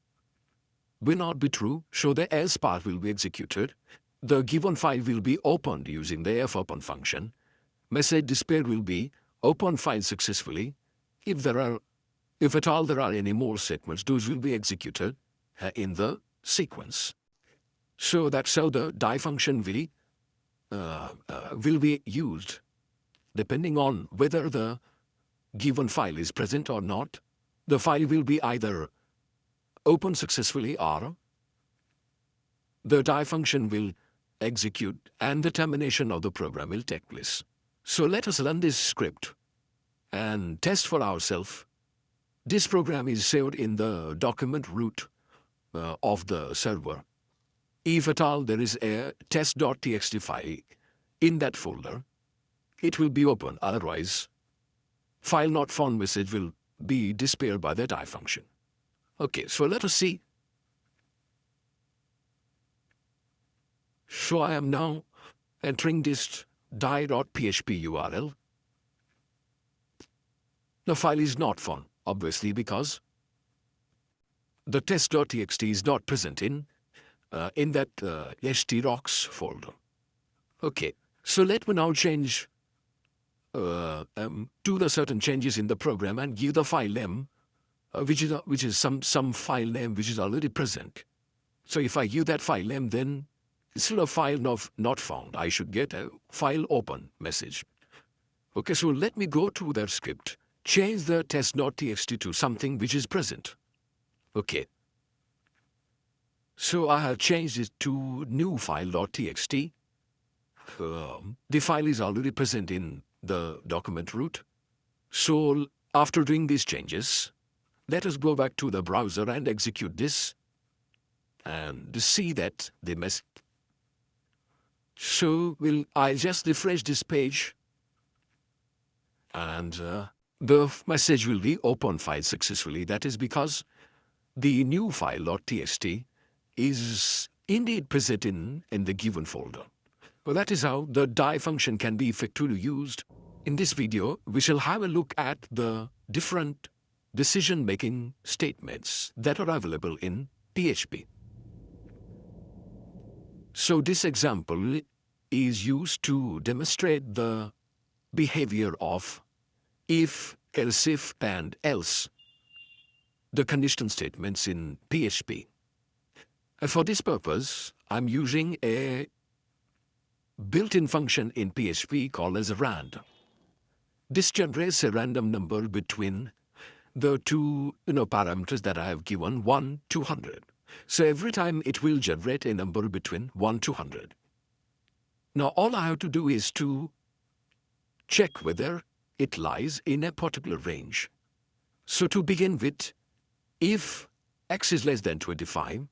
will not be true, so the else part will be executed. The given file will be opened using the fopen function. Message displayed will be open file successfully. If at all there are any more statements, those will be executed in the sequence. So that's how the die function will be used. Depending on whether the given file is present or not, the file will be either opened successfully or the die function will execute and the termination of the program will take place. So let us run this script and test for ourselves. This program is saved in the document root of the server. If at all there is a test.txt file in that folder, it will be open. Otherwise, file not found message will be displayed by the die function. Okay, so let us see. So I am now entering this die.php URL. The file is not found, obviously, because the test.txt is not present in that htdocs folder. Okay, so let me now change do the certain changes in the program and give the file name, which is some file name which is already present. So if I give that file name, then instead of file not found, I should get a file open message. Okay, so let me go to that script, change the test.txt to something which is present. Okay. So I have changed it to new file.txt. The file is already present in the document root. So after doing these changes, let us go back to the browser and execute this and see that the message. So I just refresh this page and the message will be open file successfully. That is because the new file.txt is indeed present in the given folder. Well, that is how the die function can be effectively used. In this video, we shall have a look at the different decision-making statements that are available in PHP. So this example is used to demonstrate the behavior of if, else if, and else, the conditional statements in PHP. And for this purpose, I'm using a built-in function in PHP called as rand. This generates a random number between the two parameters that I have given, 1 to 100. So every time it will generate a number between 1 to 100. Now all I have to do is to check whether it lies in a particular range. So to begin with, if x is less than 25,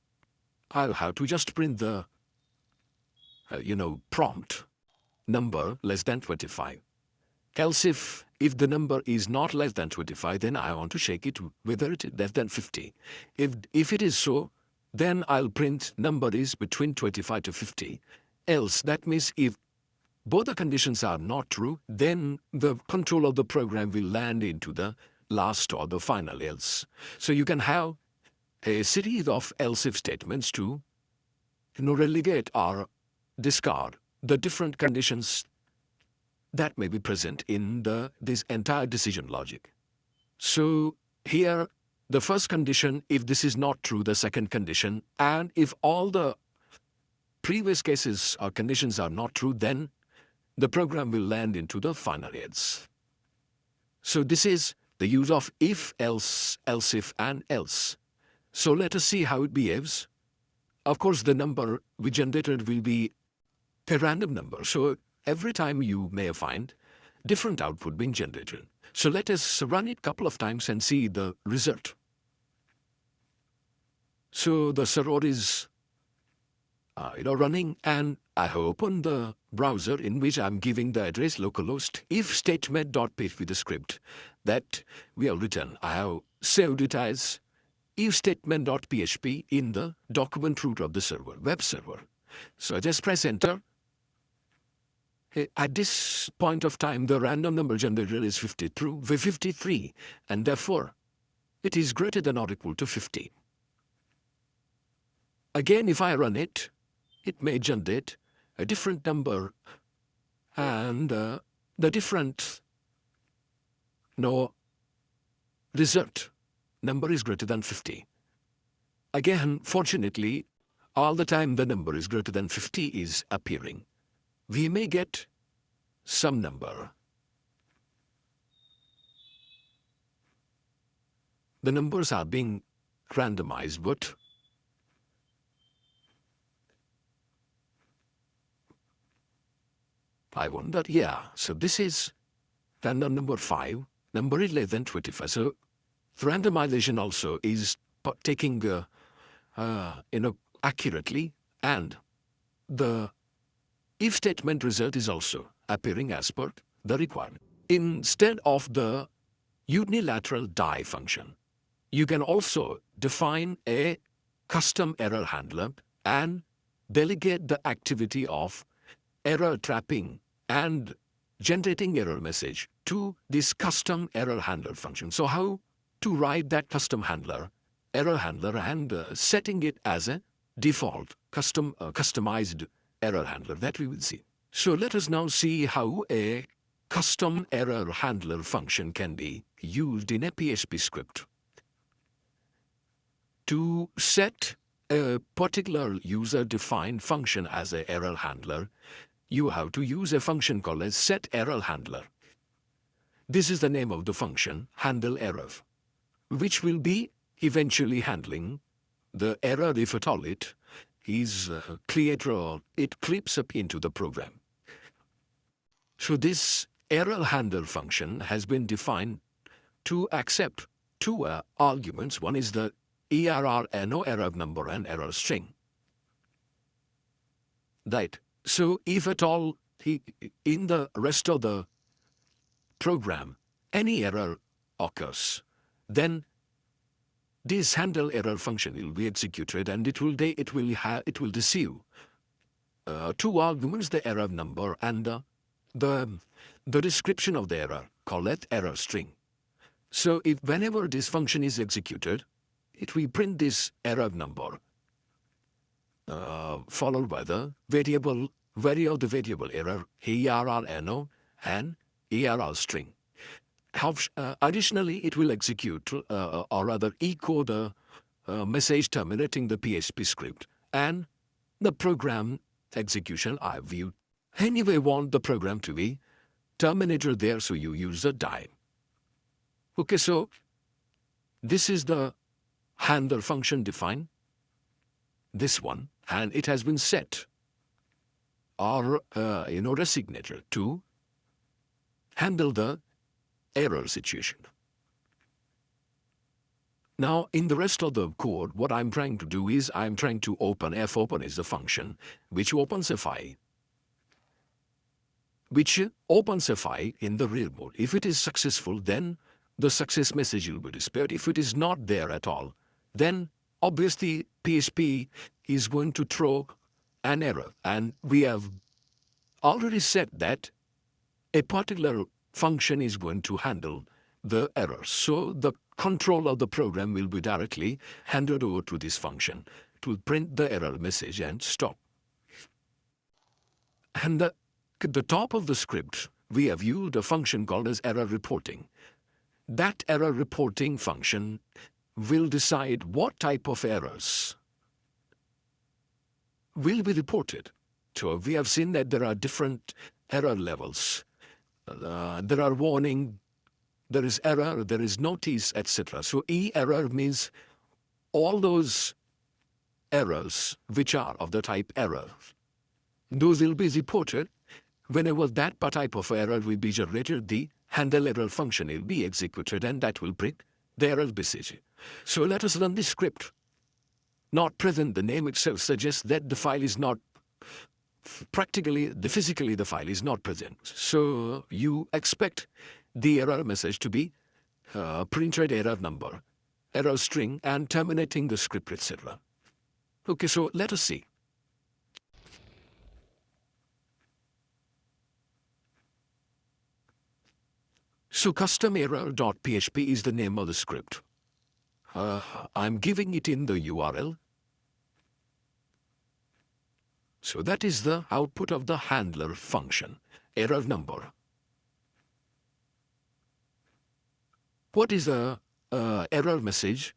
I'll have to just print the prompt number less than 25. Else if the number is not less than 25, then I want to check it whether it is less than 50. If it is so, then I'll print number is between 25 to 50. Else, that means if both the conditions are not true, then the control of the program will land into the last or the final else. So you can have a series of else if statements to relegate or discard the different conditions that may be present in this entire decision logic. So here, the first condition, if this is not true, the second condition, and if all the previous cases or conditions are not true, then the program will land into the final else. So this is the use of if, else, else if, and else. So let us see how it behaves. Of course, the number we generated will be a random number. So every time you may find different output being generated. So let us run it a couple of times and see the result. So the server is running, and I have opened the browser in which I'm giving the address localhost if statement.php, the script that we have written. I have saved it as if statement.php in the document root of the server, web server. So I just press enter. At this point of time, the random number generated is 53, and therefore it is greater than or equal to 50. Again, if I run it, it may generate a different number, and the different result number is greater than 50. Again, fortunately, all the time the number is greater than 50 is appearing. We may get some number. The numbers are being randomized, but I wonder, so this is random number 5, number 11, 25. So randomization also is taking accurately, and the if statement result is also appearing as per the requirement. Instead of the unilateral die function, you can also define a custom error handler and delegate the activity of error trapping and generating error message to this custom error handler function. So how to write that custom error handler, and setting it as a default customized error handler that we will see. So let us now see how a custom error handler function can be used in a PHP script. To set a particular user-defined function as an error handler, you have to use a function called as setErrorHandler. This is the name of the function, handle error, which will be eventually handling the error if at all it is created or it creeps up into the program. So this error handler function has been defined to accept two arguments. One is the error number, and error string. Right. So if at all in the rest of the program any error occurs, then this handle error function will be executed, and it will receive two arguments: the error number and the description of the error, called that error string. So if whenever this function is executed, it will print this error number followed by the variable of the variable error, errno, and err string. Additionally, it will execute or rather echo the message terminating the PHP script and the program execution I viewed. Anyway, want the program to be terminated there, so you use a die. Okay, so this is the handler function defined, this one, and it has been set or designated to handle the error situation. Now, in the rest of the code, what I'm trying to do is I'm trying to open. fopen is the function which opens a file, in the real mode. If it is successful, then the success message will be displayed. If it is not there at all, then obviously PHP is going to throw an error. And we have already said that a particular function is going to handle the error. So the control of the program will be directly handed over to this function. It will print the error message and stop. And at the top of the script, we have used a function called as error reporting. That error reporting function will decide what type of errors will be reported. So we have seen that there are different error levels. There are warning, there is error, there is notice, etc. So E-error means all those errors which are of the type error. Those will be reported. Whenever that type of error will be generated, the handle error function will be executed, and that will print the error message. So let us run this script. Not present, the name itself suggests that the file is not physically the file is not present. So you expect the error message to be printed error number, error string, and terminating the script, etc. Okay, so let us see. So customerror.php is the name of the script. I'm giving it in the URL. So that is the output of the handler function, error number. What is the error message?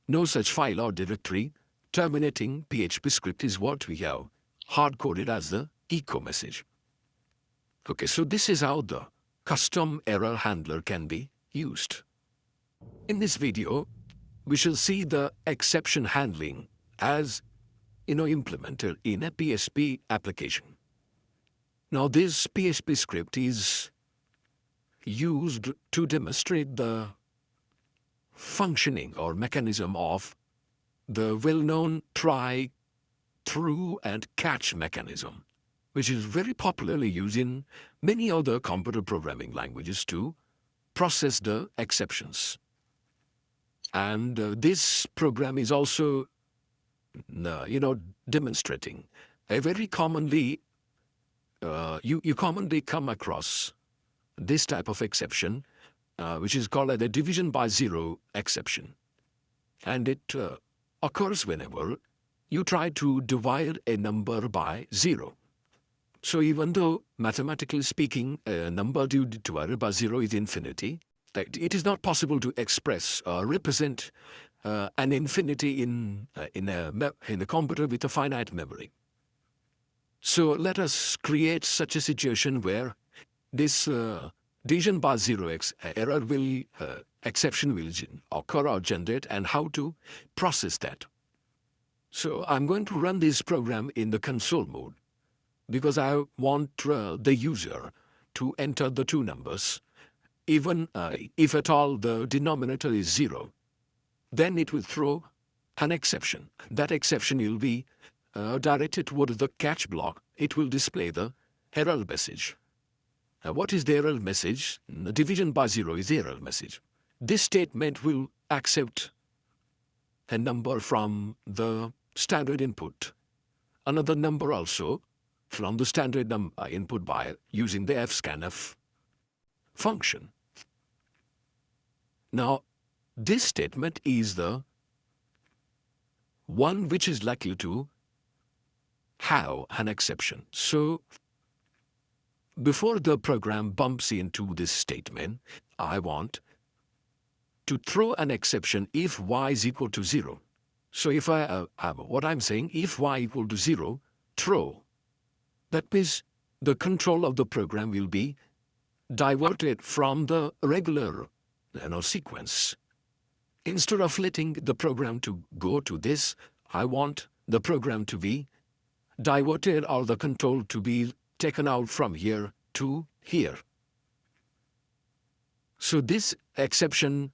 No such file or directory. Terminating PHP script is what we have hard-coded as the echo message. Okay, so this is how the custom error handler can be used. In this video, we shall see the exception handling as implemented in a PHP application. Now this PHP script is used to demonstrate the functioning or mechanism of the well-known try, through, and catch mechanism, which is very popularly used in many other computer programming languages to process the exceptions. And this program is also, demonstrating a very commonly, you commonly come across this type of exception, which is called the division by zero exception. And it occurs whenever you try to divide a number by zero. So even though, mathematically speaking, a number divided by zero is infinity, it is not possible to express or represent an infinity in a computer with a finite memory. So let us create such a situation where this division by zero exception will occur or generate, and how to process that. So I'm going to run this program in the console mode because I want the user to enter the two numbers. Even if at all the denominator is zero, then it will throw an exception. That exception will be directed toward the catch block. It will display the error message. What is the error message? The division by zero is the error message. This statement will accept a number from the standard input, another number also from the standard input by using the fscanf function. Now, this statement is the one which is likely to have an exception. So, before the program bumps into this statement, I want to throw an exception if y is equal to 0. So if I have what I'm saying, if y equal to 0, throw. That means the control of the program will be diverted from the regular sequence. Instead of letting the program to go to this, I want the program to be diverted, or the control to be taken out from here to here. So this exception,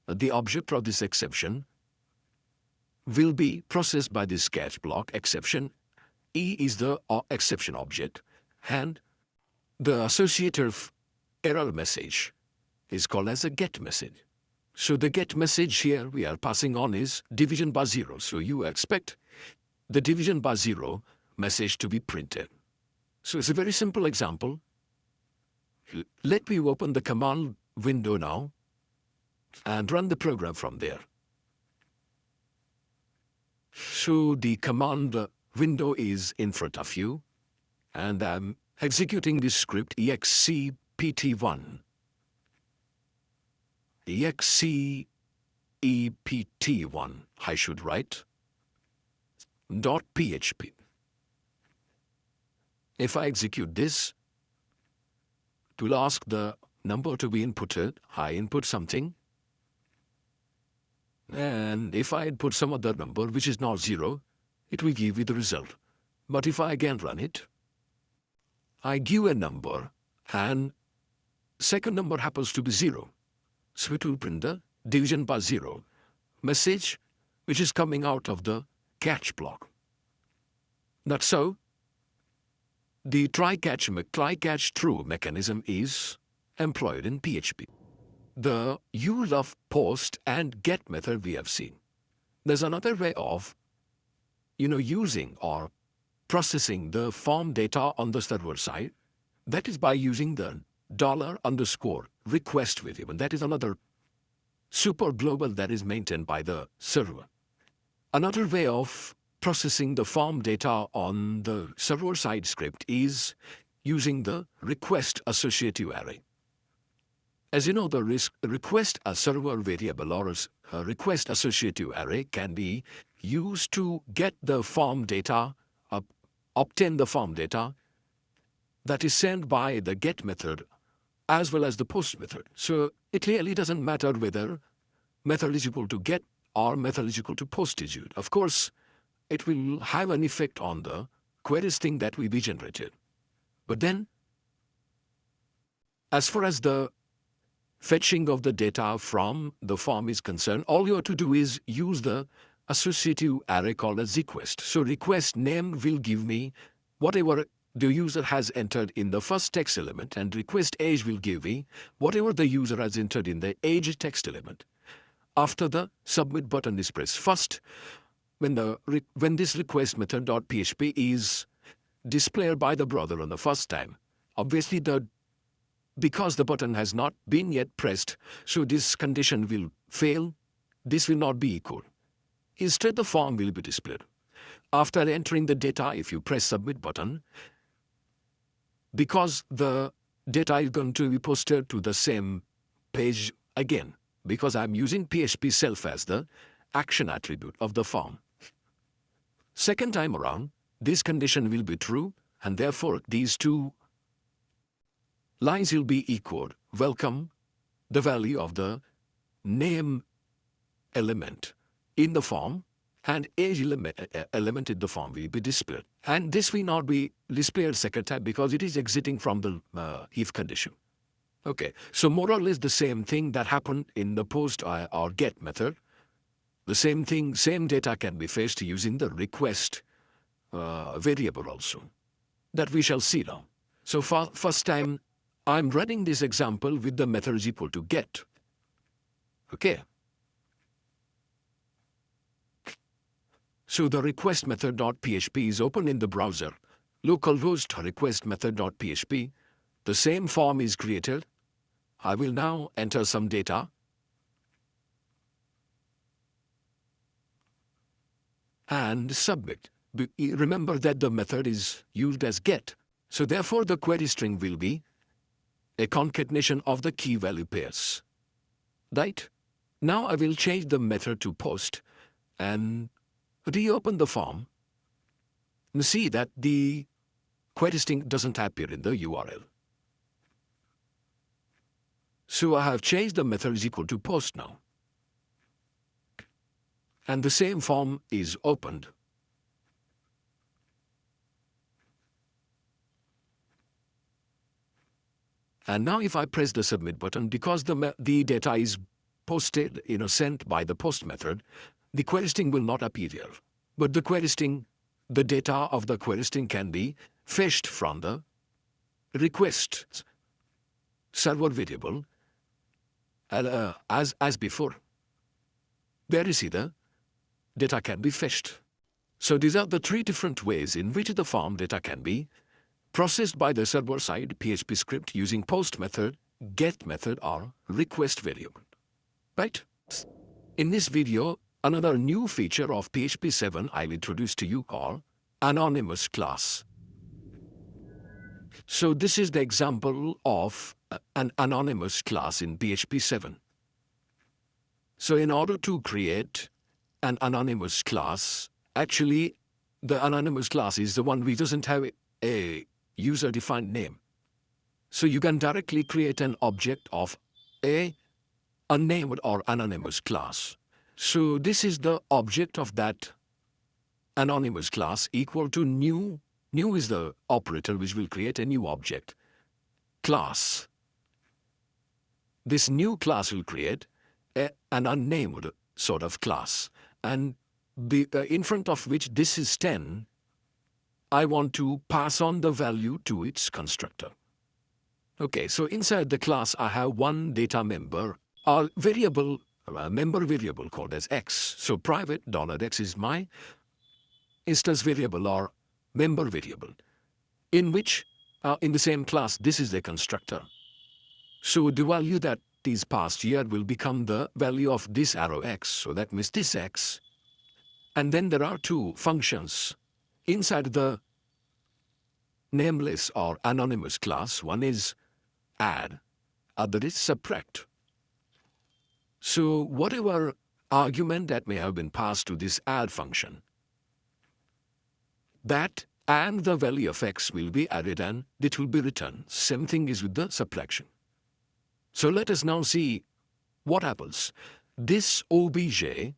the object of this exception, will be processed by this catch block exception. E is the exception object, and the associated error message is called as a get message. So the get message here we are passing on is division by zero. So you expect the division by zero message to be printed. So it's a very simple example. Let me open the command window now. and run the program from there. So the command window is in front of you, and I'm executing this script exept1. exept1, I should write, .php. If I execute this, it will ask the number to be inputted. I input something. And if I input some other number which is not 0, it will give me the result. But if I again run it, I give a number and second number happens to be 0. So it will print the division by 0 message which is coming out of the catch block. That's so. The try-catch true mechanism is employed in PHP. The use of post and get method we have seen. There's another way of, using or processing the form data on the server side. That is by using the $_request variable. That is another super global that is maintained by the server. Another way of processing the form data on the server-side script is using the request associative array. As you know, the request a server variable or a request associative array can be used to get the form data, obtain the form data that is sent by the get method as well as the post method. So it really doesn't matter whether method is equal to get or method is equal to post is used. Of course, it will have an effect on the query string that will be generated. But then, as far as the fetching of the data from the form is concerned, all you have to do is use the associative array called as request. So request name will give me whatever the user has entered in the first text element, and request age will give me whatever the user has entered in the age text element. After the submit button is pressed, first, when this request method.php is displayed by the browser on the first time, obviously because the button has not been yet pressed, so this condition will fail. This will not be equal. Instead, the form will be displayed. After entering the data, if you press submit button, because the data is going to be posted to the same page again, because I'm using PHP self as the action attribute of the form. Second time around, this condition will be true, and therefore these two lines will be equal. Welcome, the value of the name element in the form, and age element in the form will be displayed. And this will not be displayed second time because it is exiting from the if condition. Okay, so more or less the same thing that happened in the post or get method. The same thing, same data can be fetched using the request variable also, that we shall see now. So first time, I'm running this example with the method is equal to get. Okay. So the request method.php is open in the browser. Localhost request method.php. The same form is created. I will now enter some data. And submit. Remember that the method is used as get. So therefore the query string will be a concatenation of the key value pairs. Right? Now I will change the method to post and reopen the form. And see that the query string doesn't appear in the URL. So I have changed the method is equal to post now. And the same form is opened. And now if I press the submit button, because the data is posted, sent by the post method, the query string will not appear here. But the query string, the data of the query string can be fetched from the request server variable as before. There you see the data can be fetched. So these are the three different ways in which the form data can be processed by the server-side PHP script using post method, get method, or request variable. right? In this video, another new feature of PHP 7 I'll introduce to you called Anonymous Class. So this is the example of an anonymous class in PHP 7. So in order to create an anonymous class, actually the anonymous class is the one which doesn't have a user-defined name. So you can directly create an object of a unnamed or anonymous class. So this is the object of that anonymous class equal to new. New is the operator which will create a new object. Class. This new class will create an unnamed sort of class. And in front of which this is 10, I want to pass on the value to its constructor. Okay, so inside the class I have one data member, a variable, a member variable called as x. So private $x is my instance variable or member variable, in which, in the same class, this is the constructor. So the value that is passed here will become the value of this arrow x, so that means this x. And then there are two functions inside the nameless or anonymous class. One is add, other is subtract. So whatever argument that may have been passed to this add function, that and the value of x will be added and it will be returned. Same thing is with the subtraction. So let us now see what happens. This obj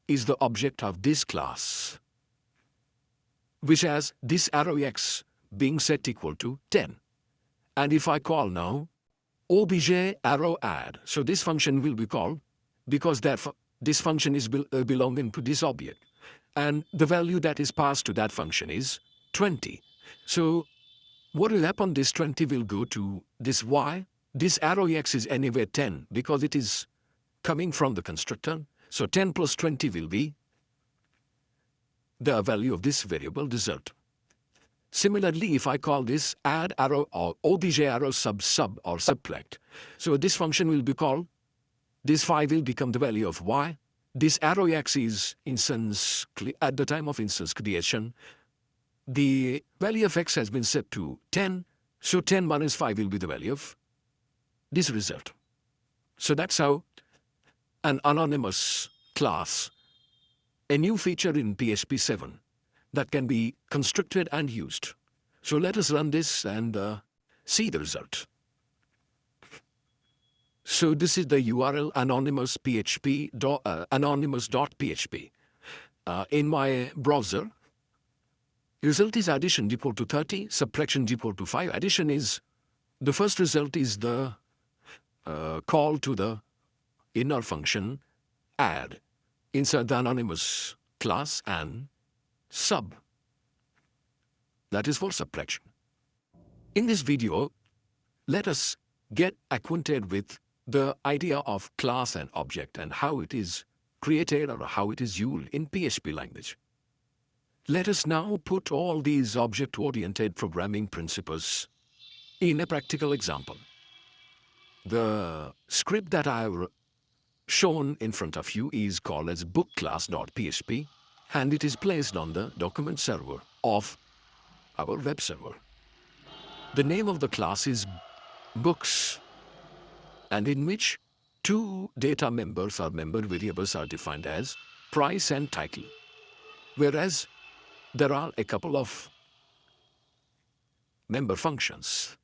is the object of this class, which has this arrow x being set equal to 10. And if I call now obj arrow add, so this function will be called because this function is belonging to this object. And the value that is passed to that function is 20. So what will happen? This 20 will go to this y. This arrow x is anyway 10 because it is coming from the constructor. So 10 plus 20 will be the value of this variable result. Similarly, if I call this add arrow or obj arrow sub or subtract, so this function will be called, this 5 will become the value of y. This arrow x is instance at the time of instance creation. The value of x has been set to 10, so 10 minus 5 will be the value of this result. So that's how an anonymous class, a new feature in PHP 7 that can be constructed and used. So let us run this and see the result. So this is the URL anonymous.php. In my browser, result is addition equal to 30, subtraction equal to 5. Addition is, the first result is the call to the inner function add inside the anonymous class, and sub, that is for subtraction. In this video, let us get acquainted with the idea of class and object and how it is created or how it is used in PHP language. Let us now put all these object-oriented programming principles in a practical example. The script that I have shown in front of you is called as bookclass.php, and it is placed on the document server of our web server. The name of the class is books, and in which two data members or member variables are defined as price and title, whereas there are a couple of member functions,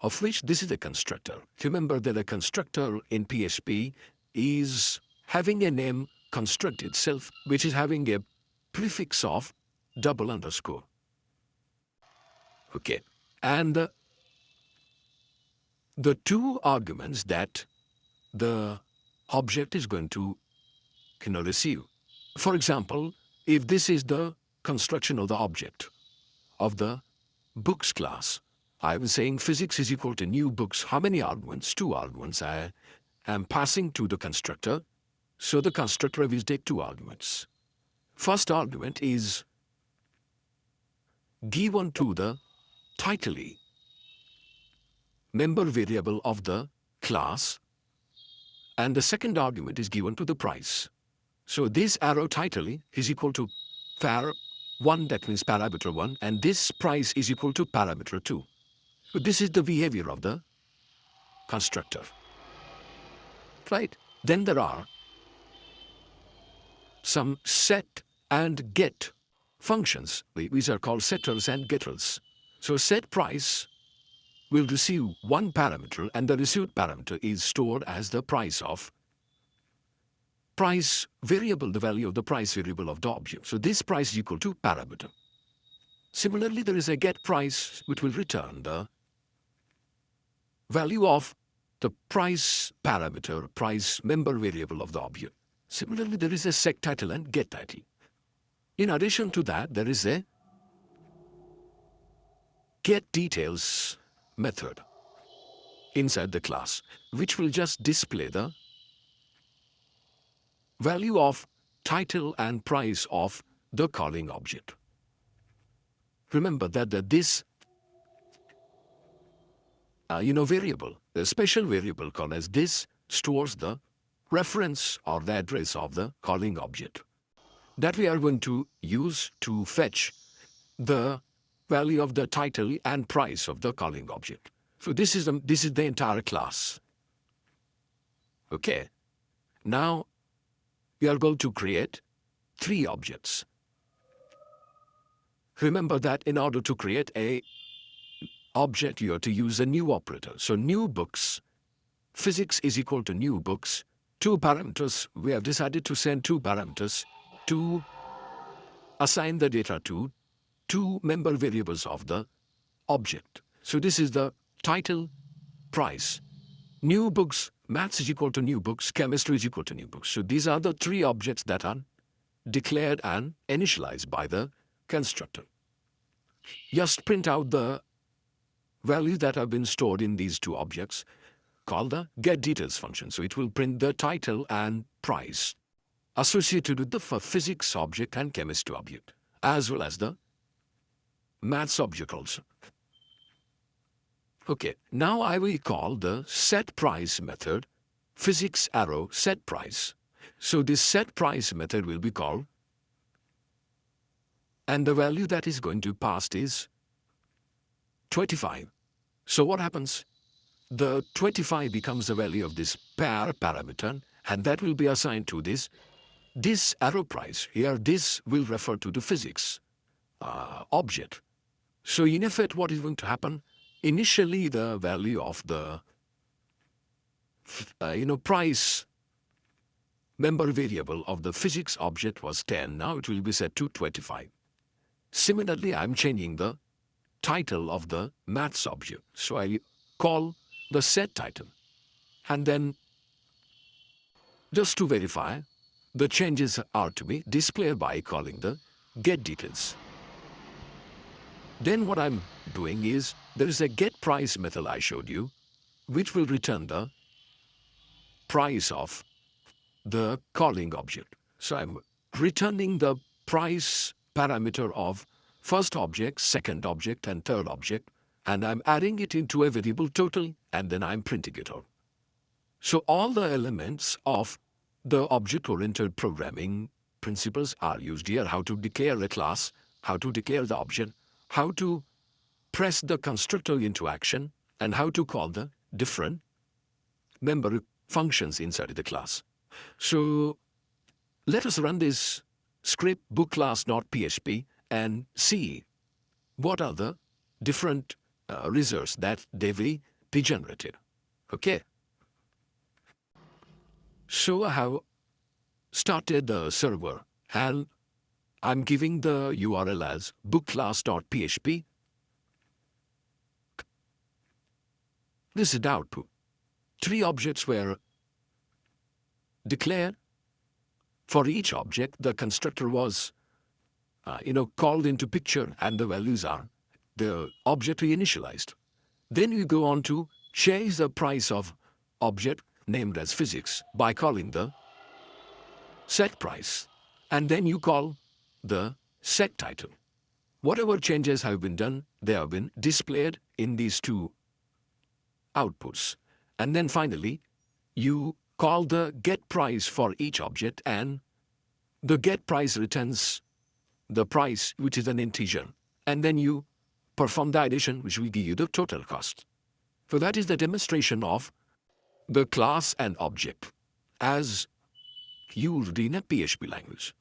of which this is a constructor. Remember that a constructor in PHP is having a name construct itself, which is having a prefix of double underscore. Okay, and the two arguments that the object is going to receive. For example, if this is the construction of the object of the books class, I was saying physics is equal to new books. How many arguments? Two arguments I am passing to the constructor. So the constructor will take two arguments. First argument is given to the title member variable of the class, and the second argument is given to the price. So this arrow title is equal to var1, that means parameter 1, and this price is equal to parameter 2. So this is the behavior of the constructor. Right? Then there are some set and get functions, which are called setters and getters. So set price will receive one parameter, and the received parameter is stored as the price of price variable, the value of the price variable of the object. So this price is equal to parameter. Similarly, there is a get price which will return the value of the price parameter, price member variable of the object. Similarly, there is a sec title and get title. In addition to that, there is a get details method inside the class, which will just display the value of title and price of the calling object. Remember that this variable, the special variable called as this, stores the reference or the address of the calling object that we are going to use to fetch the value of the title and price of the calling object. So this is the entire class. Okay. Now we are going to create 3 objects. Remember that in order to create a object, you have to use a new operator. So new books, physics is equal to new books. 2 parameters, we have decided to send 2 parameters to assign the data to 2 member variables of the object. So this is the title, price. New books, maths is equal to new books, chemistry is equal to new books. So these are the 3 objects that are declared and initialized by the constructor. Just print out the values that have been stored in these 2 objects, called the getDetails function. So it will print the title and price associated with the physics object and chemistry object, as well as the maths object also. Okay, now I will call the setPrice method physics arrow setPrice. So this setPrice method will be called, and the value that is going to pass is 25. So what happens? The 25 becomes the value of this parameter, and that will be assigned to this arrow price. Here, this will refer to the physics object. So in effect, what is going to happen? Initially, the value of the price member variable of the physics object was 10. Now it will be set to 25. Similarly, I'm changing the title of the maths object. So I call the set title, and then just to verify, the changes are to be displayed by calling the get details. Then what I'm doing is, there is a get price method I showed you, which will return the price of the calling object. So I'm returning the price parameter of first object, second object, and third object, and I'm adding it into a variable total, and then I'm printing it out. So all the elements of the object-oriented programming principles are used here: how to declare a class, how to declare the object, how to press the constructor into action, and how to call the different member functions inside the class. So let us run this script bookClass.php and see what are the different results that they will be generated. Okay. So I have started the server, and I'm giving the URL as bookClass.php. This is the output. 3 objects were declared. For each object, the constructor was called into picture, and the values are the object we initialized. Then you go on to change the price of object named as physics by calling the set price, and then you call the set title. Whatever changes have been done, they have been displayed in these 2 outputs. And then finally, you call the get price for each object, and the get price returns the price, which is an integer, and then you perform the addition, which will give you the total cost. So that is the demonstration of the class and object as used in a PHP language.